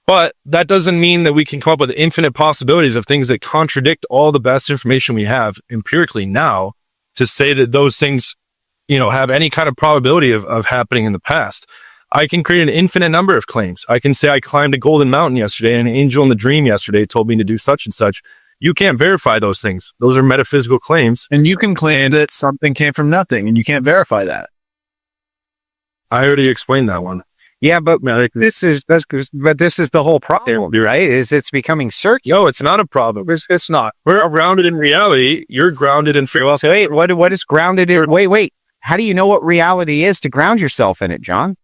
But that doesn't mean that we can come up with infinite possibilities of things that contradict all the best information we have empirically now to say that those things, have any kind of probability of happening in the past. I can create an infinite number of claims. I can say I climbed a golden mountain yesterday and an angel in the dream yesterday told me to do such and such. You can't verify those things. Those are metaphysical claims. And you can claim that something came from nothing, and you can't verify that. I already explained that one. Yeah, but this is the whole problem, right? It's becoming circular. No, it's not a problem. It's not. We're grounded in reality. You're grounded in free. Well, so wait, what is grounded in? Wait. How do you know what reality is to ground yourself in it, John?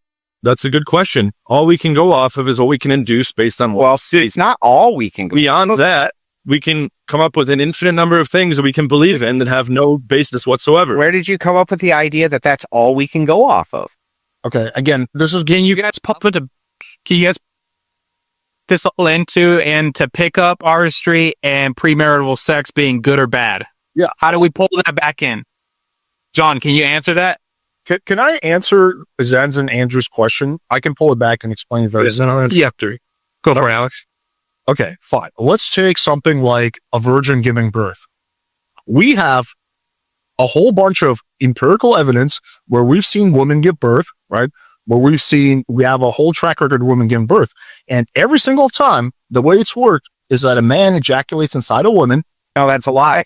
That's a good question. All we can go off of is what we can induce based on what we see. It's not all we can go. Beyond that, we can come up with an infinite number of things that we can believe in that have no basis whatsoever. Where did you come up with the idea that that's all we can go off of? Okay, again, this is Can you guys this all into and to pick up artistry and premarital sex being good or bad? Yeah. How do we pull that back in? John, can you answer that? Can I answer Zen's and Andrew's question? I can pull it back and explain it very simply. Yeah. Go for it, Alex. Okay, fine. Let's take something like a virgin giving birth. We have a whole bunch of empirical evidence where we've seen women give birth, right? We have a whole track record of women giving birth. And every single time, the way it's worked is that a man ejaculates inside a woman. No, that's a lie.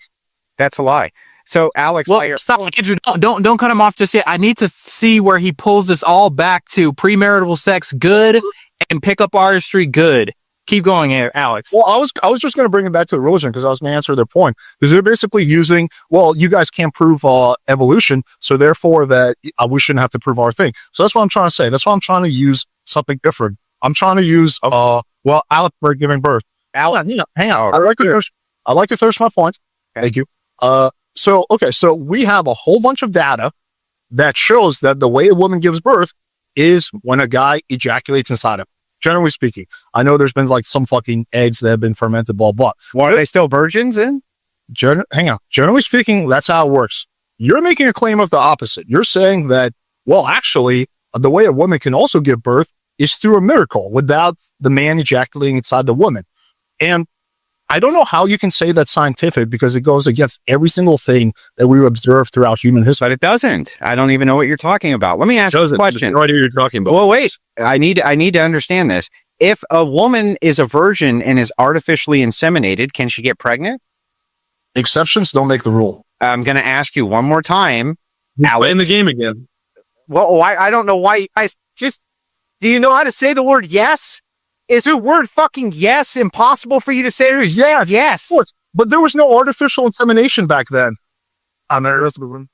That's a lie. So, Alex, Stop, Andrew, don't cut him off just yet. I need to see where he pulls this all back to premarital sex good and pickup artistry good. Keep going, Alex. Well, I was just going to bring it back to religion because I was going to answer their point. Because they're basically using, well, you guys can't prove evolution, so therefore that we shouldn't have to prove our thing. So that's what I'm trying to say. That's why I'm trying to use something different. I'm trying to use, Alex for giving birth. Alex, hang on. I'd like to finish my point. Okay. Thank you. So we have a whole bunch of data that shows that the way a woman gives birth is when a guy ejaculates inside him. Generally speaking, I know there's been like some fucking eggs that have been fermented, blah, blah. Are they still virgins then? Hang on. Generally speaking, that's how it works. You're making a claim of the opposite. You're saying that, well, actually, the way a woman can also give birth is through a miracle without the man ejaculating inside the woman. And I don't know how you can say that's scientific because it goes against every single thing that we observe throughout human history. But it doesn't. I don't even know what you're talking about. Let me ask you a question. No idea what you're talking about. Well, wait. I need to understand this. If a woman is a virgin and is artificially inseminated, can she get pregnant? Exceptions don't make the rule. I'm going to ask you one more time. Playing the game again. Well, I don't know why you guys do you know how to say the word yes? Is the word fucking yes impossible for you to say? Yeah, yes. But there was no artificial insemination back then. Again,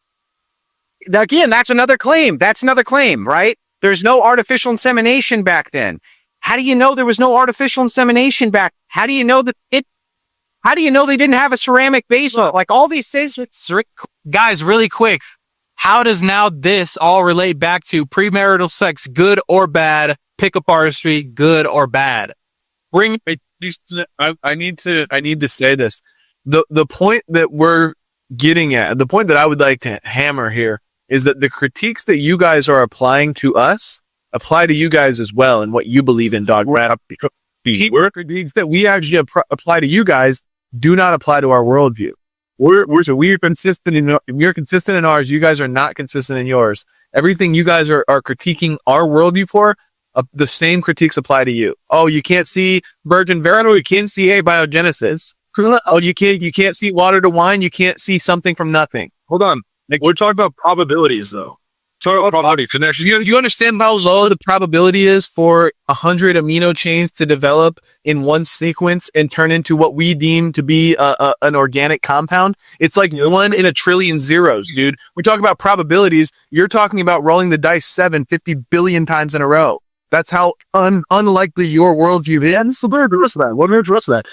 that's another claim. That's another claim, right? There's no artificial insemination back then. How do you know there was no artificial insemination back? How do you know that it? How do you know they didn't have a ceramic basement? Like all these things. Guys, really quick. How does now this all relate back to premarital sex, good or bad? Pickup artistry, good or bad? I need to say this. The point that we're getting at, the point that I would like to hammer here is that the critiques that you guys are applying to us apply to you guys as well and what you believe in dogmatically. Critiques that we actually apply to you guys do not apply to our worldview. We're consistent in ours. You guys are not consistent in yours. Everything you guys are critiquing our worldview for, the same critiques apply to you. Oh, you can't see virgin veritable. You can't see abiogenesis. Oh, you can't see water to wine. You can't see something from nothing. Hold on. We're talking about probabilities, though. You understand how low the probability is for 100 amino chains to develop in one sequence and turn into what we deem to be an organic compound? It's like 1 in a trillion zeros, dude. We talk about probabilities. You're talking about rolling the dice 50 billion times in a row. That's how unlikely your worldview is. Let me address that.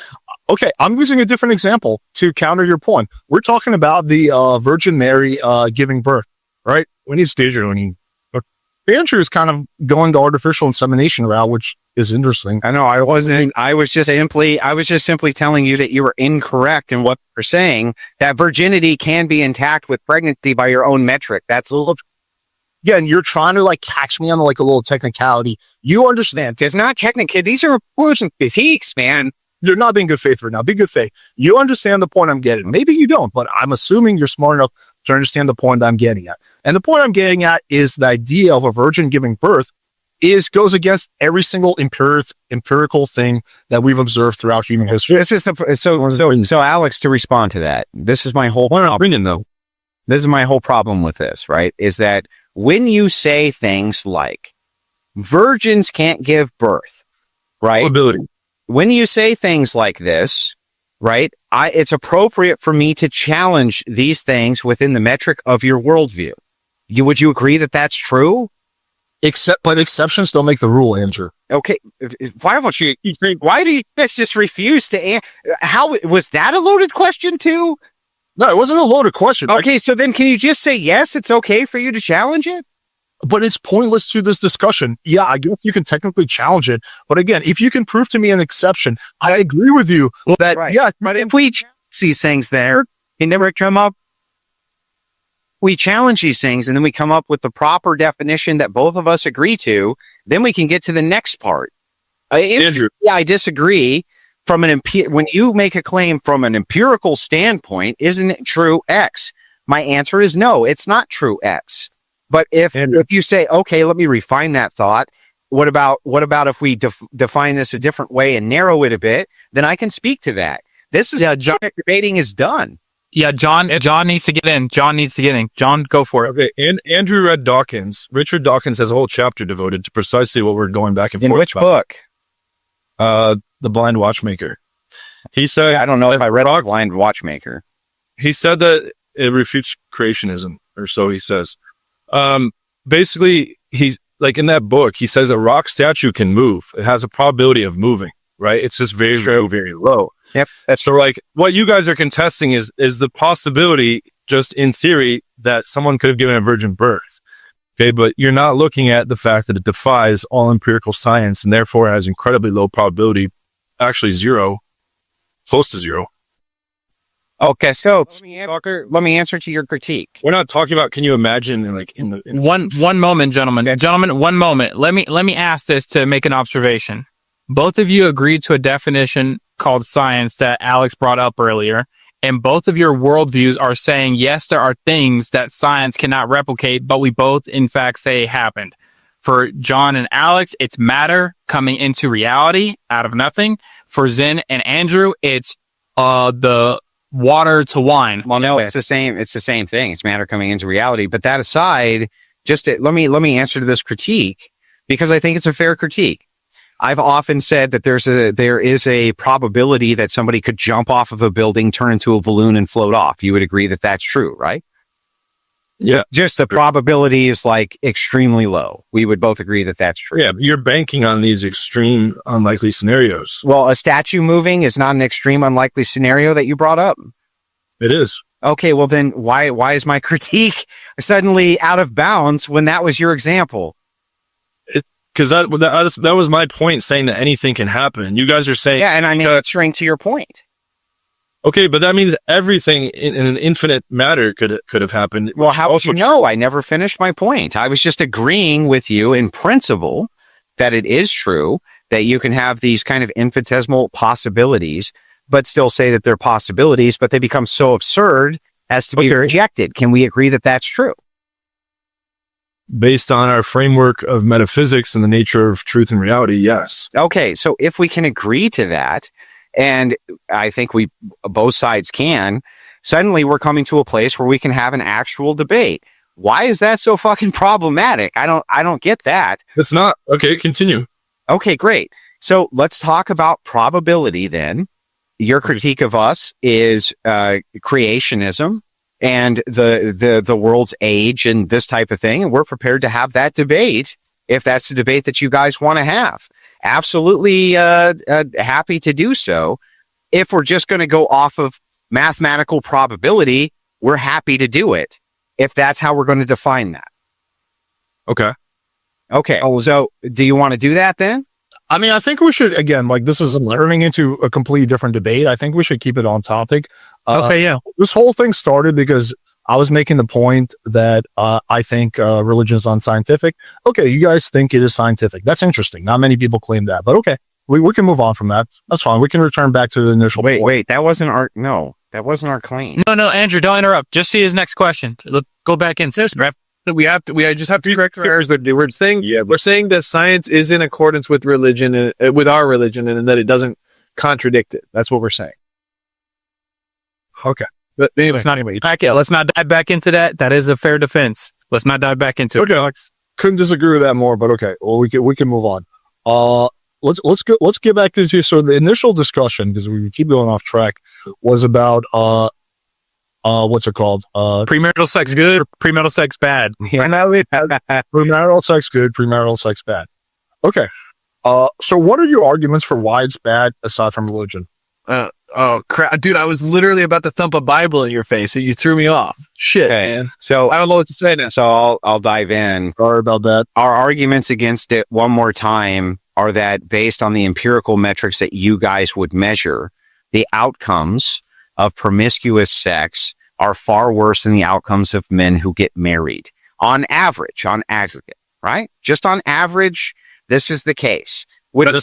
Okay, I'm using a different example to counter your point. We're talking about the Virgin Mary giving birth, right? We need stage learning. Andrew is kind of going the artificial insemination route, which is interesting. I know I wasn't. I was just simply telling you that you were incorrect in what you're saying. That virginity can be intact with pregnancy by your own metric. That's a little. Again, you're trying to like catch me on like a little technicality. You understand? It's not technical. These are important critiques, man. You're not being good faith right now. Be good faith. You understand the point I'm getting. Maybe you don't, but I'm assuming you're smart enough to understand the point I'm getting at. And the point I'm getting at is the idea of a virgin giving birth goes against every single empirical thing that we've observed throughout human history. This is so Alex, to respond to that, this is my whole opinion, though. This is my whole problem with this, right? Is that when you say things like virgins can't give birth, right? Ability. When you say things like this, right, it's appropriate for me to challenge these things within the metric of your worldview. Would you agree that that's true? But exceptions don't make the rule, Andrew. Okay. Why do you just refuse to how was that a loaded question too? No, it wasn't a loaded question. Okay, so then can you just say yes, it's okay for you to challenge it? But it's pointless to this discussion. Yeah, I guess you can technically challenge it. But again, if you can prove to me an exception, I agree with you that, right. Yeah. But if we challenge these things there, they never come up. We challenge these things and then we come up with the proper definition that both of us agree to, then we can get to the next part. Andrew. Yeah, I disagree. When you make a claim from an empirical standpoint, isn't it true X? My answer is no, it's not true X. But if you say, okay, let me refine that thought. What about if we define this a different way and narrow it a bit? Then I can speak to that. This is John debating is done. Yeah, John needs to get in. John, go for it. Okay, and Andrew read Dawkins. Richard Dawkins has a whole chapter devoted to precisely what we're going back and forth. In which book? The Blind Watchmaker. He said, I don't know if I read Blind Watchmaker. He said that it refutes creationism, or so he says. Basically, he's like in that book, he says a rock statue can move. It has a probability of moving, right? It's just very, very, very low. Yep. So like what you guys are contesting is the possibility, just in theory, that someone could have given a virgin birth. Okay. But you're not looking at the fact that it defies all empirical science and therefore has incredibly low probability, actually zero, close to zero. Okay, so let me answer to your critique. We're not talking about, can you imagine one moment, gentlemen. Okay. Gentlemen, one moment. Let me ask this to make an observation. Both of you agreed to a definition called science that Alex brought up earlier, and both of your worldviews are saying, yes, there are things that science cannot replicate, but we both, in fact, say happened. For John and Alex, it's matter coming into reality out of nothing. For Zen and Andrew, it's the water to wine. Well, no, it's the same thing. It's matter coming into reality. But that aside, let me answer to this critique because I think it's a fair critique. I've often said that there is a probability that somebody could jump off of a building, turn into a balloon and float off. You would agree that that's true, right? Yeah. Just the probability is like extremely low. We would both agree that that's true. Yeah, but you're banking on these extreme unlikely scenarios. Well, a statue moving is not an extreme unlikely scenario that you brought up. It is. Okay, well then why is my critique suddenly out of bounds when that was your example? Because that was my point, saying that anything can happen. You guys are saying, Yeah, and I'm answering to your point. okay, but that means everything in an infinite matter could have happened. Well, how do you know? I never finished my point. I was just agreeing with you in principle that it is true that you can have these kind of infinitesimal possibilities, but still say that they're possibilities, but they become so absurd as to be rejected. Can we agree that that's true? Based on our framework of metaphysics and the nature of truth and reality, yes. Okay, so if we can agree to that, and I think both sides can, suddenly we're coming to a place where we can have an actual debate. Why is that so fucking problematic? I don't get that. It's not. Okay, continue. Okay, great. So let's talk about probability then. Your critique of us is creationism and the world's age and this type of thing. And we're prepared to have that debate if that's the debate that you guys want to have. Absolutely happy to do so. If we're just going to go off of mathematical probability, we're happy to do it if that's how we're going to define that. Okay. Okay. So do you want to do that then? I mean, I think we should, again, like this is turning into a completely different debate. I think we should keep it on topic. Okay, yeah. This whole thing started because I was making the point that I think religion is unscientific. Okay, you guys think it is scientific. That's interesting. Not many people claim that, but okay, we can move on from that. That's fine. We can return back to the initial point. Wait, that wasn't our claim. No, Andrew, don't interrupt. Just see his next question. Look, go back in. We just have to correct errors. We're saying that science is in accordance with religion, with our religion, and that it doesn't contradict it. That's what we're saying. Okay. But anyway, Let's not dive back into that. That is a fair defense. Let's not dive back into it. Okay, couldn't disagree with that more, but okay. Well, we can move on. Let's get back to so the initial discussion, because we keep going off track, was about what's it called? Premarital sex good or premarital sex bad? Premarital sex good, premarital sex bad. Okay. So what are your arguments for why it's bad aside from religion? Oh crap, dude! I was literally about to thump a Bible in your face, and you threw me off. Shit, man. So I don't know what to say now. So I'll dive in. Sorry about that. Our arguments against it one more time are that based on the empirical metrics that you guys would measure, the outcomes of promiscuous sex are far worse than the outcomes of men who get married. On average, on aggregate, right? Just on average, this is the case. Would either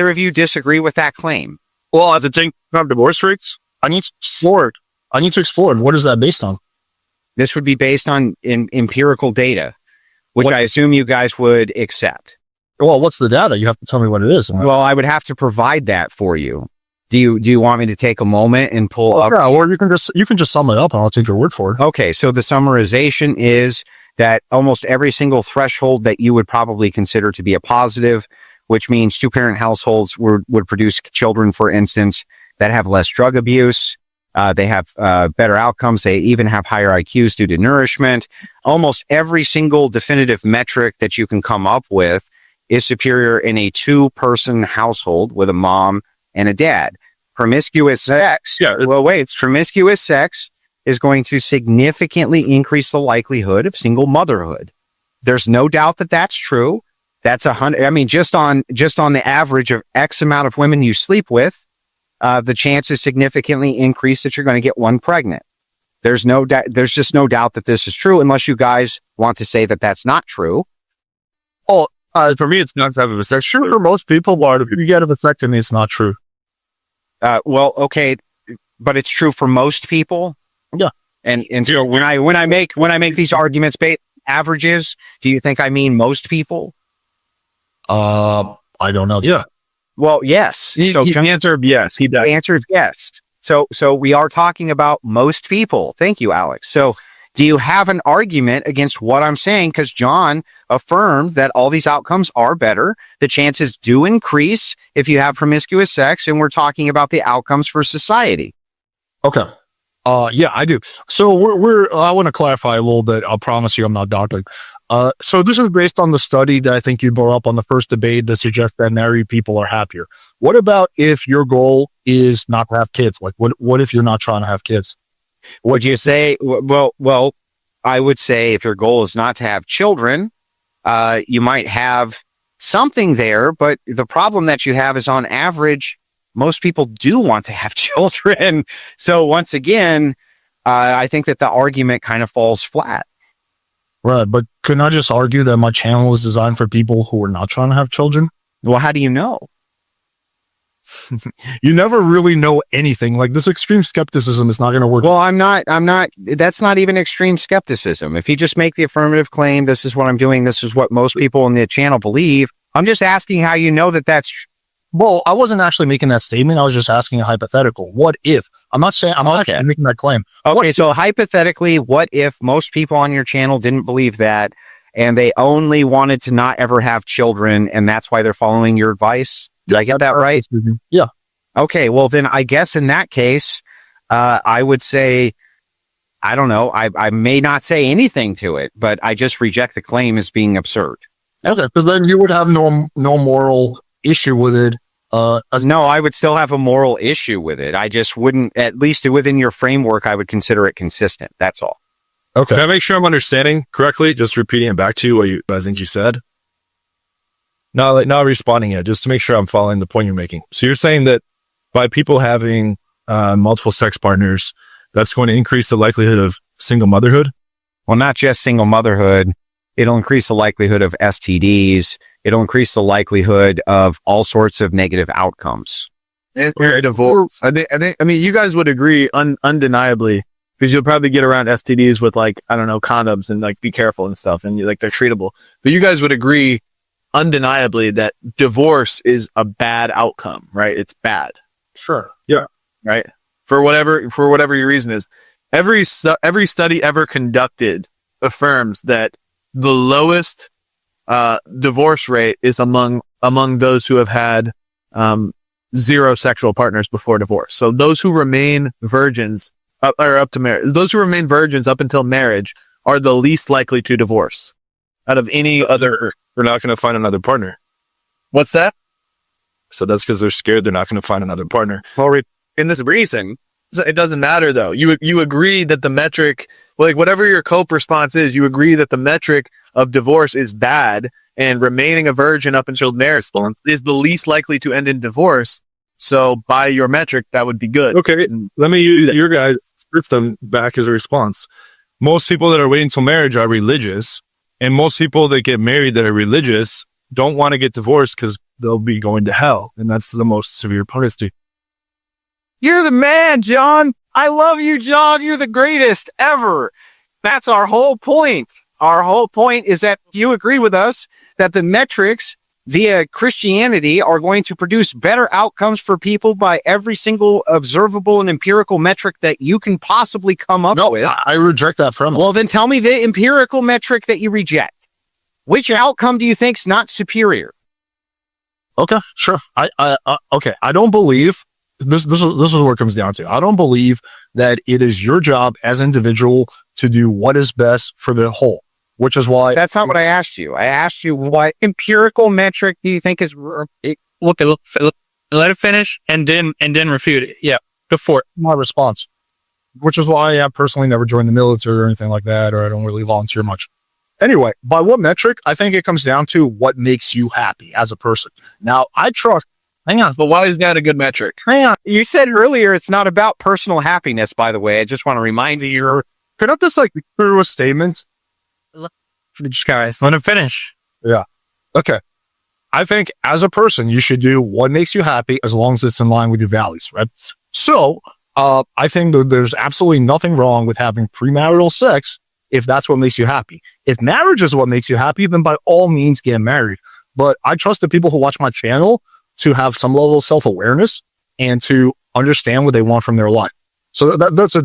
of you disagree with that claim? Well, as a thing of divorce rates, I need to explore it. What is that based on? This would be based on empirical data, which I assume you guys would accept. Well, what's the data? You have to tell me what it is. Well, I would have to provide that for you. Do you want me to take a moment and pull up? Yeah, or you can just sum it up and I'll take your word for it. Okay, so the summarization is that almost every single threshold that you would probably consider to be a positive, which means two-parent households would produce children, for instance, that have less drug abuse. They have better outcomes. They even have higher IQs due to nourishment. Almost every single definitive metric that you can come up with is superior in a two-person household with a mom and a dad. Promiscuous sex. Promiscuous sex is going to significantly increase the likelihood of single motherhood. There's no doubt that that's true. That's 100. I mean, just on the average of X amount of women you sleep with, the chances significantly increase that you're going to get one pregnant. There's just no doubt that this is true, unless you guys want to say that that's not true. Oh, for me, it's not to have a vasectomy. Sure, most people, but if you get a vasectomy, it's not true. Well, okay, but it's true for most people. Yeah. And so when I make these arguments based on averages, do you think I mean most people? I don't know. Yeah. Well, yes. He answered yes. He does. The answer is yes. So we are talking about most people. Thank you, Alex. So do you have an argument against what I'm saying? Because John affirmed that all these outcomes are better. The chances do increase if you have promiscuous sex, and we're talking about the outcomes for society. Okay. Yeah, I do. So I want to clarify a little bit. I'll promise you I'm not doctoring. So this is based on the study that I think you brought up on the first debate that suggests that married people are happier. What about if your goal is not to have kids? Like what if you're not trying to have kids? Would you say, well, I would say if your goal is not to have children, you might have something there, but the problem that you have is on average, most people do want to have children. So once again, I think that the argument kind of falls flat. Right. But couldn't I just argue that my channel was designed for people who are not trying to have children? Well, how do you know? You never really know anything. Like this extreme skepticism is not going to work. Well, that's not even extreme skepticism. If you just make the affirmative claim, this is what I'm doing, this is what most people in the channel believe, I'm just asking how you know that that's. Well, I wasn't actually making that statement. I was just asking a hypothetical. What if? I'm not actually making that claim. Okay, so hypothetically, what if most people on your channel didn't believe that and they only wanted to not ever have children and that's why they're following your advice? Did I get that right? Yeah. Okay, well then I guess in that case, I would say, I don't know, I may not say anything to it, but I just reject the claim as being absurd. Okay, because then you would have no moral issue with it. No, I would still have a moral issue with it. I just wouldn't, at least within your framework, I would consider it consistent. That's all. Okay. Can I make sure I'm understanding correctly? Just repeating it back to you what I think you said. Not responding yet, just to make sure I'm following the point you're making. So you're saying that by people having multiple sex partners, that's going to increase the likelihood of single motherhood? Well, not just single motherhood. It'll increase the likelihood of STDs. It'll increase the likelihood of all sorts of negative outcomes. And divorce. I mean, you guys would agree undeniably, because you'll probably get around STDs with like, I don't know, condoms and like be careful and stuff. And like, they're treatable, but you guys would agree undeniably that divorce is a bad outcome, right? It's bad. Sure. Yeah. Right. For whatever your reason is. Every study ever conducted affirms that the lowest divorce rate is among those who have had zero sexual partners before divorce. So those who remain virgins up to marriage, those who remain virgins up until marriage are the least likely to divorce out of any other. They're not going to find another partner. What's that? So that's because they're scared they're not going to find another partner. Well, in this reason, it doesn't matter though. You agree that the metric, like whatever your cope response is, you agree that the metric of divorce is bad and remaining a virgin up until marriage is the least likely to end in divorce. So by your metric, that would be good. Okay. Let me use your guys' system back as a response. Most people that are waiting until marriage are religious, and most people that get married that are religious don't want to get divorced because they'll be going to hell. And that's the most severe penalty. You're the man, John. I love you, John. You're the greatest ever. That's our whole point. Our whole point is that you agree with us that the metrics via Christianity are going to produce better outcomes for people by every single observable and empirical metric that you can possibly come up with. I reject that premise. Well, then tell me the empirical metric that you reject. Which outcome do you think's not superior? Okay, sure. Okay. I don't believe this is what it comes down to. I don't believe that it is your job as an individual to do what is best for the whole, which is why. That's not what I asked you. I asked you what empirical metric do you think is. Look, let it finish and then refute it. Yeah, before it. My response, which is why I personally never joined the military or anything like that, or I don't really volunteer much. Anyway, by what metric? I think it comes down to what makes you happy as a person. Now, I trust. Hang on. But why is that a good metric? Hang on. You said earlier it's not about personal happiness, by the way. I just want to remind you. Could I just like through a statement? Guys, let it finish. Yeah. Okay. I think as a person, you should do what makes you happy as long as it's in line with your values, right? So, I think that there's absolutely nothing wrong with having premarital sex if that's what makes you happy. If marriage is what makes you happy, then by all means get married. But I trust the people who watch my channel to have some level of self-awareness and to understand what they want from their life. So that's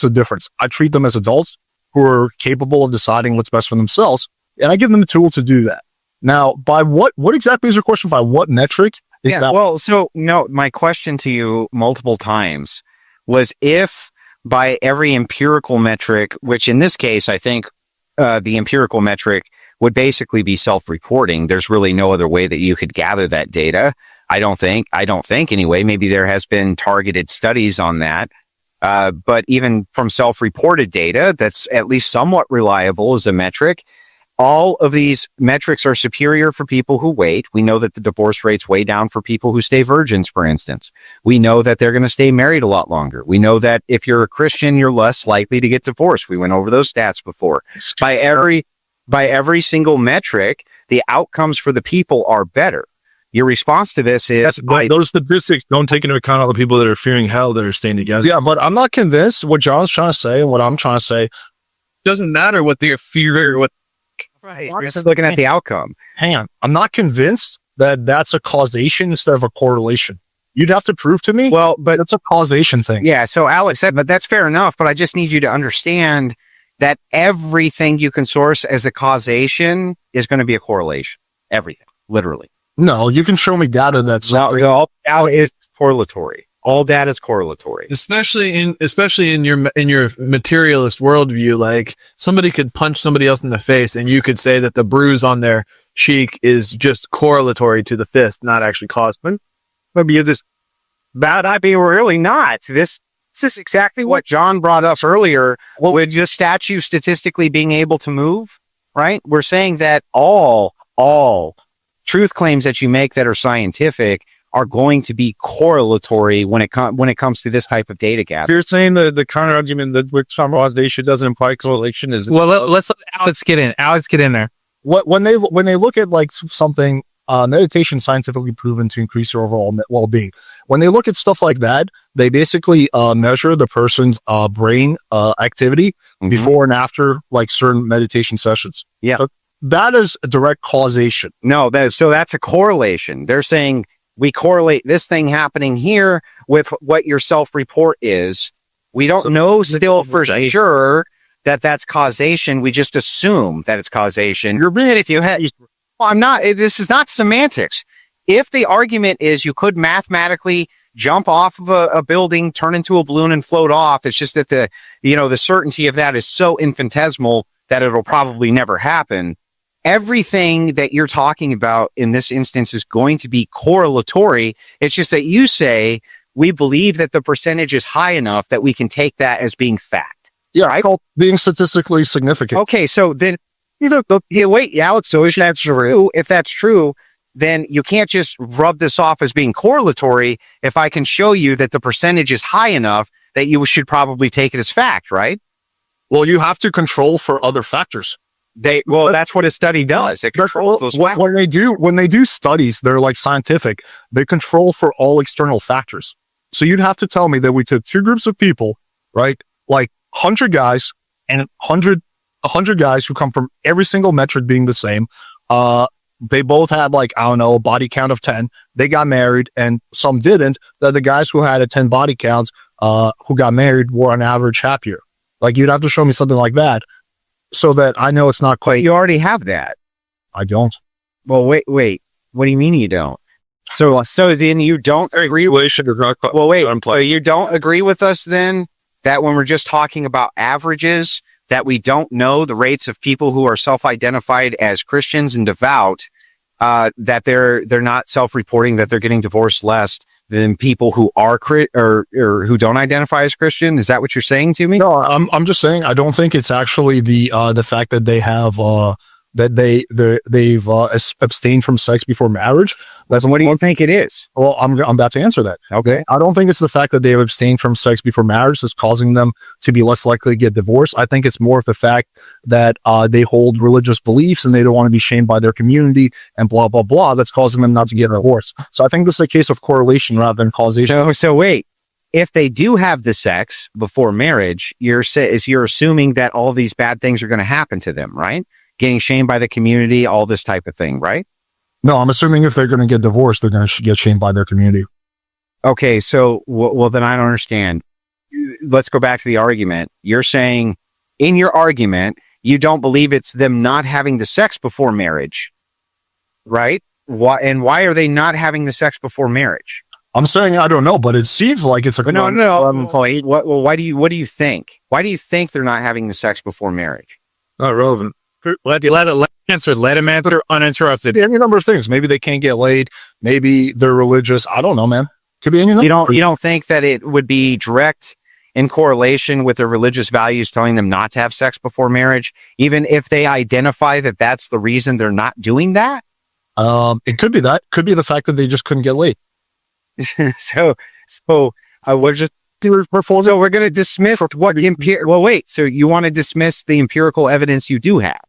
a difference. I treat them as adults who are capable of deciding what's best for themselves, and I give them the tool to do that. Now, by what exactly is your question? By what metric is that? Well, so no, my question to you multiple times was if by every empirical metric, which in this case, I think the empirical metric would basically be self-reporting. There's really no other way that you could gather that data. I don't think anyway. Maybe there has been targeted studies on that. But even from self-reported data, that's at least somewhat reliable as a metric. All of these metrics are superior for people who wait. We know that the divorce rate's way down for people who stay virgins, for instance. We know that they're going to stay married a lot longer. We know that if you're a Christian, you're less likely to get divorced. We went over those stats before. By every single metric, the outcomes for the people are better. Your response to this is those statistics don't take into account all the people that are fearing hell that are staying together. Yeah, but I'm not convinced what John's trying to say and what I'm trying to say. Doesn't matter what they're fearing, what right. We're just looking at the outcome. Hang on. I'm not convinced that that's a causation instead of a correlation. You'd have to prove to me. Well, but it's a causation thing. Yeah. So Alex said, but that's fair enough. But I just need you to understand that everything you can source as a causation is going to be a correlation. Everything, literally. No, you can show me data that's all data is correlatory. All data is correlatory. especially in your materialist worldview. Like, somebody could punch somebody else in the face and you could say that the bruise on their cheek is just correlatory to the fist, not actually caused. Maybe you're this bad idea. Really not. This is exactly what John brought up earlier with just statue statistically being able to move, right? We're saying that all truth claims that you make that are scientific are going to be correlatory when it comes to this type of data gather. You're saying the counter argument that with causation doesn't imply correlation is let's let Alex get in. Alex, get in there. when they look at like something, meditation scientifically proven to increase your overall well-being. When they look at stuff like that, they basically measure the person's brain activity before and after like certain meditation sessions. Yeah. So that is a direct causation. No, so that's a correlation. They're saying we correlate this thing happening here with what your self-report is. We don't know still for sure that that's causation. We just assume that it's causation. I'm not, this is not semantics. If the argument is you could mathematically jump off of a building, turn into a balloon and float off, it's just that the certainty of that is so infinitesimal that it'll probably never happen. Everything that you're talking about in this instance is going to be correlatory. It's just that you say we believe that the percentage is high enough that we can take that as being fact. Yeah, right? Called being statistically significant. Okay, so then wait, Alex, so if that's true, then you can't just rub this off as being correlatory if I can show you that the percentage is high enough that you should probably take it as fact, right? Well, you have to control for other factors. That's what a study does. It controls those factors. When they do studies, they're like scientific. They control for all external factors. So you'd have to tell me that we took two groups of people, right? Like 100 guys and 100 guys who come from every single metric being the same. They both had like, I don't know, a body count of 10. They got married and some didn't. That the guys who had a 10 body count, who got married were on average happier. Like, you'd have to show me something like that so that I know it's not quite. You already have that. I don't. Well, wait. What do you mean you don't? So then you don't agree with, you don't agree with us then that when we're just talking about averages, that we don't know the rates of people who are self-identified as Christians and devout, that they're not self-reporting that they're getting divorced less than people who are or who don't identify as Christian? Is that what you're saying to me? No, I'm just saying I don't think it's actually the fact that they have they've abstained from sex before marriage. What do you think it is? Well, I'm about to answer that. Okay. I don't think it's the fact that they have abstained from sex before marriage that's causing them to be less likely to get divorced. I think it's more of the fact that they hold religious beliefs and they don't want to be shamed by their community and blah, blah, blah. That's causing them not to get divorced. So I think this is a case of correlation rather than causation. So wait, if they do have the sex before marriage, you're assuming that all these bad things are going to happen to them, right? Getting shamed by the community, all this type of thing, right? No, I'm assuming if they're going to get divorced, they're going to get shamed by their community. Okay, so, well, then I don't understand. Let's go back to the argument. You're saying, in your argument, you don't believe it's them not having the sex before marriage, right? Why are they not having the sex before marriage? I'm saying I don't know, but it seems like it's a But no. Why do you think? Why do you think they're not having the sex before marriage? Not relevant. Let him answer, uninterested. Any number of things. Maybe they can't get laid. Maybe they're religious. I don't know, man. Could be anything. You don't think that it would be direct in correlation with their religious values telling them not to have sex before marriage, even if they identify that that's the reason they're not doing that? It could be that. Could be the fact that they just couldn't get laid. So we're just so we're going to dismiss what so you want to dismiss the empirical evidence you do have?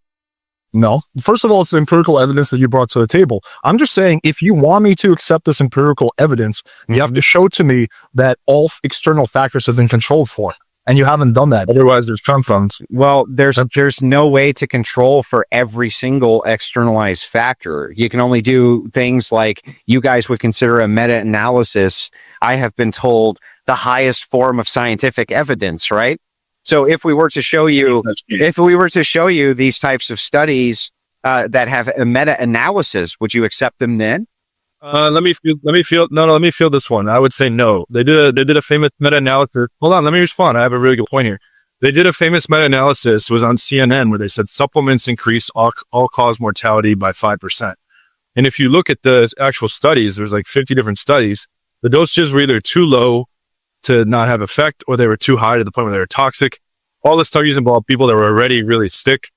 No. First of all, it's the empirical evidence that you brought to the table. I'm just saying, if you want me to accept this empirical evidence, you have to show to me that all external factors have been controlled for. And you haven't done that. Otherwise, there's confounds. Well, there's no way to control for every single externalized factor. You can only do things like you guys would consider a meta-analysis. I have been told the highest form of scientific evidence, right? So if we were to show you these types of studies that have a meta-analysis, would you accept them then? Let me feel this one. I would say no. They did a famous meta-analysis. Hold on, let me respond. I have a really good point here. They did a famous meta-analysis. It was on CNN where they said supplements increase all-cause mortality by 5%. And if you look at the actual studies, there's like 50 different studies. The dosages were either too low to not have effect, or they were too high to the point where they were toxic. All the studies involved people that were already really sick.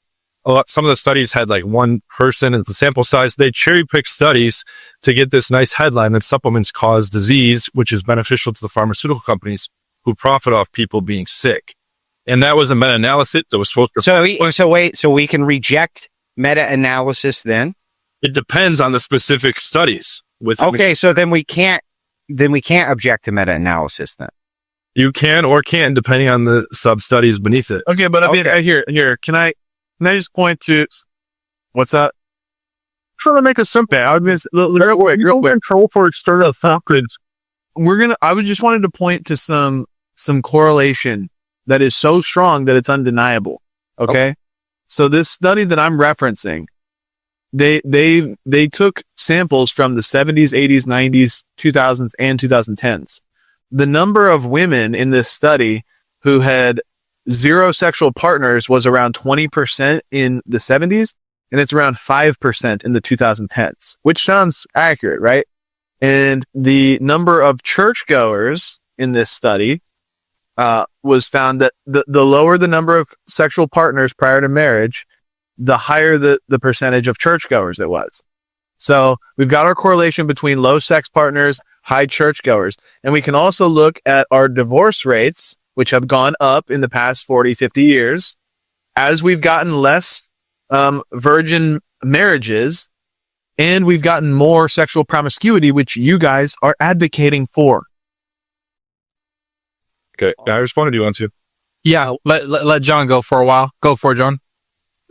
Some of the studies had like one person in the sample size. They cherry-picked studies to get this nice headline that supplements cause disease, which is beneficial to the pharmaceutical companies who profit off people being sick. And that was a meta-analysis that was supposed to... So we can reject meta-analysis then? It depends on the specific studies. So then we can't object to meta-analysis then. You can or can't, depending on the sub-studies beneath it. Okay, but I mean, here, can I just point to what's that? Trying to make it simple. I was real quick. Control for external factors. I would just wanted to point to some correlation that is so strong that it's undeniable. Okay. So this study that I'm referencing, they took samples from the 70s, 80s, 90s, 2000s, and 2010s. The number of women in this study who had zero sexual partners was around 20% in the 70s, and it's around 5% in the 2010s, which sounds accurate, right? And the number of churchgoers in this study was found that the lower the number of sexual partners prior to marriage, the higher the percentage of churchgoers it was. So we've got our correlation between low sex partners, high churchgoers. And we can also look at our divorce rates, which have gone up in the past 40, 50 years. As we've gotten less virgin marriages, and we've gotten more sexual promiscuity, which you guys are advocating for. Okay, I responded. Do you want to? Yeah, let John go for a while. Go for it, John.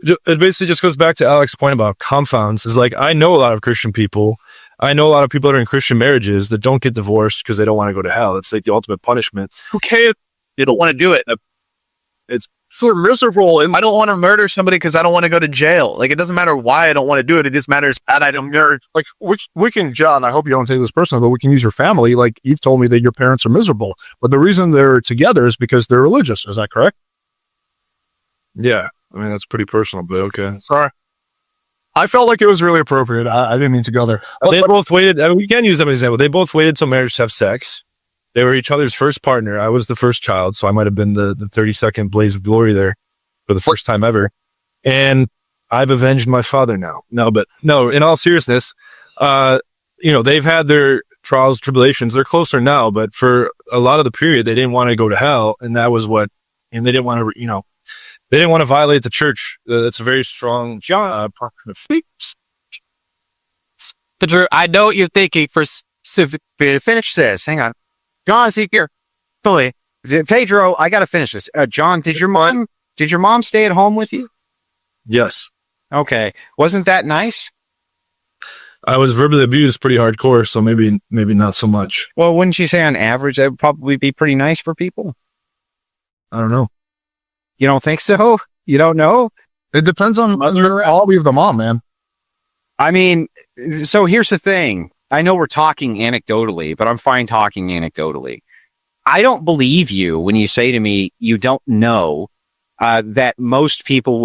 It basically just goes back to Alex's point about confounds. Is like, I know a lot of Christian people. I know a lot of people that are in Christian marriages that don't get divorced because they don't want to go to hell. It's like the ultimate punishment. Okay, You don't want to do it. It's So miserable. And I don't want to murder somebody because I don't want to go to jail. Like, it doesn't matter why I don't want to do it. It just matters that I don't. like, we can, John, I hope you don't take this personally, but we can use your family. Like, you've told me that your parents are miserable, but the reason they're together is because they're religious. Is that correct? yeah. I mean, that's pretty personal, but okay. Sorry. I felt like it was really appropriate. I didn't mean to go there. They both waited. I mean, we can use them as an example. They both waited till marriage to have sex. They were each other's first partner. I was the first child, so I might have been the 30-second blaze of glory there for the first time ever. And I've avenged my father now. No, in all seriousness, they've had their trials, tribulations. They're closer now, but for a lot of the period, they didn't want to go to hell, and that was what. And they didn't want to, they didn't want to violate the church. That's a very strong Pedro, I know what you're thinking for civic. Finish this. Hang on. John, see here. Pedro, I got to finish this. John, did your mom stay at home with you? Yes. Okay. Wasn't that nice? I was verbally abused pretty hardcore, so maybe not so much. Well, wouldn't you say on average that would probably be pretty nice for people? I don't know. You don't think so? You don't know? It depends on the quality of the mom, man. I mean, so here's the thing. I know we're talking anecdotally, but I'm fine talking anecdotally. I don't believe you when you say to me, you don't know that most children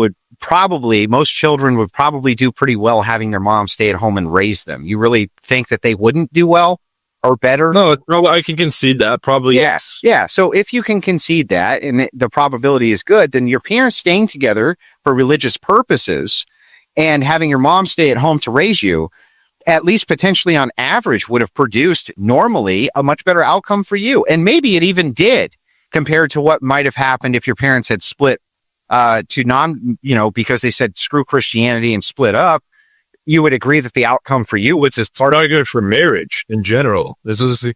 would probably do pretty well having their mom stay at home and raise them. You really think that they wouldn't do well or better? No, it's probably, I can concede that probably. Yes. Yeah. So if you can concede that and the probability is good, then your parents staying together for religious purposes and having your mom stay at home to raise you, at least potentially on average, would have produced normally a much better outcome for you. And maybe it even did compared to what might have happened if your parents had split because they said screw Christianity and split up. You would agree that the outcome for you was It's not good for marriage in general. This is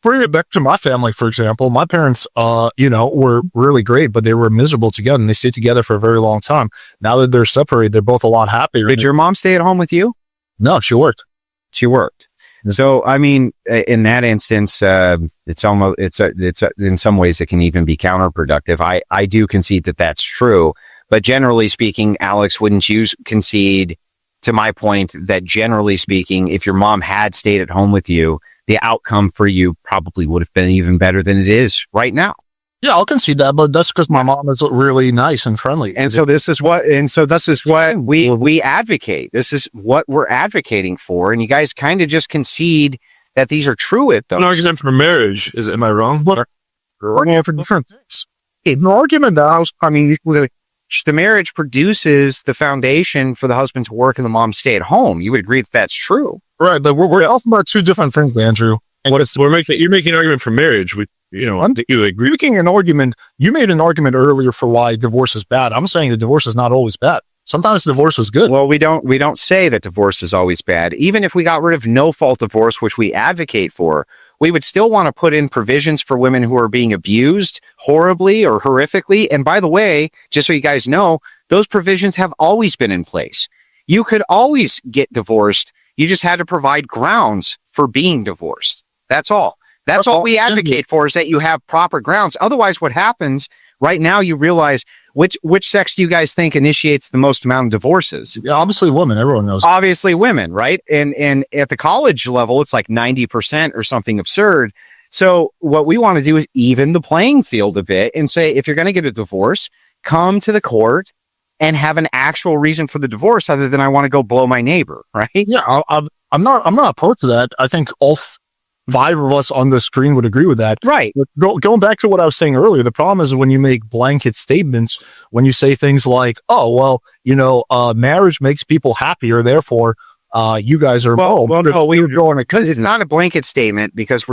Bring it back to my family, for example. My parents, were really great, but they were miserable together and they stayed together for a very long time. Now that they're separated, they're both a lot happier. Did your mom stay at home with you? No, she worked. She worked. So, I mean, in that instance, it's in some ways it can even be counterproductive. I do concede that that's true, but generally speaking, Alex, wouldn't you concede to my point that generally speaking, if your mom had stayed at home with you, the outcome for you probably would have been even better than it is right now? Yeah, I'll concede that, but that's because my mom is really nice and friendly. And so this is what we advocate. This is what we're advocating for. And you guys kind of just concede that these are true at them. an argument for marriage. Am I wrong? We're arguing for different things. The argument now, The marriage produces the foundation for the husband to work and the mom stay at home. You would agree that that's true. right, but we're talking about two different things, Andrew. And You're making an argument for marriage. I think you agree. making an argument. You made an argument earlier for why divorce is bad. I'm saying that divorce is not always bad. Sometimes divorce is good. Well, we don't say that divorce is always bad. Even if we got rid of no-fault divorce, which we advocate for, we would still want to put in provisions for women who are being abused horribly or horrifically. And by the way, just so you guys know, those provisions have always been in place. You could always get divorced. You just had to provide grounds for being divorced. That's all. That's all we advocate for, is that you have proper grounds. Otherwise, what happens right now, you realize which sex do you guys think initiates the most amount of divorces? Yeah, obviously women. Everyone knows. Obviously women, right? And at the college level, it's like 90% or something absurd. So what we want to do is even the playing field a bit and say, if you're going to get a divorce, come to the court and have an actual reason for the divorce other than I want to go blow my neighbor, right? Yeah, I'm not opposed to that. I think all five of us on the screen would agree with that. Right. Going back to what I was saying earlier, the problem is when you make blanket statements, when you say things like, "Oh, well, marriage makes people happier, therefore, you guys are." No, we're going because it's not a blanket statement, because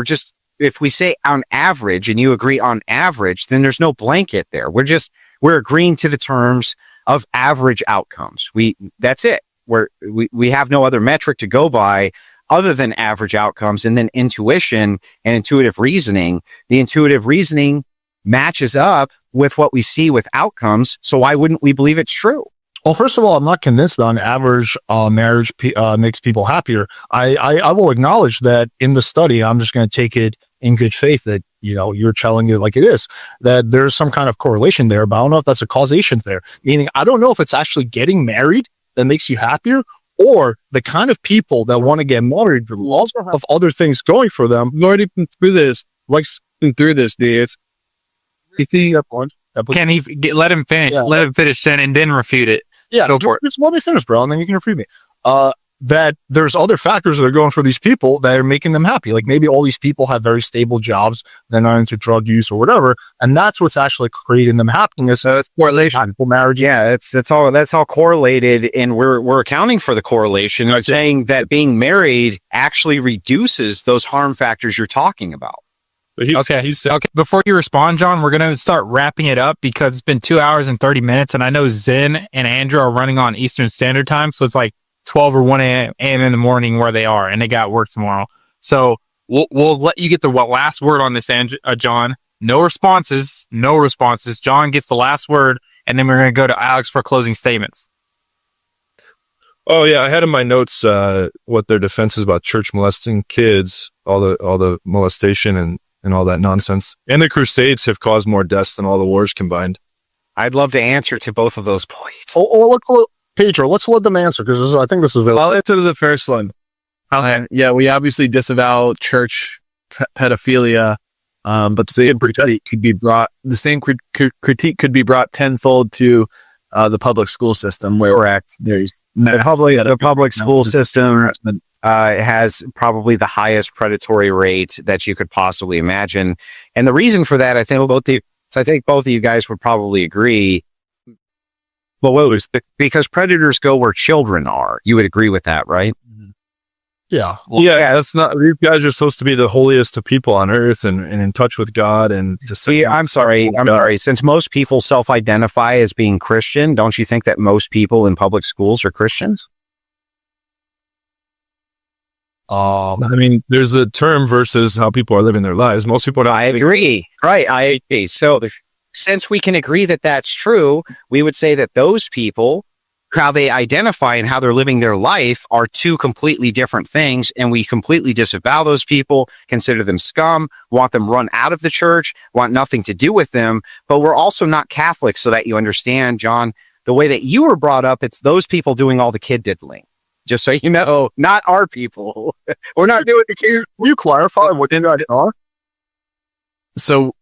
if we say on average and you agree on average, then there's no blanket there. We're agreeing to the terms of average outcomes. That's it. We have no other metric to go by other than average outcomes, and then intuition and intuitive reasoning. The intuitive reasoning matches up with what we see with outcomes. So why wouldn't we believe it's true? Well, first of all, I'm not convinced that on average, marriage makes people happier. I will acknowledge that in the study, I'm just going to take it in good faith that, you're telling it like it is, that there's some kind of correlation there, but I don't know if that's a causation there. Meaning, I don't know if it's actually getting married that makes you happier, or the kind of people that want to get married will also have other things going for them. We've already been through this. Dude. You see that point? Can he let him finish? Yeah. Let him finish then, and then refute it. Yeah, Go for it. just let me finish, bro, and then you can refute me. That there's other factors that are going for these people that are making them happy. Like maybe all these people have very stable jobs, they're not into drug use or whatever, and that's what's actually creating them happiness. So it's correlation. Marriage. Yeah, that's all correlated, and we're accounting for the correlation and saying that being married actually reduces those harm factors you're talking about. But Okay. Before you respond, John, we're going to start wrapping it up because it's been 2 hours and 30 minutes. And I know Zen and Andrew are running on Eastern Standard Time. So it's like 12 or 1 a.m. in the morning where they are, and they got work tomorrow. So we'll let you get the last word on this, John. No responses. John gets the last word, and then we're going to go to Alex for closing statements. Oh yeah, I had in my notes what their defense is about church molesting kids, all the molestation and all that nonsense. And the Crusades have caused more deaths than all the wars combined. I'd love to answer to both of those points. Look, Pedro, let's let them answer because I think this is really. I'll answer to the first one. Yeah, we obviously disavow church pedophilia, but the same critique could be brought tenfold to the public school system, where Correct. there's The public school system has probably the highest predatory rate that you could possibly imagine. And the reason for that, I think both of you guys would probably agree. Well, because predators go where children are. You would agree with that, right? Yeah. Yeah, that's not. You guys are supposed to be the holiest of people on earth and in touch with God and to say. I'm sorry. Since most people self-identify as being Christian, don't you think that most people in public schools are Christians? I mean, there's a term versus how people are living their lives. Most people don't. I agree. Right. I agree. So since we can agree that that's true, we would say that those people, how they identify and how they're living their life are two completely different things. And we completely disavow those people, consider them scum, want them run out of the church, want nothing to do with them. But we're also not Catholic, so that you understand, John, the way that you were brought up, it's those people doing all the kid diddling. Just so you know, not our people. We're not doing the kids. Will you clarify what you guys are? So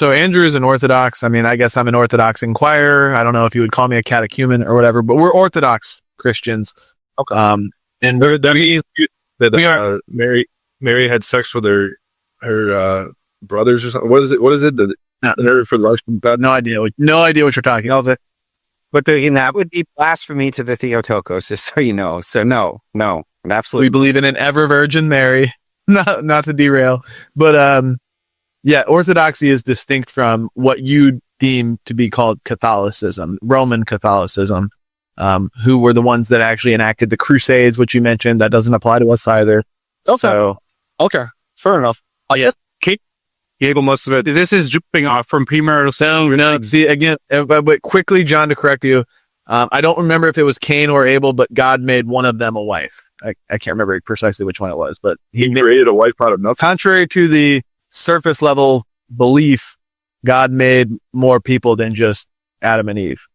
Andrew is an Orthodox. I mean, I guess I'm an Orthodox inquirer. I don't know if you would call me a catechumen or whatever, but we're Orthodox Christians. Okay. And That means that Mary had sex with her brothers or something. What is it? For life. no idea what you're talking about. But that would be blasphemy to the Theotokos, just so you know. So no, We absolutely. believe in an ever Virgin Mary. Not to derail, but yeah, Orthodoxy is distinct from what you deem to be called Catholicism, Roman Catholicism, who were the ones that actually enacted the Crusades, which you mentioned. That doesn't apply to us either. Okay. So, Okay. Fair enough. Yes. Diego must have. This is jumping off from premarital sex. no, see again, but quickly, John, to correct you, I don't remember if it was Cain or Abel, but God made one of them a wife. I can't remember precisely which one it was, but He created a wife out of nothing. contrary to the surface level belief, God made more people than just Adam and Eve.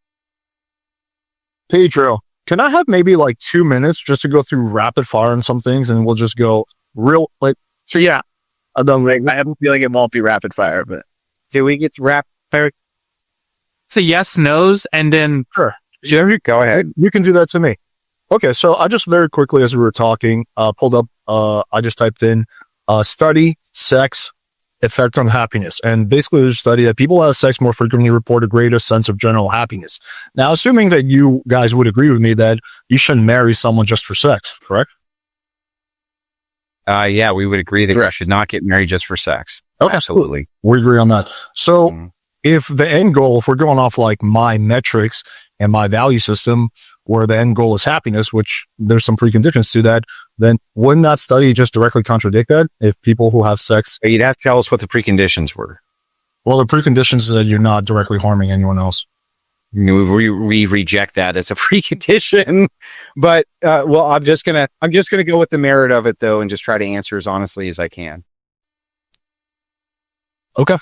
Pedro, can I have maybe like 2 minutes just to go through rapid fire on some things, and we'll just go real like. So yeah, I have a feeling it won't be rapid fire, but Do we get to wrap? it's a yes, no's, and then Sure. Go ahead. You can do that to me. Okay, so I just very quickly, as we were talking, pulled up, I just typed in study, sex, effect on happiness. And basically there's a study that people who have sex more frequently report a greater sense of general happiness. Now, assuming that you guys would agree with me that you shouldn't marry someone just for sex, correct? Yeah, we would agree that you Correct. should not get married just for sex. Okay. Absolutely. We agree on that. So Mhm. if the end goal, if we're going off like my metrics and my value system, where the end goal is happiness, which there's some preconditions to that, then wouldn't that study just directly contradict that? If people who have sex, You'd have to tell us what the preconditions were. well, the preconditions is that you're not directly harming anyone else. We reject that as a precondition, but well, I'm just gonna go with the merit of it though, and just try to answer as honestly as I can. Okay.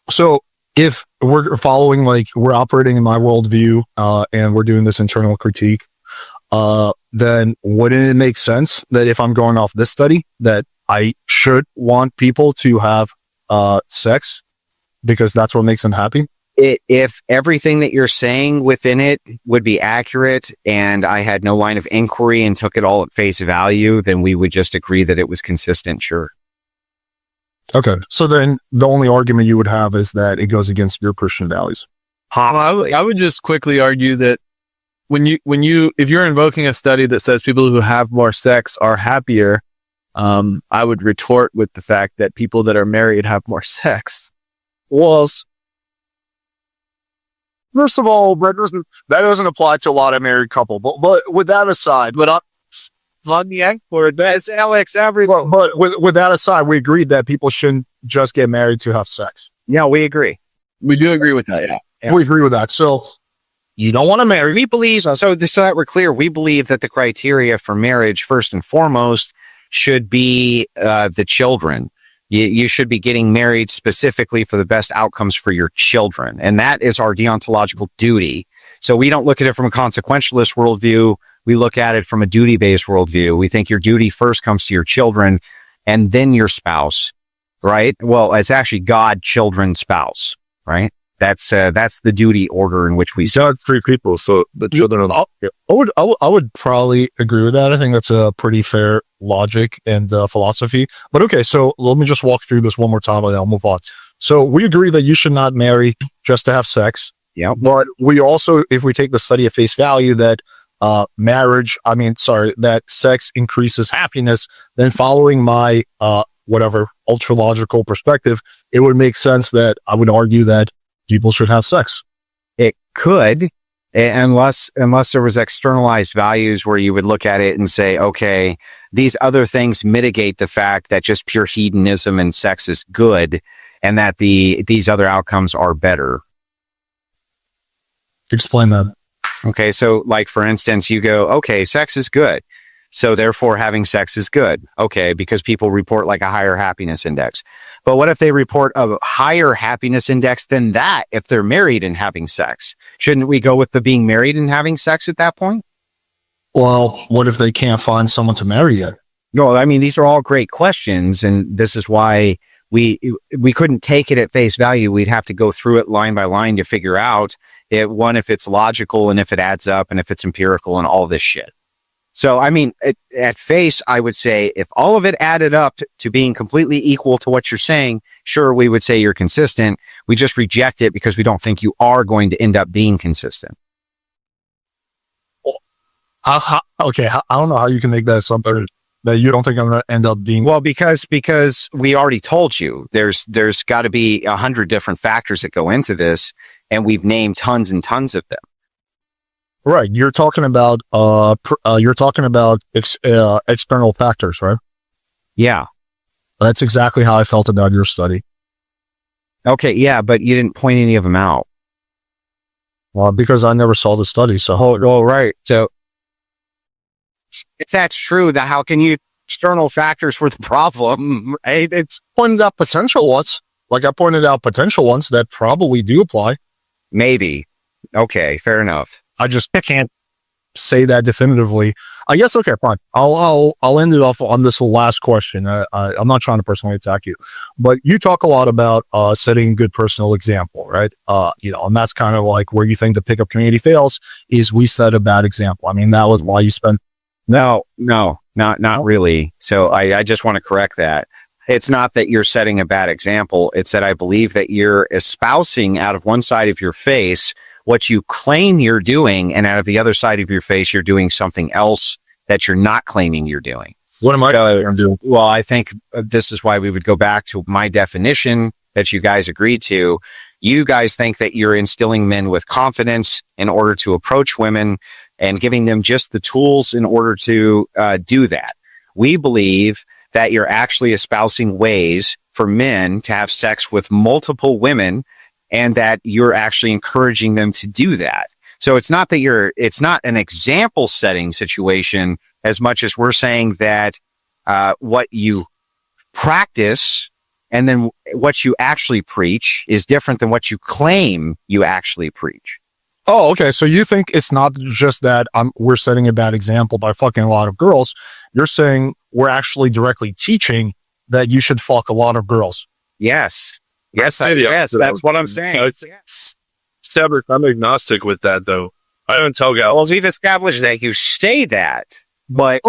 So if we're following, like we're operating in my worldview, and we're doing this internal critique, then wouldn't it make sense that if I'm going off this study, that I should want people to have, sex because that's what makes them happy? If everything that you're saying within it would be accurate and I had no line of inquiry and took it all at face value, then we would just agree that it was consistent. Sure. Okay. So then the only argument you would have is that it goes against your Christian values. Well, I would just quickly argue that if you're invoking a study that says people who have more sex are happier, I would retort with the fact that people that are married have more sex. Was first of all, that doesn't apply to a lot of married couple. But with that aside, On the export, that's Alex. Everyone. but with that aside, we agreed that people shouldn't just get married to have sex. Yeah, we agree. We do agree with that. Yeah. Yeah. We agree with that. So you don't want to marry. We believe so that we're clear. We believe that the criteria for marriage, first and foremost, should be the children. You should be getting married specifically for the best outcomes for your children. And that is our deontological duty. So we don't look at it from a consequentialist worldview. we look at it from a duty-based worldview. We think your duty first comes to your children and then your spouse, right? Well, it's actually God, children, spouse, right? That's the duty order in which we see. God, three people, so the children are. I would probably agree with that. I think that's a pretty fair logic and philosophy. But okay, so let me just walk through this one more time and I'll move on. So we agree that you should not marry just to have sex. Yeah. But we also, if we take the study at face value that that sex increases happiness, then following my whatever ultra logical perspective, it would make sense that I would argue that people should have sex. It could, unless there was externalized values where you would look at it and say, okay, these other things mitigate the fact that just pure hedonism and sex is good and that these other outcomes are better. Explain that. Okay. So like, for instance, you go, okay, sex is good. So therefore having sex is good. Okay. Because people report like a higher happiness index. But what if they report a higher happiness index than that if they're married and having sex? Shouldn't we go with the being married and having sex at that point? Well, what if they can't find someone to marry yet? No, I mean, these are all great questions. And this is why we couldn't take it at face value. We'd have to go through it line by line to figure out if it's logical and if it adds up and if it's empirical and all this shit. So, I mean, at face, I would say if all of it added up to being completely equal to what you're saying, sure, we would say you're consistent. We just reject it because we don't think you are going to end up being consistent. I don't know how you can make that something that you don't think I'm going to end up being. Well, because we already told you there's got to be 100 different factors that go into this, and we've named tons and tons of them. Right. You're talking about external factors, right? Yeah. That's exactly how I felt about your study. Okay. Yeah. But you didn't point any of them out. Well, because I never saw the study. So, right. So if that's true, then how can you external factors were the problem? Right? It's pointed out potential ones. Like I pointed out potential ones that probably do apply. Maybe. Okay. Fair enough. I just can't say that definitively. I guess, okay, fine. I'll end it off on this last question. I'm not trying to personally attack you, but you talk a lot about, setting a good personal example, right? And that's kind of like where you think the pickup community fails is we set a bad example. I mean, that was why you spent. No, not really. So I just want to correct that. It's not that you're setting a bad example. It's that I believe that you're espousing out of one side of your face what you claim you're doing, and out of the other side of your face, you're doing something else that you're not claiming you're doing. What am I going to do? Well, I think this is why we would go back to my definition that you guys agreed to. You guys think that you're instilling men with confidence in order to approach women and giving them just the tools in order to do that. We believe that you're actually espousing ways for men to have sex with multiple women, and that you're actually encouraging them to do that. So it's not that it's not an example setting situation as much as we're saying that what you practice and then what you actually preach is different than what you claim you actually preach. Oh, okay. So you think it's not just that we're setting a bad example by fucking a lot of girls. You're saying we're actually directly teaching that you should fuck a lot of girls. Yes. Yes, that's what I'm saying. Yes. I'm agnostic with that, though. I don't tell guys. Well, we've established that you say that, but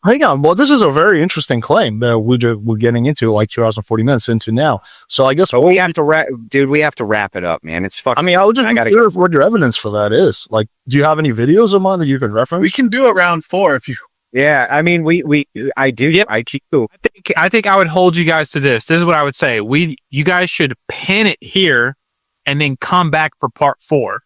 hang on. Well, this is a very interesting claim that we're getting into like 2 hours and 40 minutes into now. So I guess we have to we have to wrap it up, man. It's fucking. I mean, I gotta hear what your evidence for that is. Like, do you have any videos of mine that you can reference? We can do a round 4 if you. Yeah, I mean, I do. Yep. I do. I think I would hold you guys to this. This is what I would say. You guys should pin it here and then come back for part 4.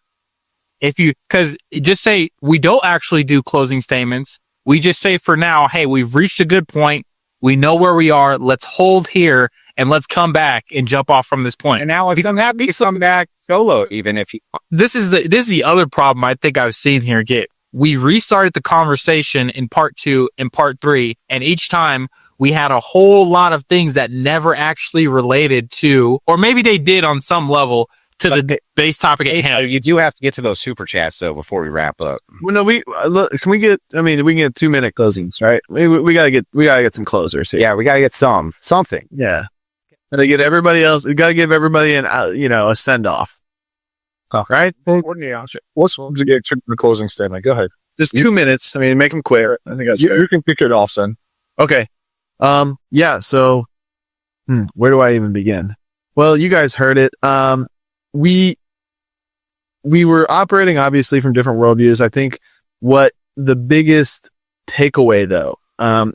Because just say we don't actually do closing statements. We just say for now, hey, we've reached a good point. We know where we are. Let's hold here and let's come back and jump off from this point. And now if I'm happy to come back solo, even if you. This is the other problem I think I've seen here get. We restarted the conversation in part 2 and part 3, and each time we had a whole lot of things that never actually related to, or maybe they did on some level, to the base topic at hand. You do have to get to those super chats though before we wrap up. Well, no, can we get? I mean, we can get 2-minute closings, right? We gotta get some closers here. Yeah, we got to get something. Yeah. Gotta get everybody else. We gotta give everybody a send off. Oh. Right? Let's get to the closing statement. Go ahead. Just 2 minutes. I mean, make them quick. I think that's fair. You can kick it off, son. Okay. Yeah. So, where do I even begin? Well, you guys heard it. We were operating obviously from different worldviews. I think what the biggest takeaway though,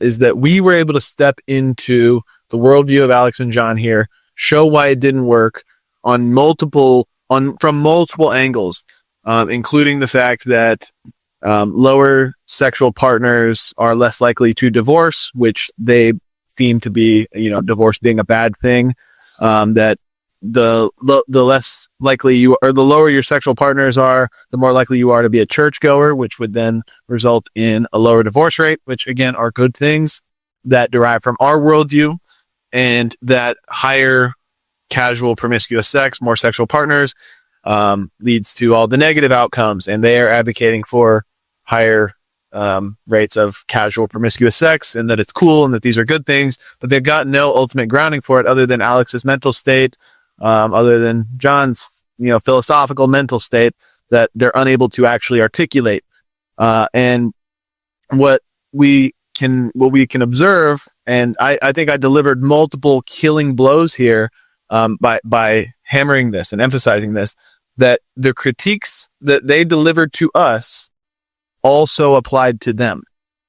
is that we were able to step into the worldview of Alex and John here, show why it didn't work from multiple angles, including the fact that lower sexual partners are less likely to divorce, which they seem to be, divorce being a bad thing. That the less likely you are, the lower your sexual partners are, the more likely you are to be a churchgoer, which would then result in a lower divorce rate, which again are good things that derive from our worldview, and that higher casual promiscuous sex, more sexual partners, leads to all the negative outcomes, and they are advocating for higher rates of casual promiscuous sex, and that it's cool and that these are good things, but they've got no ultimate grounding for it other than Alex's mental state, other than John's philosophical mental state that they're unable to actually articulate. And what we can observe, and I think I delivered multiple killing blows here by hammering this and emphasizing this, that the critiques that they delivered to us also applied to them.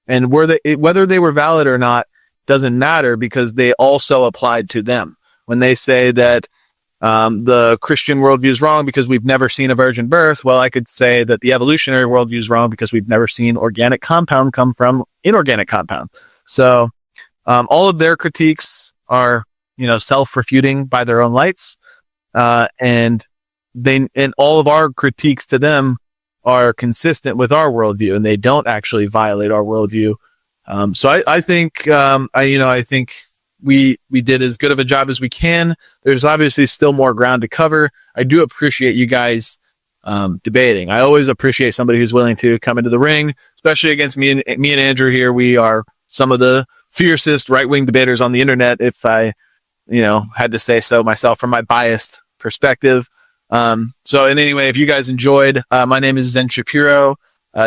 And whether they were valid or not doesn't matter, because they also applied to them. When they say that the Christian worldview is wrong because we've never seen a virgin birth, well, I could say that the evolutionary worldview is wrong because we've never seen organic compound come from inorganic compound. So all of their critiques are, self-refuting by their own lights, and all of our critiques to them are consistent with our worldview, and they don't actually violate our worldview. So I think I think we did as good of a job as we can. There's obviously still more ground to cover. I do appreciate you guys debating. I always appreciate somebody who's willing to come into the ring, especially against me and Andrew here. We are some of the fiercest right-wing debaters on the internet, if I had to say so myself from my biased perspective. So in any way, if you guys enjoyed, my name is Zen Shapiro.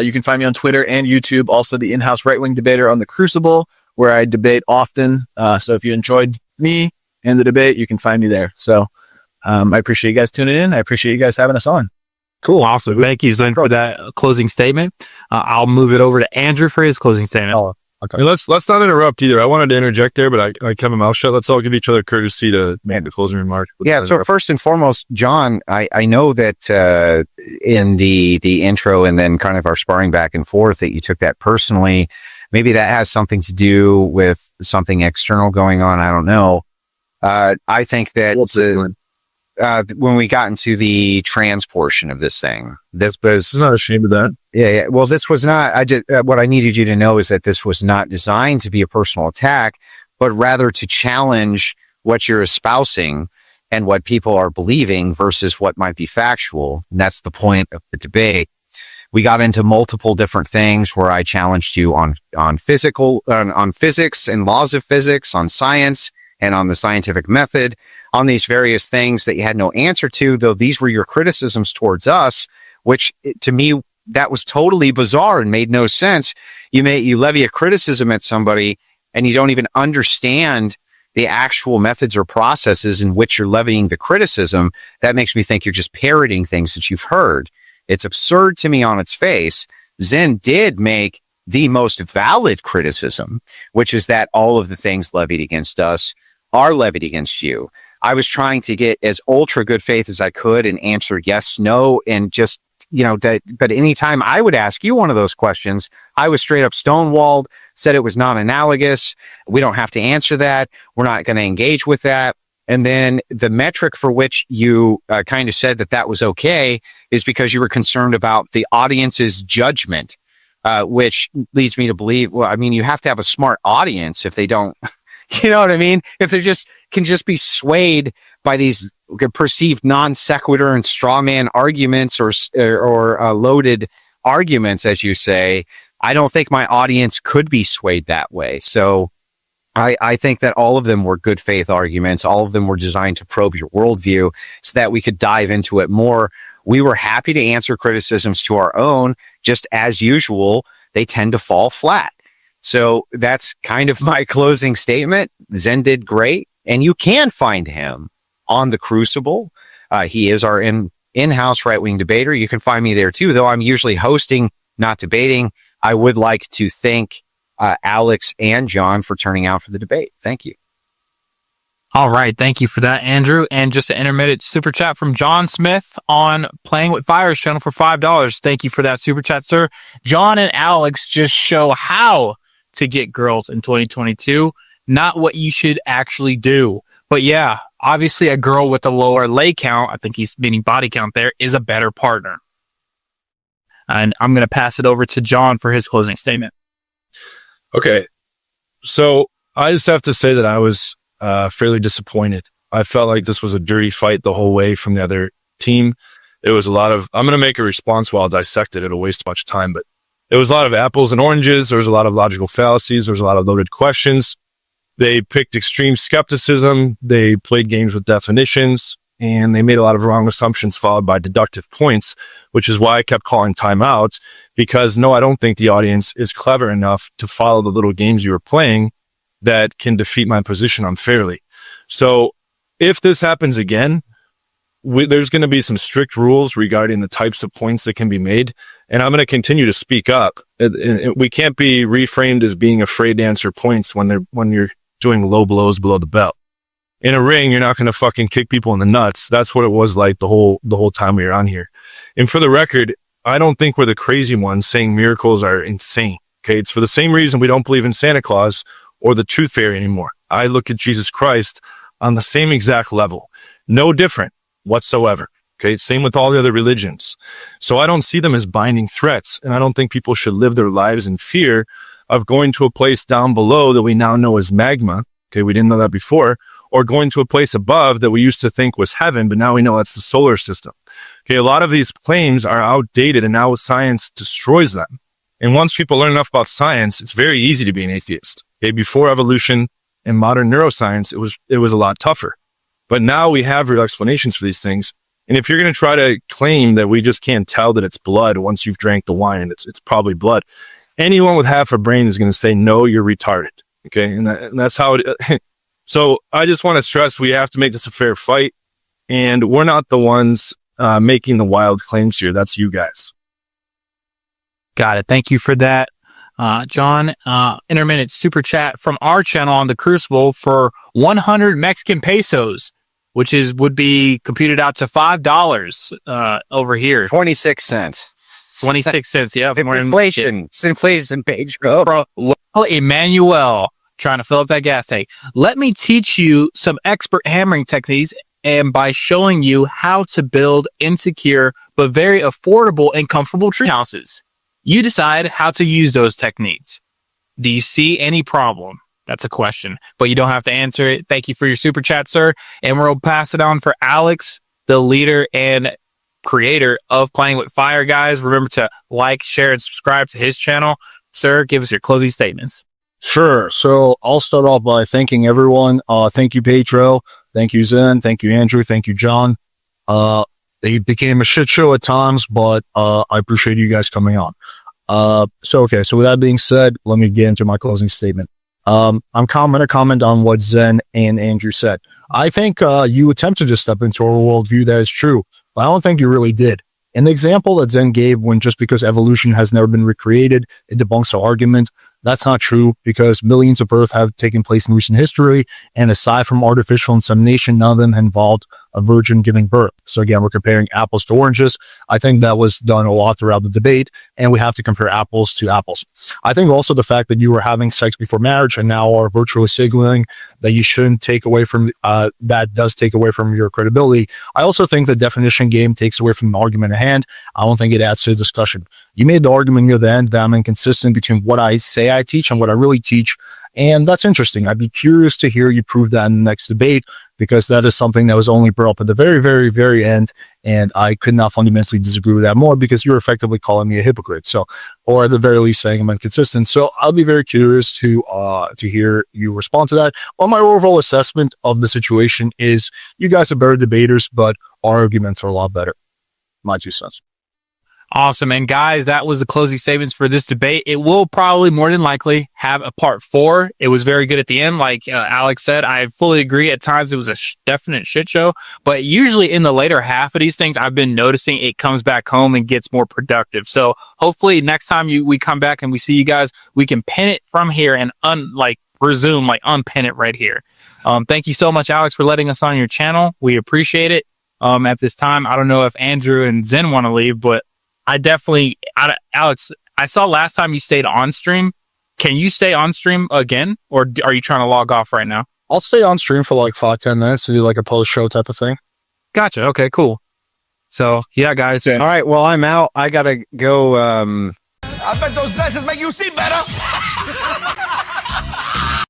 You can find me on Twitter and YouTube, also the in-house right-wing debater on the Crucible, where I debate often. So if you enjoyed me and the debate, you can find me there. So I appreciate you guys tuning in. I appreciate you guys having us on. Cool. Awesome. Thank you, Zen, for that closing statement. I'll move it over to Andrew for his closing statement. Oh, okay. Hey, let's not interrupt either. I wanted to interject there, but I kept my mouth shut. Let's all give each other courtesy to make the closing remark. Yeah. So first and foremost, John, I know that in the intro and then kind of our sparring back and forth that you took that personally. Maybe that has something to do with something external going on. I don't know. I think that when we got into the trans portion of this thing, this was... I'm not ashamed of that. Yeah. Well, this was not... what I needed you to know is that this was not designed to be a personal attack, but rather to challenge what you're espousing and what people are believing versus what might be factual. And that's the point of the debate. We got into multiple different things where I challenged you on physics and laws of physics, on science and on the scientific method, on these various things that you had no answer to, though these were your criticisms towards us, which to me, that was totally bizarre and made no sense. You levy a criticism at somebody and you don't even understand the actual methods or processes in which you're levying the criticism. That makes me think you're just parroting things that you've heard. It's absurd to me on its face. Zen did make the most valid criticism, which is that all of the things levied against us are levied against you. I was trying to get as ultra good faith as I could and answer yes, no, and just, but anytime I would ask you one of those questions, I was straight up stonewalled, said it was non-analogous. We don't have to answer that. We're not going to engage with that. And then the metric for which you kind of said that was okay is because you were concerned about the audience's judgment, which leads me to believe, well, I mean, you have to have a smart audience if they don't, you know what I mean? If they can just be swayed by these perceived non sequitur and straw man arguments or loaded arguments, as you say, I don't think my audience could be swayed that way. So I think that all of them were good faith arguments. All of them were designed to probe your worldview so that we could dive into it more. We were happy to answer criticisms to our own. Just as usual, they tend to fall flat. So that's kind of my closing statement. Zen did great, and you can find him on The Crucible. He is our in-house right-wing debater. You can find me there too, though I'm usually hosting, not debating. I would like to thank Alex and John for turning out for the debate. Thank you. All right. Thank you for that, Andrew. And just an intermittent super chat from John Smith on Playing with Fire's channel for $5. Thank you for that super chat, sir. John and Alex just show how to get girls in 2022, not what you should actually do. But yeah, obviously a girl with a lower lay count, I think he's meaning body count there, is a better partner. And I'm going to pass it over to John for his closing statement. Okay. So I just have to say that I was fairly disappointed. I felt like this was a dirty fight the whole way from the other team. It was a lot of, I'm going to make a response while I'll dissect it. It'll waste much time, but it was a lot of apples and oranges. There was a lot of logical fallacies. There was a lot of loaded questions. They picked extreme skepticism. They played games with definitions, and they made a lot of wrong assumptions followed by deductive points, which is why I kept calling timeouts, because no, I don't think the audience is clever enough to follow the little games you were playing that can defeat my position unfairly. So if this happens again, there's going to be some strict rules regarding the types of points that can be made. And I'm going to continue to speak up. We can't be reframed as being afraid to answer points when you're doing low blows below the belt. In a ring, you're not going to fucking kick people in the nuts. That's what it was like the whole time we were on here. And for the record, I don't think we're the crazy ones saying miracles are insane. Okay. It's for the same reason we don't believe in Santa Claus or the Tooth Fairy anymore. I look at Jesus Christ on the same exact level. No different whatsoever. Okay. Same with all the other religions. So I don't see them as binding threats. And I don't think people should live their lives in fear of going to a place down below that we now know is magma. Okay. We didn't know that before. Or going to a place above that we used to think was heaven, but now we know it's the solar system. Okay. A lot of these claims are outdated and now science destroys them. And once people learn enough about science, it's very easy to be an atheist. Okay. Before evolution and modern neuroscience, it was a lot tougher. But now we have real explanations for these things. And if you're going to try to claim that we just can't tell that it's blood once you've drank the wine, it's probably blood. Anyone with half a brain is going to say, no, you're retarded. Okay. And that's how it, so I just want to stress, we have to make this a fair fight, and we're not the ones making the wild claims here. That's you guys. Got it. Thank you for that, John. Intermittent super chat from our channel on The Crucible for 100 Mexican pesos, which would be computed out to $5 over here. 26 cents. 26 cents. Yeah. Inflation. It's inflation page. Bro. Emmanuel, trying to fill up that gas tank. Let me teach you some expert hammering techniques, and by showing you how to build insecure but very affordable and comfortable tree houses. You decide how to use those techniques. Do you see any problem? That's a question, but you don't have to answer it. Thank you for your super chat, sir. And we'll pass it on for Alex, the leader and creator of Playing with Fire, guys. Remember to like, share, and subscribe to his channel. Sir, give us your closing statements. Sure. So I'll start off by thanking everyone. Thank you, Pedro. Thank you, Zen. Thank you, Andrew. Thank you, John. They became a shit show at times, but I appreciate you guys coming on. So with that being said, let me get into my closing statement. I'm going to comment on what Zen and Andrew said. I think you attempted to step into a worldview that is true, but I don't think you really did. An example that Zen gave, when just because evolution has never been recreated, it debunks the argument. That's not true, because millions of births have taken place in recent history, and aside from artificial insemination, none of them involved a virgin giving birth. So again, we're comparing apples to oranges. I think that was done a lot throughout the debate, and we have to compare apples to apples. I think also the fact that you were having sex before marriage and now are virtually signaling that you shouldn't take away from, that does take away from your credibility. I also think the definition game takes away from the argument at hand. I don't think it adds to the discussion. You made the argument near the end that I'm inconsistent between what I say I teach and what I really teach. And that's interesting. I'd be curious to hear you prove that in the next debate, because that is something that was only brought up at the very, very, very end. And I could not fundamentally disagree with that more, because you're effectively calling me a hypocrite. So, or at the very least saying I'm inconsistent. So I'll be very curious to hear you respond to that. Well, my overall assessment of the situation is you guys are better debaters, but our arguments are a lot better. My 2 cents. Awesome. And guys, that was the closing statements for this debate. It will probably more than likely have a part 4. It was very good at the end. Like Alex said, I fully agree. At times it was a definite shit show, but usually in the later half of these things, I've been noticing it comes back home and gets more productive. So hopefully next time we come back and we see you guys, we can pin it from here and unpin it right here. Thank you so much, Alex, for letting us on your channel. We appreciate it. At this time, I don't know if Andrew and Zen want to leave, but Alex, I saw last time you stayed on stream. Can you stay on stream again, or are you trying to log off right now? I'll stay on stream for like 5-10 minutes to do like a post show type of thing. Gotcha. Okay, cool. So yeah, guys. All right. Well, I'm out. I gotta go. I bet those glasses make you see better.